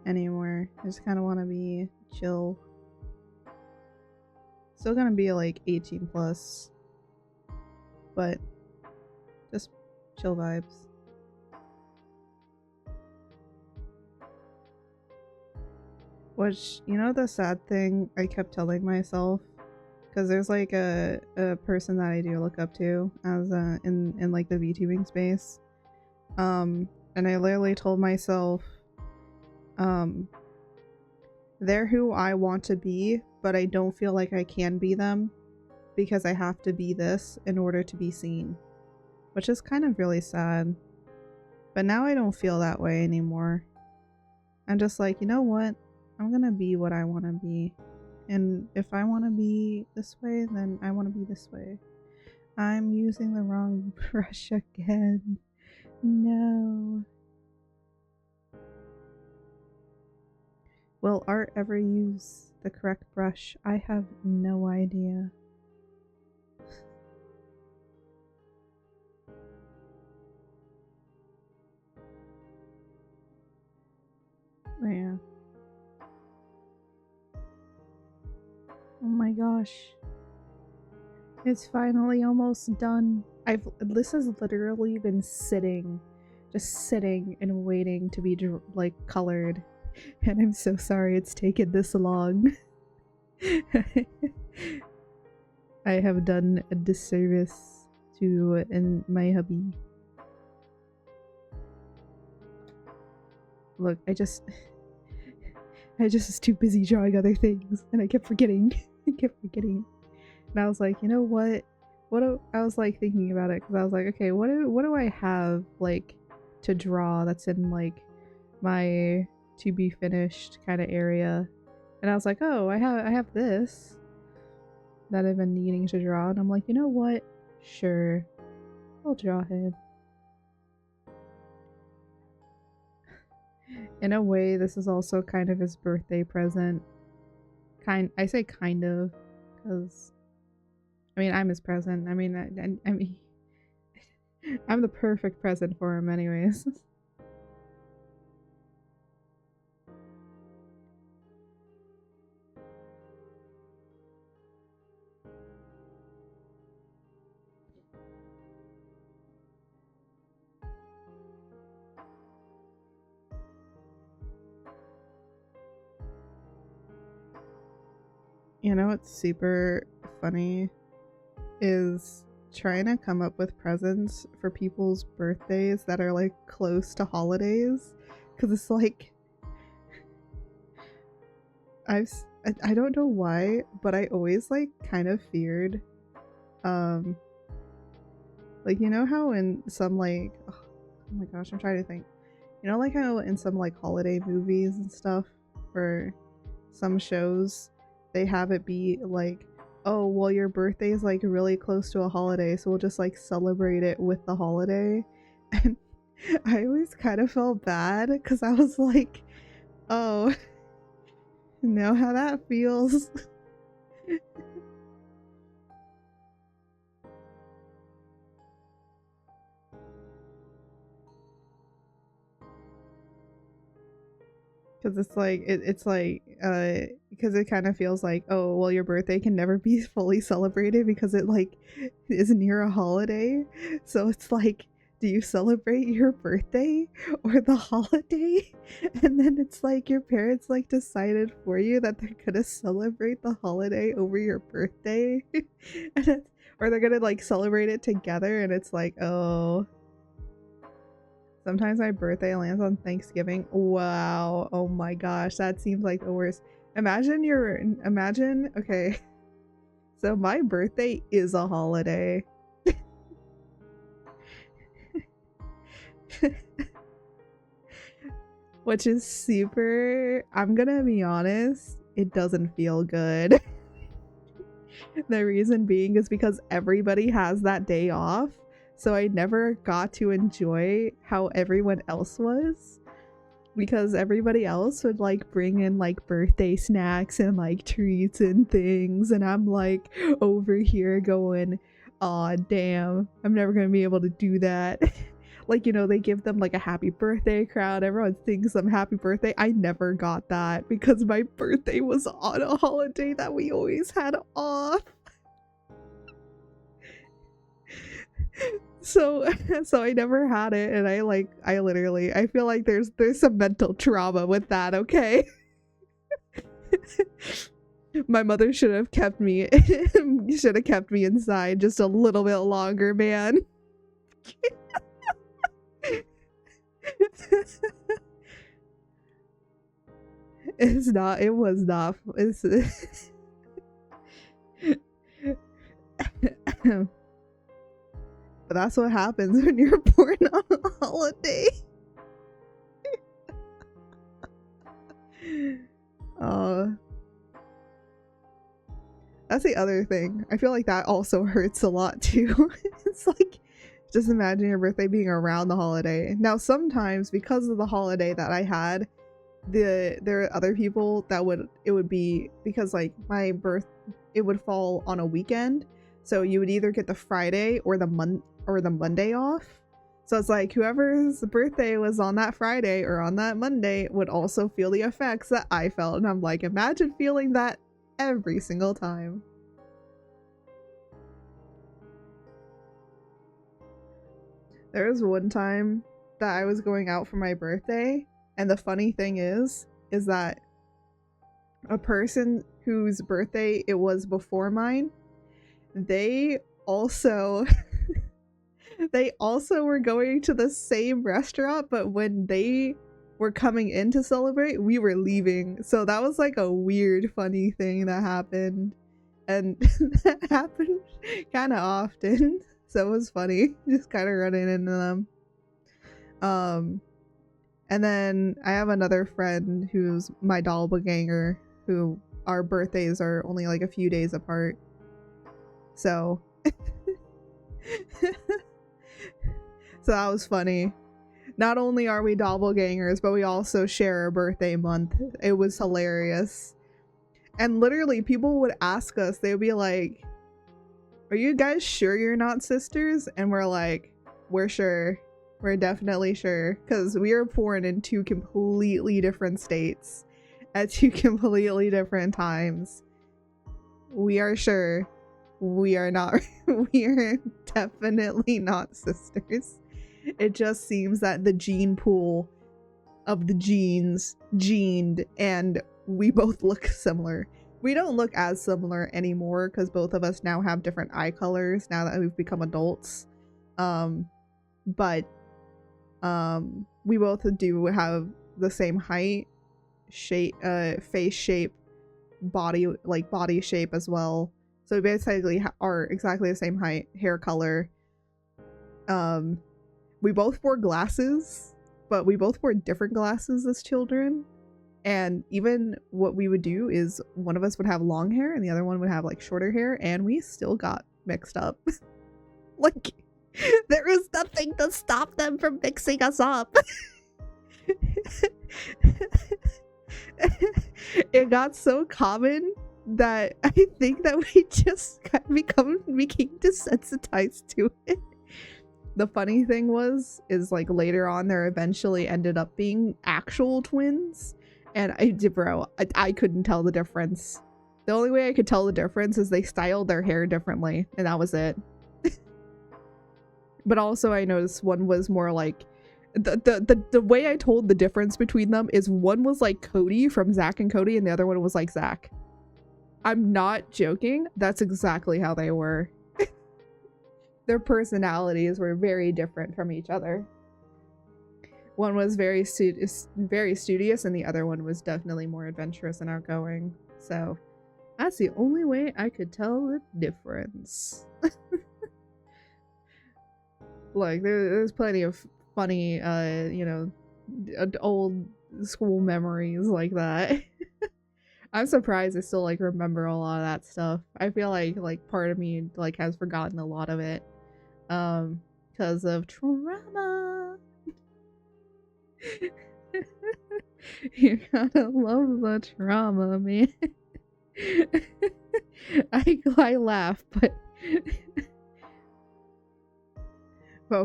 anymore. I just kind of want to be chill. Still gonna be like 18 plus, but just chill vibes. Which, you know, the sad thing I kept telling myself, because there's like a person that I do look up to as in like the VTubing space, and I literally told myself, they're who I want to be, but I don't feel like I can be them because I have to be this in order to be seen, which is kind of really sad. But now I don't feel that way anymore. I'm just like, you know what? I'm gonna be what I want to be. And if I want to be this way, then I want to be this way. I'm using the wrong brush again. No. Will art ever use the correct brush? I have no idea. Yeah. Oh my gosh. It's finally almost done. This has literally been sitting, just sitting and waiting to be like colored. And I'm so sorry it's taken this long. I have done a disservice to my hubby. Look, I just was too busy drawing other things, and I kept forgetting. And I was like, you know what? I was like thinking about it because I was like, okay, what do I have like to draw that's in like my to be finished kind of area? And I was like, oh, I have this that I've been needing to draw, and I'm like, you know what? Sure, I'll draw him. In a way, this is also kind of his birthday present. I say kind of, because I mean I'm his present. I mean I mean I'm the perfect present for him, anyways. You know what's super funny is trying to come up with presents for people's birthdays that are like close to holidays, because it's like I don't know why, but I always like kind of feared like, you know how in some like oh my gosh, I'm trying to think, you know, like how in some like holiday movies and stuff or some shows they have it be like, oh well, your birthday is like really close to a holiday, so we'll just like celebrate it with the holiday. And I always kind of felt bad because I was like, oh, you know how that feels. Because it's like it's like because it kind of feels like, oh well, your birthday can never be fully celebrated because it like is near a holiday. So it's like, do you celebrate your birthday or the holiday? And then it's like your parents like decided for you that they're gonna celebrate the holiday over your birthday. And or they're gonna like celebrate it together, and it's like, oh, sometimes my birthday lands on Thanksgiving. Wow. Oh my gosh. That seems like the worst. Imagine, okay. So my birthday is a holiday. Which is super, I'm gonna be honest, it doesn't feel good. The reason being is because everybody has that day off, so I never got to enjoy how everyone else was, because everybody else would like bring in like birthday snacks and like treats and things, and I'm like over here going, aw damn, I'm never gonna be able to do that. Like, you know, they give them like a happy birthday crowd, everyone sings them happy birthday. I never got that because my birthday was on a holiday that we always had off. So I never had it, and I literally, I feel like there's some mental trauma with that, okay? My mother should have kept me inside just a little bit longer, man. It was not, but that's what happens when you're born on a holiday. That's the other thing. I feel like that also hurts a lot too. It's like, just imagine your birthday being around the holiday. Now sometimes, because of the holiday that I had, there are other people that it would be, because like it would fall on a weekend, so you would either get the Friday or the Monday off. So it's like whoever's birthday was on that Friday or on that Monday would also feel the effects that I felt, and I'm like, imagine feeling that every single time. There was one time that I was going out for my birthday, and the funny thing is that a person whose birthday it was before mine, they also were going to the same restaurant, but when they were coming in to celebrate, we were leaving. So that was like a weird, funny thing that happened, and that happened kind of often. So it was funny, just kind of running into them. And then I have another friend who's my doppelganger, who our birthdays are only like a few days apart. So so that was funny. Not only are we doppelgangers, but we also share a birthday month. It was hilarious. And literally people would ask us, they would be like, are you guys sure you're not sisters? And we're like, we're sure. We're definitely sure. Because we are born in two completely different states at two completely different times. We are sure. We are not. We are definitely not sisters. It just seems that the gene pool of the genes gened, and we both look similar. We don't look as similar anymore because both of us now have different eye colors now that we've become adults. But we both do have the same height, shape, face shape, body shape as well. So we basically are exactly the same height, hair color. We both wore glasses, but we both wore different glasses as children. And even what we would do is one of us would have long hair and the other one would have like shorter hair, and we still got mixed up. Like, there was nothing to stop them from mixing us up. It got so common that I think that we just became desensitized to it. The funny thing is like later on there eventually ended up being actual twins, and I couldn't tell the difference. The only way I could tell the difference is they styled their hair differently, and that was it. But also I noticed one was more like the way I told the difference between them is one was like Cody from Zack and Cody, and the other one was like Zack. I'm not joking. That's exactly how they were. Their personalities were very different from each other. One was very studious, and the other one was definitely more adventurous and outgoing. So that's the only way I could tell the difference. Like there's plenty of funny, old school memories like that. I'm surprised I still like remember a lot of that stuff. I feel like part of me like has forgotten a lot of it. Because of trauma. You gotta love the trauma, man. I laugh, but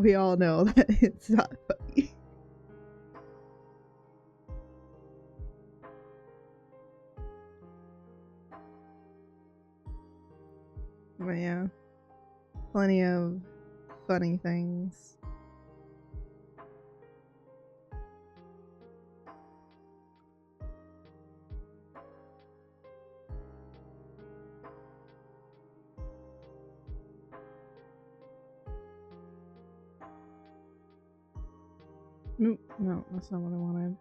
we all know that it's not funny. But yeah, plenty of funny things. Nope, no, that's not what I wanted.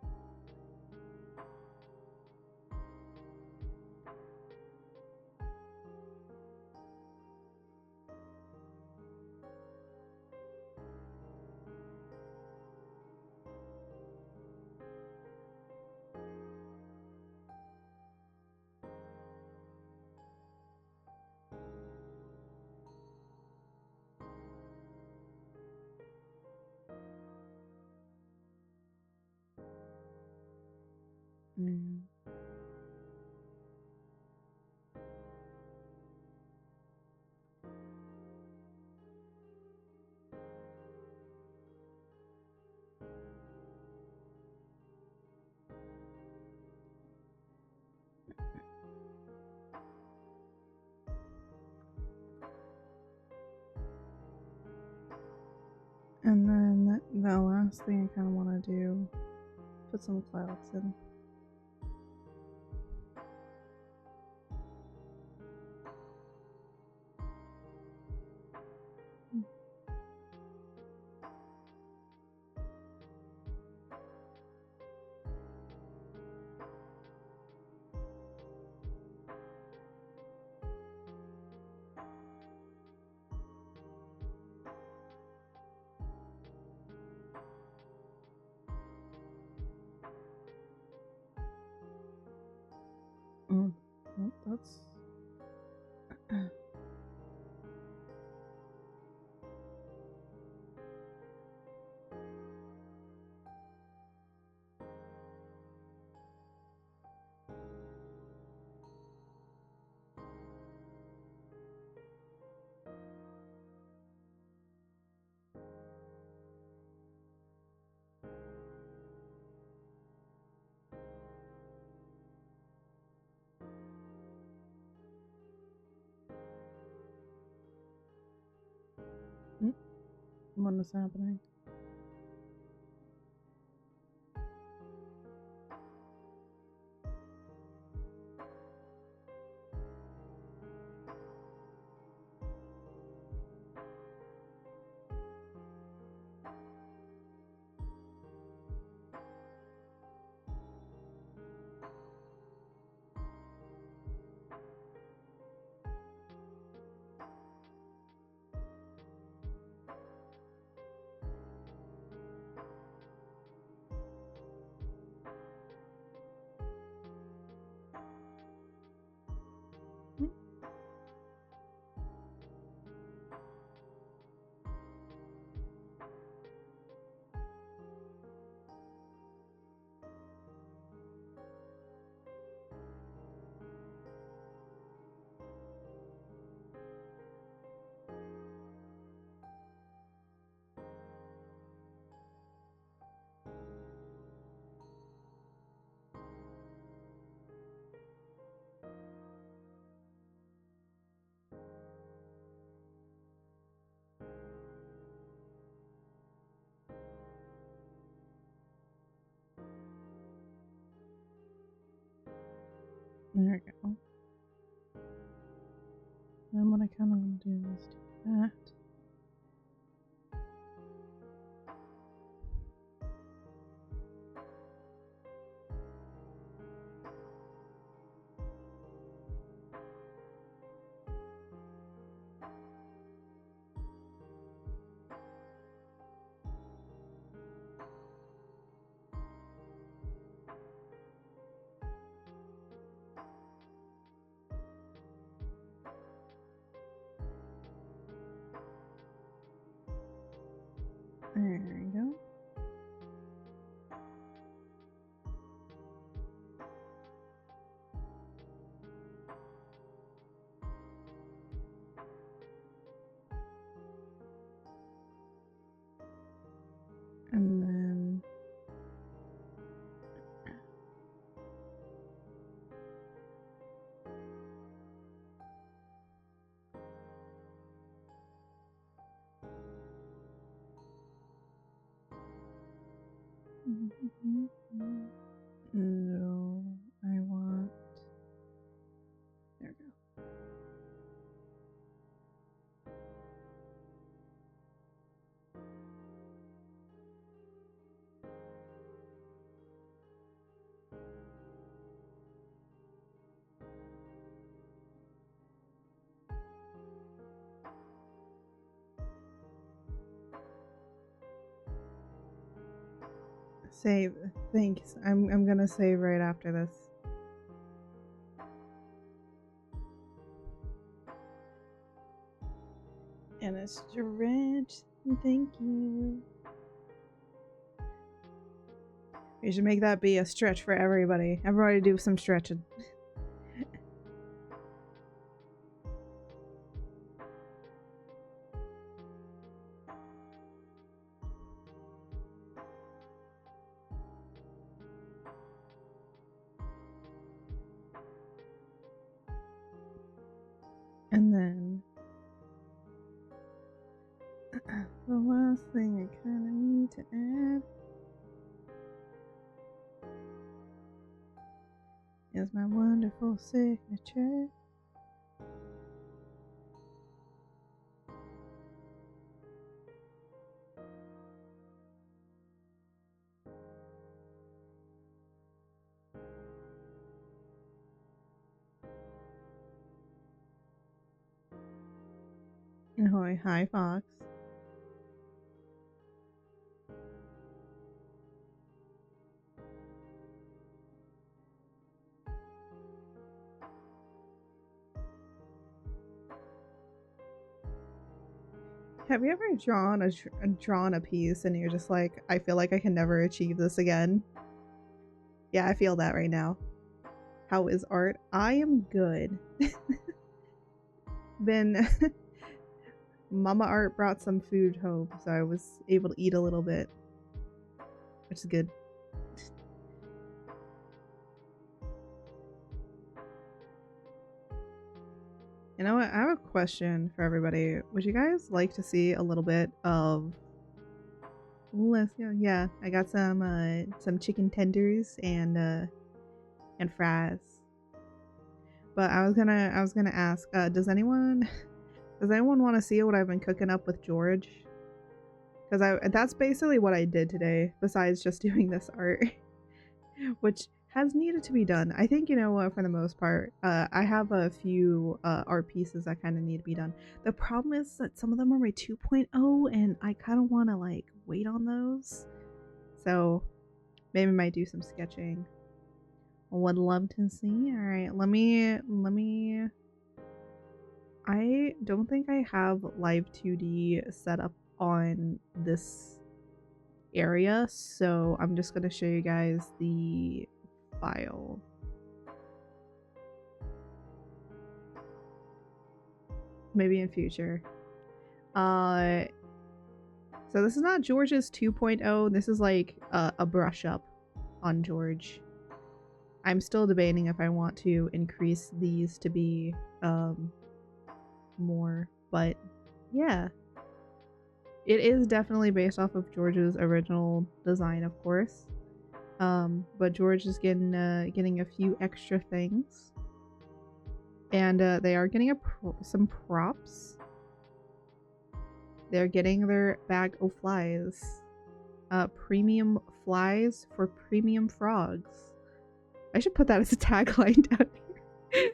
Mm. And then the last thing I kind of want to do, put some clouds in. Oh, that's... What is happening? There we go. And what I kind of want to do is do that. There we go. And then no, I want. There we go. Save. Thanks. I'm gonna save right after this. And a stretch. Thank you. We should make that be a stretch for everybody. Everybody do some stretching. And then the last thing I kind of need to add is my wonderful signature. Ahoy, hi Fox. Have you ever drawn a piece and you're just like, I feel like I can never achieve this again? Yeah, I feel that right now. How is art? I am good. Been Mama Art brought some food home, so I was able to eat a little bit, which is good. You know what? I have a question for everybody. Would you guys like to see a little bit of? Let's go. Yeah, I got some chicken tenders and fries. But I was gonna ask, does anyone want to see what I've been cooking up with George? Because that's basically what I did today, besides just doing this art, which has needed to be done. I think, you know what, for the most part, I have a few art pieces that kind of need to be done. The problem is that some of them are my 2.0 and I kind of want to like wait on those. So maybe I might do some sketching. Would love to see. All right, let me I don't think I have Live 2D set up on this area, so I'm just gonna show you guys the file. Maybe in future. So this is not George's 2.0. This is like a brush up on George. I'm still debating if I want to increase these to be more, but yeah. It is definitely based off of George's original design, of course. But George is getting a few extra things. And they are getting some props. They're getting their bag of flies. Premium flies for premium frogs. I should put that as a tagline down here.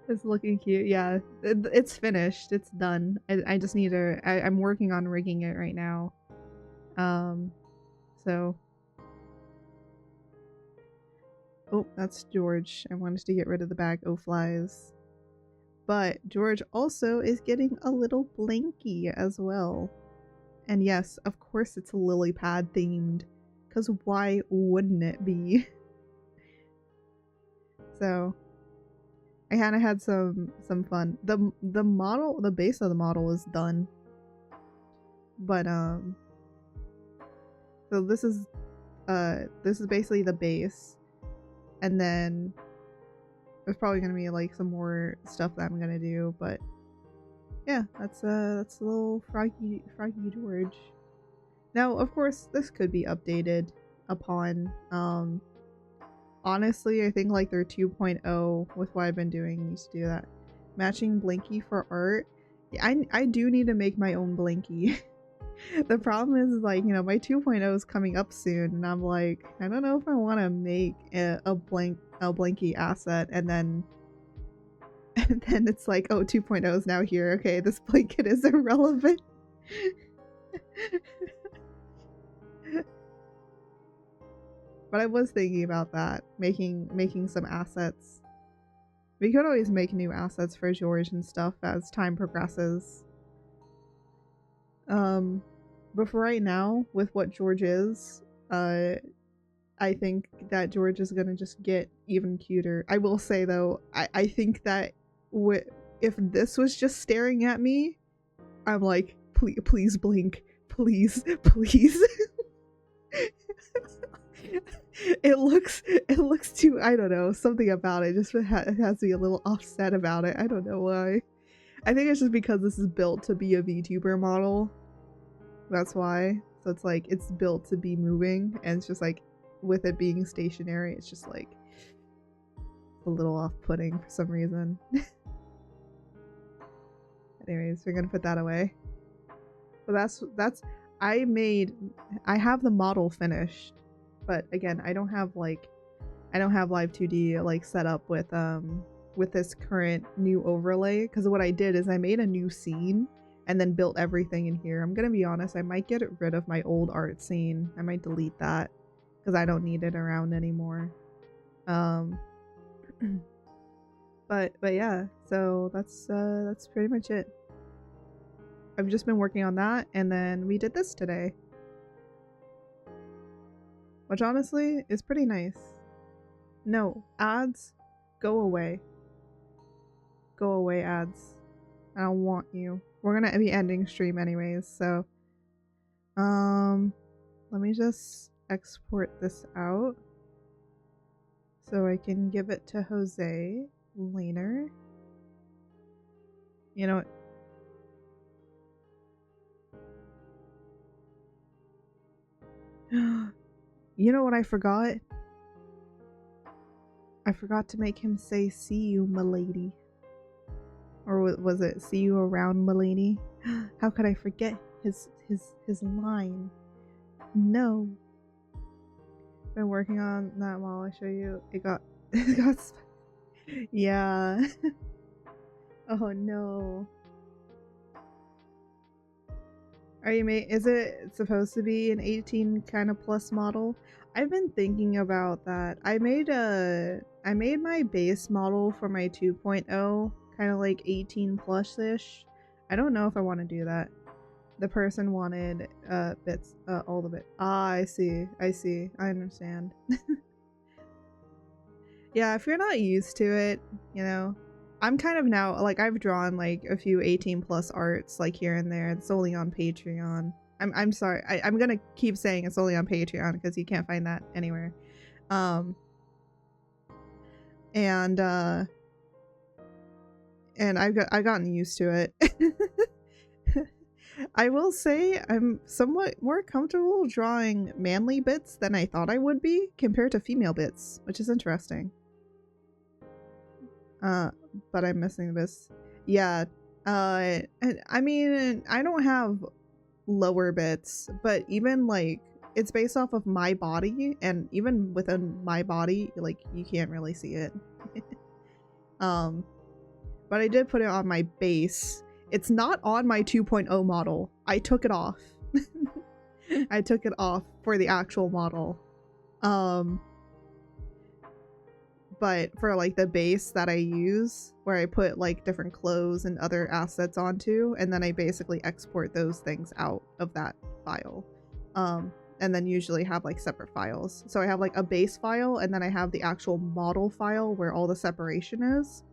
It's looking cute. Yeah, it's finished. It's done. I just need to... I'm working on rigging it right now. So... Oh, that's George. I wanted to get rid of the bag of flies. But George also is getting a little blankie as well. And yes, of course it's lily pad themed, because why wouldn't it be? So I kind of had some fun. The model, the base of the model is done, but so this is basically the base, and then there's probably gonna be like some more stuff that I'm gonna do, but yeah, that's a little Froggy George. Now, of course, this could be updated upon honestly, I think like their 2.0 with what I've been doing needs to do that. Matching Blinky for art. Yeah, I do need to make my own Blinky. The problem is, like, you know, my 2.0 is coming up soon, and I'm like, I don't know if I want to make a Blinky asset, and then it's like, oh, 2.0 is now here. Okay, this blanket is irrelevant. But I was thinking about that, making some assets. We could always make new assets for George and stuff as time progresses. But for right now, with what George is, I think that George is gonna just get even cuter. I will say though, I think that if this was just staring at me, I'm like, please blink, please. It looks too, I don't know, something about it just has me a little offset about it. I don't know why. I think it's just because this is built to be a VTuber model. That's why. So it's like, it's built to be moving, and it's just like, with it being stationary, it's just like a little off-putting for some reason. Anyways, we're gonna put that away. But that's I have the model finished, but again, I don't have Live 2D like set up with this current new overlay, because what I did is I made a new scene and then built everything in here. I'm gonna be honest, I might get rid of my old art scene. I might delete that because I don't need it around anymore. But yeah, so that's pretty much it. I've just been working on that, and then we did this today, which honestly is pretty nice. No, ads, go away. Go away, ads. I don't want you. We're gonna be ending stream anyways, so let me just export this out so I can give it to Jose later. You know what? You know what I forgot? I forgot to make him say "see you, milady." Or was it "see you around, milady"? How could I forget his line? No. Been working on that while I show you. It got yeah. Oh no. Is it supposed to be an 18 kind of plus model? I've been thinking about that. I made my base model for my 2.0 kind of like 18 plus-ish. I don't know if I want to do that. The person wanted bits, all the bits. Ah, I see. I understand. Yeah, if you're not used to it, you know, I'm kind of now, like, I've drawn like a few 18 plus arts like here and there. It's only on Patreon. I'm sorry. I'm gonna keep saying it's only on Patreon because you can't find that anywhere. And I've gotten used to it. I will say I'm somewhat more comfortable drawing manly bits than I thought I would be compared to female bits, which is interesting. But I'm missing this. Yeah. I mean, I don't have lower bits, but even like it's based off of my body, and even within my body, like you can't really see it. But I did put it on my base. It's not on my 2.0 model. I took it off. I took it off for the actual model. but for like the base that I use, where I put like different clothes and other assets onto, and then I basically export those things out of that file. And then usually have like separate files. So I have like a base file, and then I have the actual model file where all the separation is.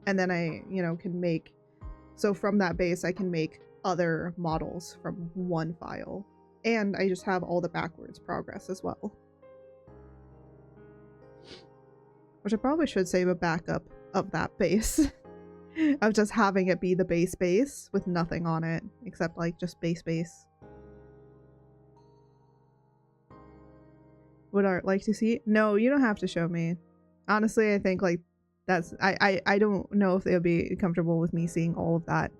And then I, you know, can make, so from that base I can make other models from one file. And I just have all the backwards progress as well. Which I probably should save a backup of that base. Of just having it be the base with nothing on it except like just base. Would Art like to see? No, you don't have to show me. Honestly, I think like that's I don't know if they'll be comfortable with me seeing all of that.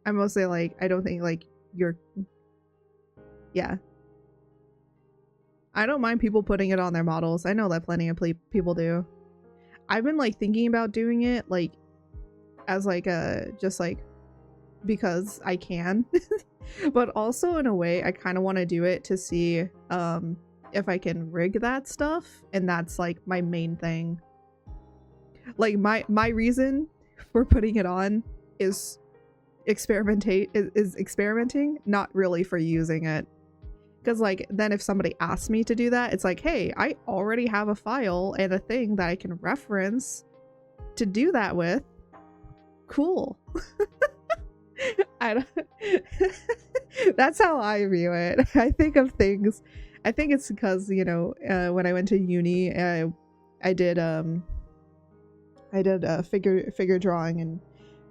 I'm mostly like, I don't think like you're, yeah. I don't mind people putting it on their models. I know that plenty of people do. I've been like thinking about doing it like as like a, just like because I can. But also in a way I kind of want to do it to see if I can rig that stuff, and that's like my main thing. Like my reason for putting it on is experimenting, not really for using it. Because like then if somebody asks me to do that, it's like, hey, I already have a file and a thing that I can reference to do that with. Cool. I don't that's how I view it. I think of things, I think it's because, you know, when I went to uni, I did figure drawing, and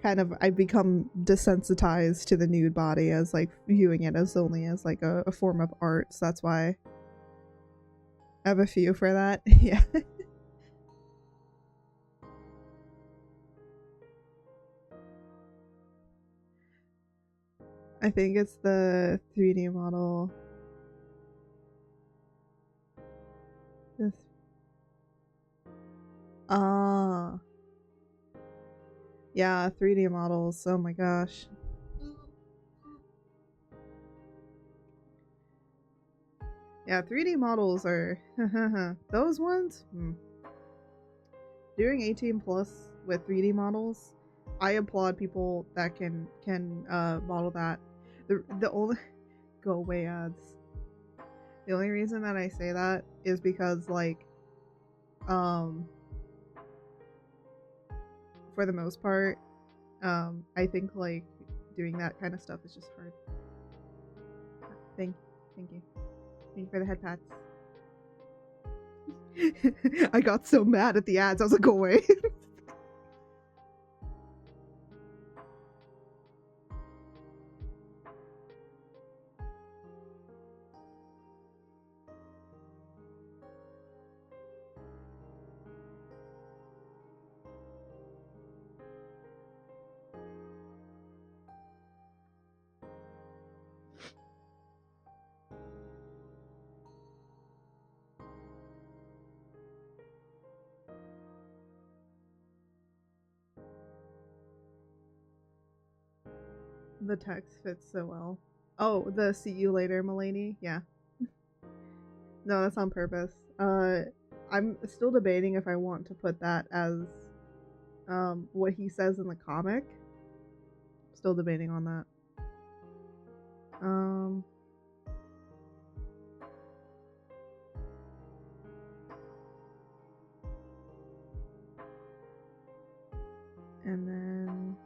kind of I become desensitized to the nude body as like viewing it as only as like a form of art. So that's why I have a few for that. Yeah. I think it's the 3D model. This. Yeah, 3D models. Oh my gosh. Yeah, 3D models are those ones. Doing 18 plus with 3D models, I applaud people that can model that. The only go away ads. The only reason that I say that is because like for the most part, I think like doing that kind of stuff is just hard. Thank you. Thank you for the head pats. I got so mad at the ads, I was like, go away. The text fits so well. Oh, the see you later, Mulaney? Yeah. No, that's on purpose. I'm still debating if I want to put that as what he says in the comic. Still debating on that. And then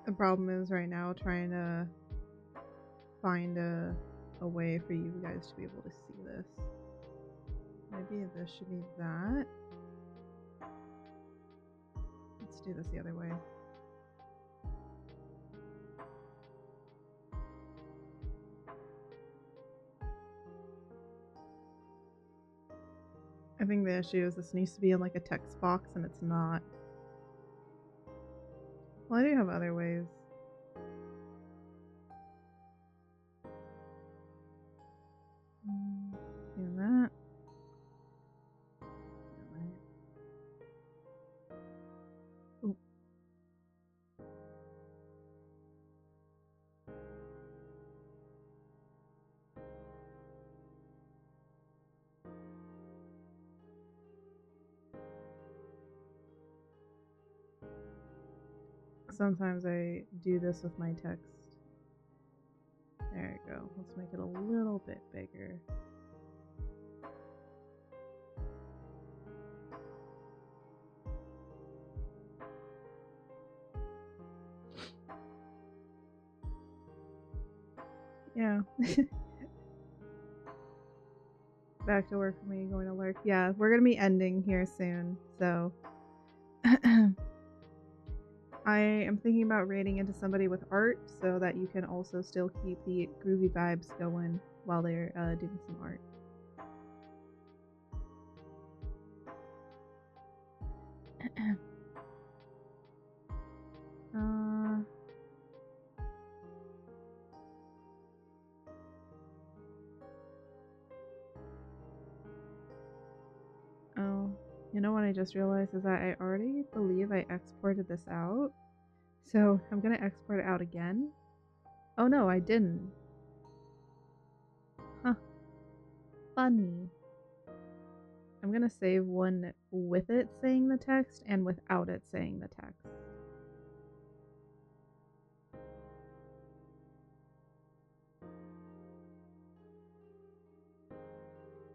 the problem is right now trying to find a way for you guys to be able to see this. Maybe this should be that. Let's do this the other way. I think the issue is this needs to be in like a text box, and it's not. Well, I do have other ways. Do that. Sometimes I do this with my text. There you go. Let's make it a little bit bigger. Yeah. Back to work for me, going to lurk. Yeah, we're gonna be ending here soon, so I am thinking about raiding into somebody with art so that you can also still keep the groovy vibes going while they're doing some art. Oh, you know what I just realized is that I already believe I exported this out. So I'm gonna export it out again. Oh no, I didn't. Huh. Funny. I'm gonna save one with it saying the text and without it saying the text.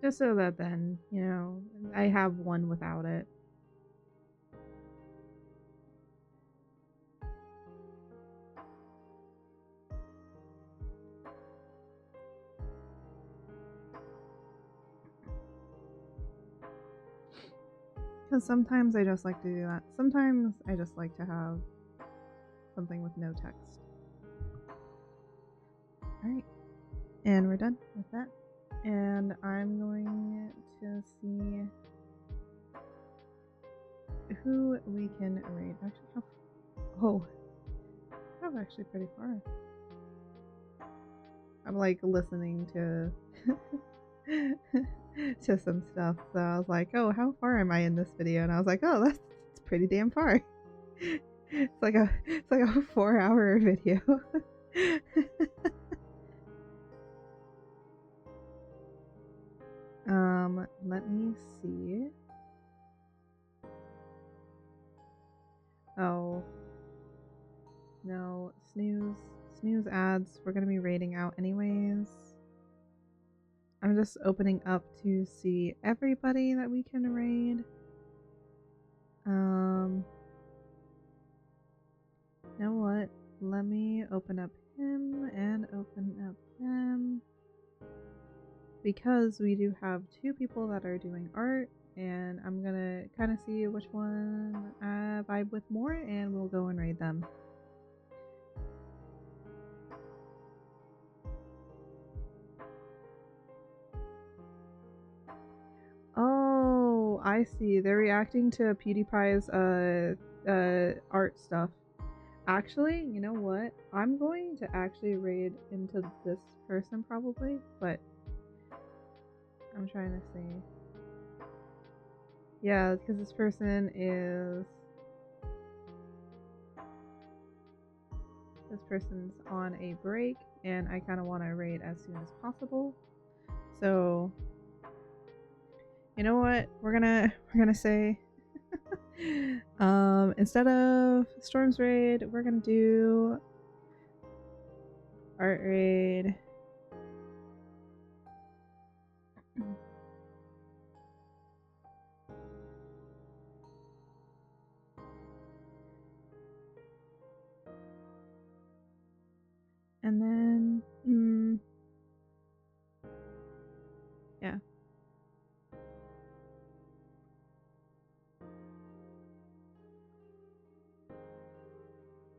Just so that then, you know, I have one without it. Because sometimes I just like to do that. Sometimes I just like to have something with no text. Alright. And we're done with that. And I'm going to see who we can raid. Actually, I'm actually pretty far. I'm like listening to to some stuff, so I was like, oh, how far am I in this video? And I was like, oh, that's pretty damn far. It's like a 4-hour video. Let me see. Oh no, snooze ads. We're gonna be raiding out anyways. I'm just opening up to see everybody that we can raid. You know what? Let me open up him and open up them. Because we do have 2 people that are doing art, and I'm gonna kind of see which one I vibe with more, and we'll go and raid them. Oh, I see. They're reacting to PewDiePie's art stuff. Actually, you know what? I'm going to actually raid into this person probably, but I'm trying to see. Yeah, because this person's on a break, and I kind of want to raid as soon as possible. So, you know what? We're gonna say instead of Storm's raid, we're gonna do art raid. And then yeah.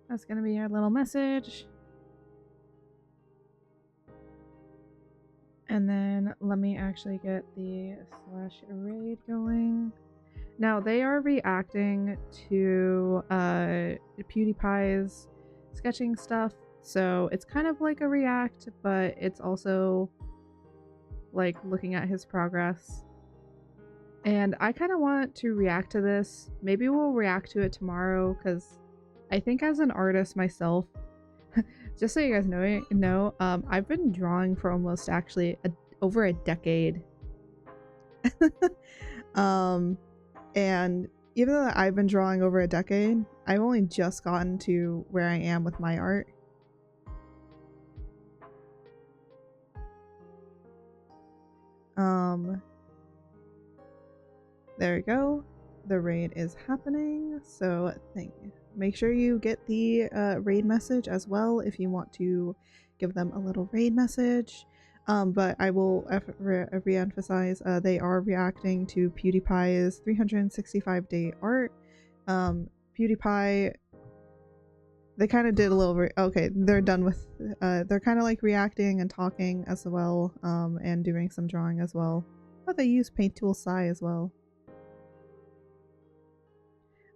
That's gonna be our little message. And then let me actually get the /raid going. Now they are reacting to PewDiePie's sketching stuff, so it's kind of like a react, but it's also like looking at his progress. And I kind of want to react to this. Maybe we'll react to it tomorrow, because I think as an artist myself, just so you guys know, I've been drawing for almost actually over a decade. And even though I've been drawing over a decade, I've only just gotten to where I am with my art. There we go. The raid is happening, so make sure you get the raid message as well if you want to give them a little raid message. But I will re-emphasize, they are reacting to PewDiePie's 365-day art. PewDiePie, they kind of did a little okay, they're done with they're kind of like reacting and talking as well, and doing some drawing as well, but they use Paint Tool Sai as well.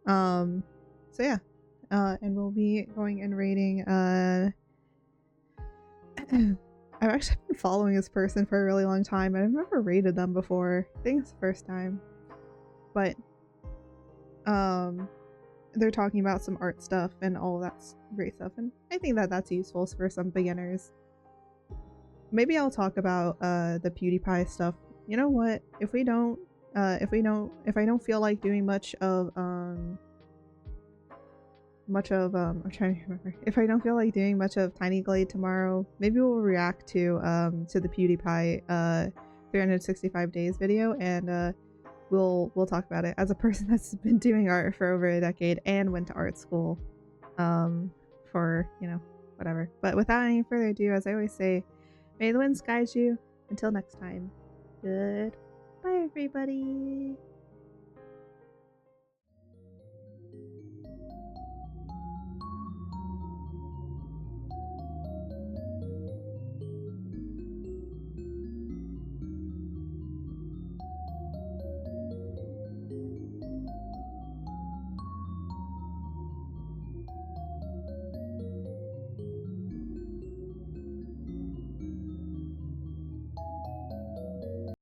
So yeah, and we'll be going and raiding I've actually been following this person for a really long time and I've never raided them before. I think it's the first time, but they're talking about some art stuff and all that great stuff, and I think that that's useful for some beginners. Maybe I'll talk about the PewDiePie stuff. You know what? If I don't feel like doing much of I'm trying to remember. If I don't feel like doing much of Tiny Glade tomorrow, maybe we'll react to the PewDiePie 365 days video, and we'll talk about it. As a person that's been doing art for over a decade and went to art school for, you know, whatever. But without any further ado, as I always say, may the winds guide you. Until next time. Goodbye, everybody.